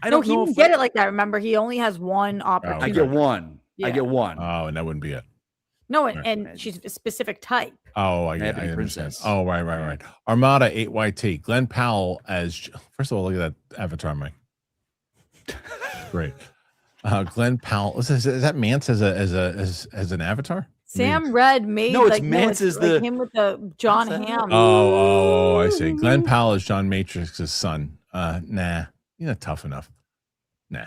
I don't know. He didn't get it like that. Remember, he only has one opportunity. I get one. Yeah. I get one. Oh, and that wouldn't be it. No, and she's a specific type. Oh, I understand. Princess. Oh, right. Armada 8YT. Glenn Powell as first of all, look at that avatar, Mike. Great. Glenn Powell. Is that Mance as an avatar? Sam Red made it's Mance is like him with the John Hamm. Oh, I see. Glenn Powell is John Matrix's son. Nah, you're not tough enough. Nah.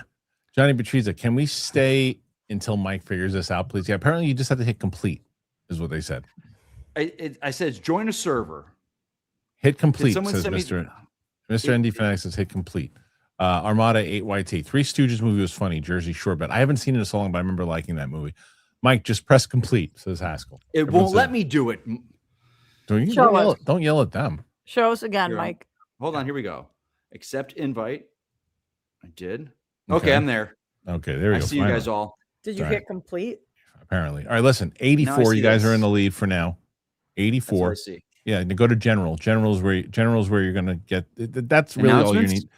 Johnny Batriza, can we stay until Mike figures this out, please? Yeah, apparently you just have to hit complete, is what they said. I said join a server. Hit complete, says Mr. ND Fanatics says hit complete. Armada 8YT. Three Stooges movie was funny. Jersey Shore, but I haven't seen it in so long, but I remember liking that movie. Mike, just press complete, says Haskell. Everyone won't let me do it. Don't yell at them. Show us again, Mike. Hold on, here we go. Accept invite. I did. Okay, I'm there. Okay, there we go. I see you guys all. Did you hit complete? Apparently. All right, listen. 84. You guys are in the lead for now. 84. That's what I see. Yeah, go to general. General's where you're gonna get. That's really all you need.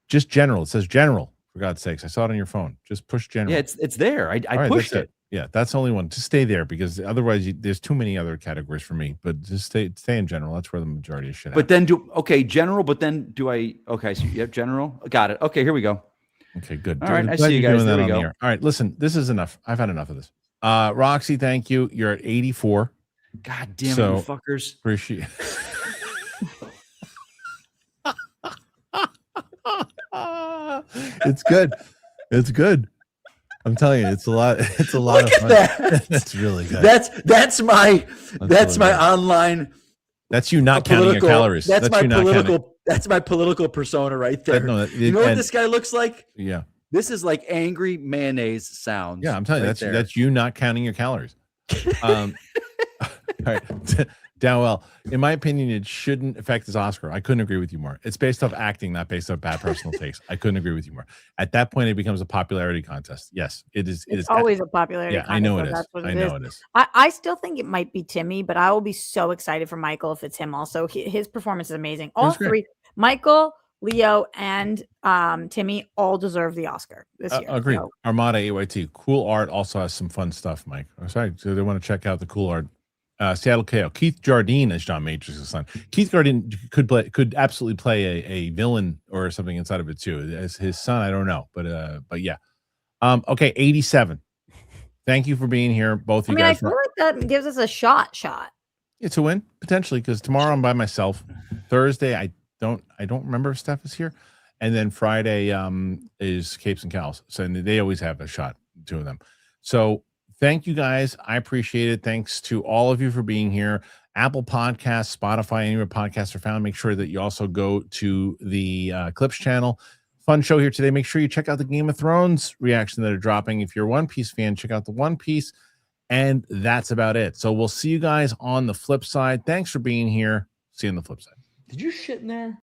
Just general. It says general. For God's sakes, I saw it on your phone. Just push general. Yeah, it's there. I All right, pushed that's it. Yeah, that's the only one. Just stay there because otherwise there's too many other categories for me. But just stay in general. That's where the majority of shit. But then general. But then do I? Okay, so you have general. Got it. Okay, here we go. Okay, good. All right, I Glad see you you're guys. doing There that we on the go. air. All right, listen, this is enough. I've had enough of this. Roxy, thank you. You're at 84. God damn it, So- you fuckers. Appreciate. It's good. It's good. I'm telling you, it's a lot. It's a lot Look of at fun. that. That's really good. That's my really good. online. That's you not counting your calories. That's my you not counting. political. That's my political persona right there. You know what this guy looks like? Yeah. This is like angry mayonnaise sounds. Yeah, I'm telling you, right there. that's you not counting your calories. All right. Dowell, in my opinion, it shouldn't affect his Oscar. I couldn't agree with you more. It's based off acting, not based off bad personal takes. I couldn't agree with you more. At that point, it becomes a popularity contest. Yes, it is. It is always a popularity Yeah, contest. I know it so is. That's what I it know is. it is. I still think it might be Timmy, but I will be so excited for Michael if it's him also. His performance is amazing. All was great. three, Michael, Leo, and Timmy, all deserve the Oscar this year. Agreed. So, Armada AYT. Cool art also has some fun stuff, Mike. I'm sorry. So they want to check out the cool art. Seattle KO. Keith Jardine as John Matrix's son. Keith Jardine could absolutely play a villain or something inside of it too. As his son, I don't know, but yeah. Okay, 87. Thank you for being here, both of you I guys. feel like that gives us a shot. It's a win potentially because tomorrow I'm by myself. Thursday I don't remember if Steph is here, and then Friday is Capes and Cows. So they always have a shot, two of them. So thank you guys. I appreciate it. Thanks to all of you for being here. Apple Podcasts, Spotify, anywhere podcasts are found. Make sure that you also go to the Clips channel. Fun show here today. Make sure you check out the Game of Thrones reaction that are dropping. If you're a One Piece fan, check out the One Piece. And that's about it. So we'll see you guys on the flip side. Thanks for being here. See you on the flip side. Did you shit in there?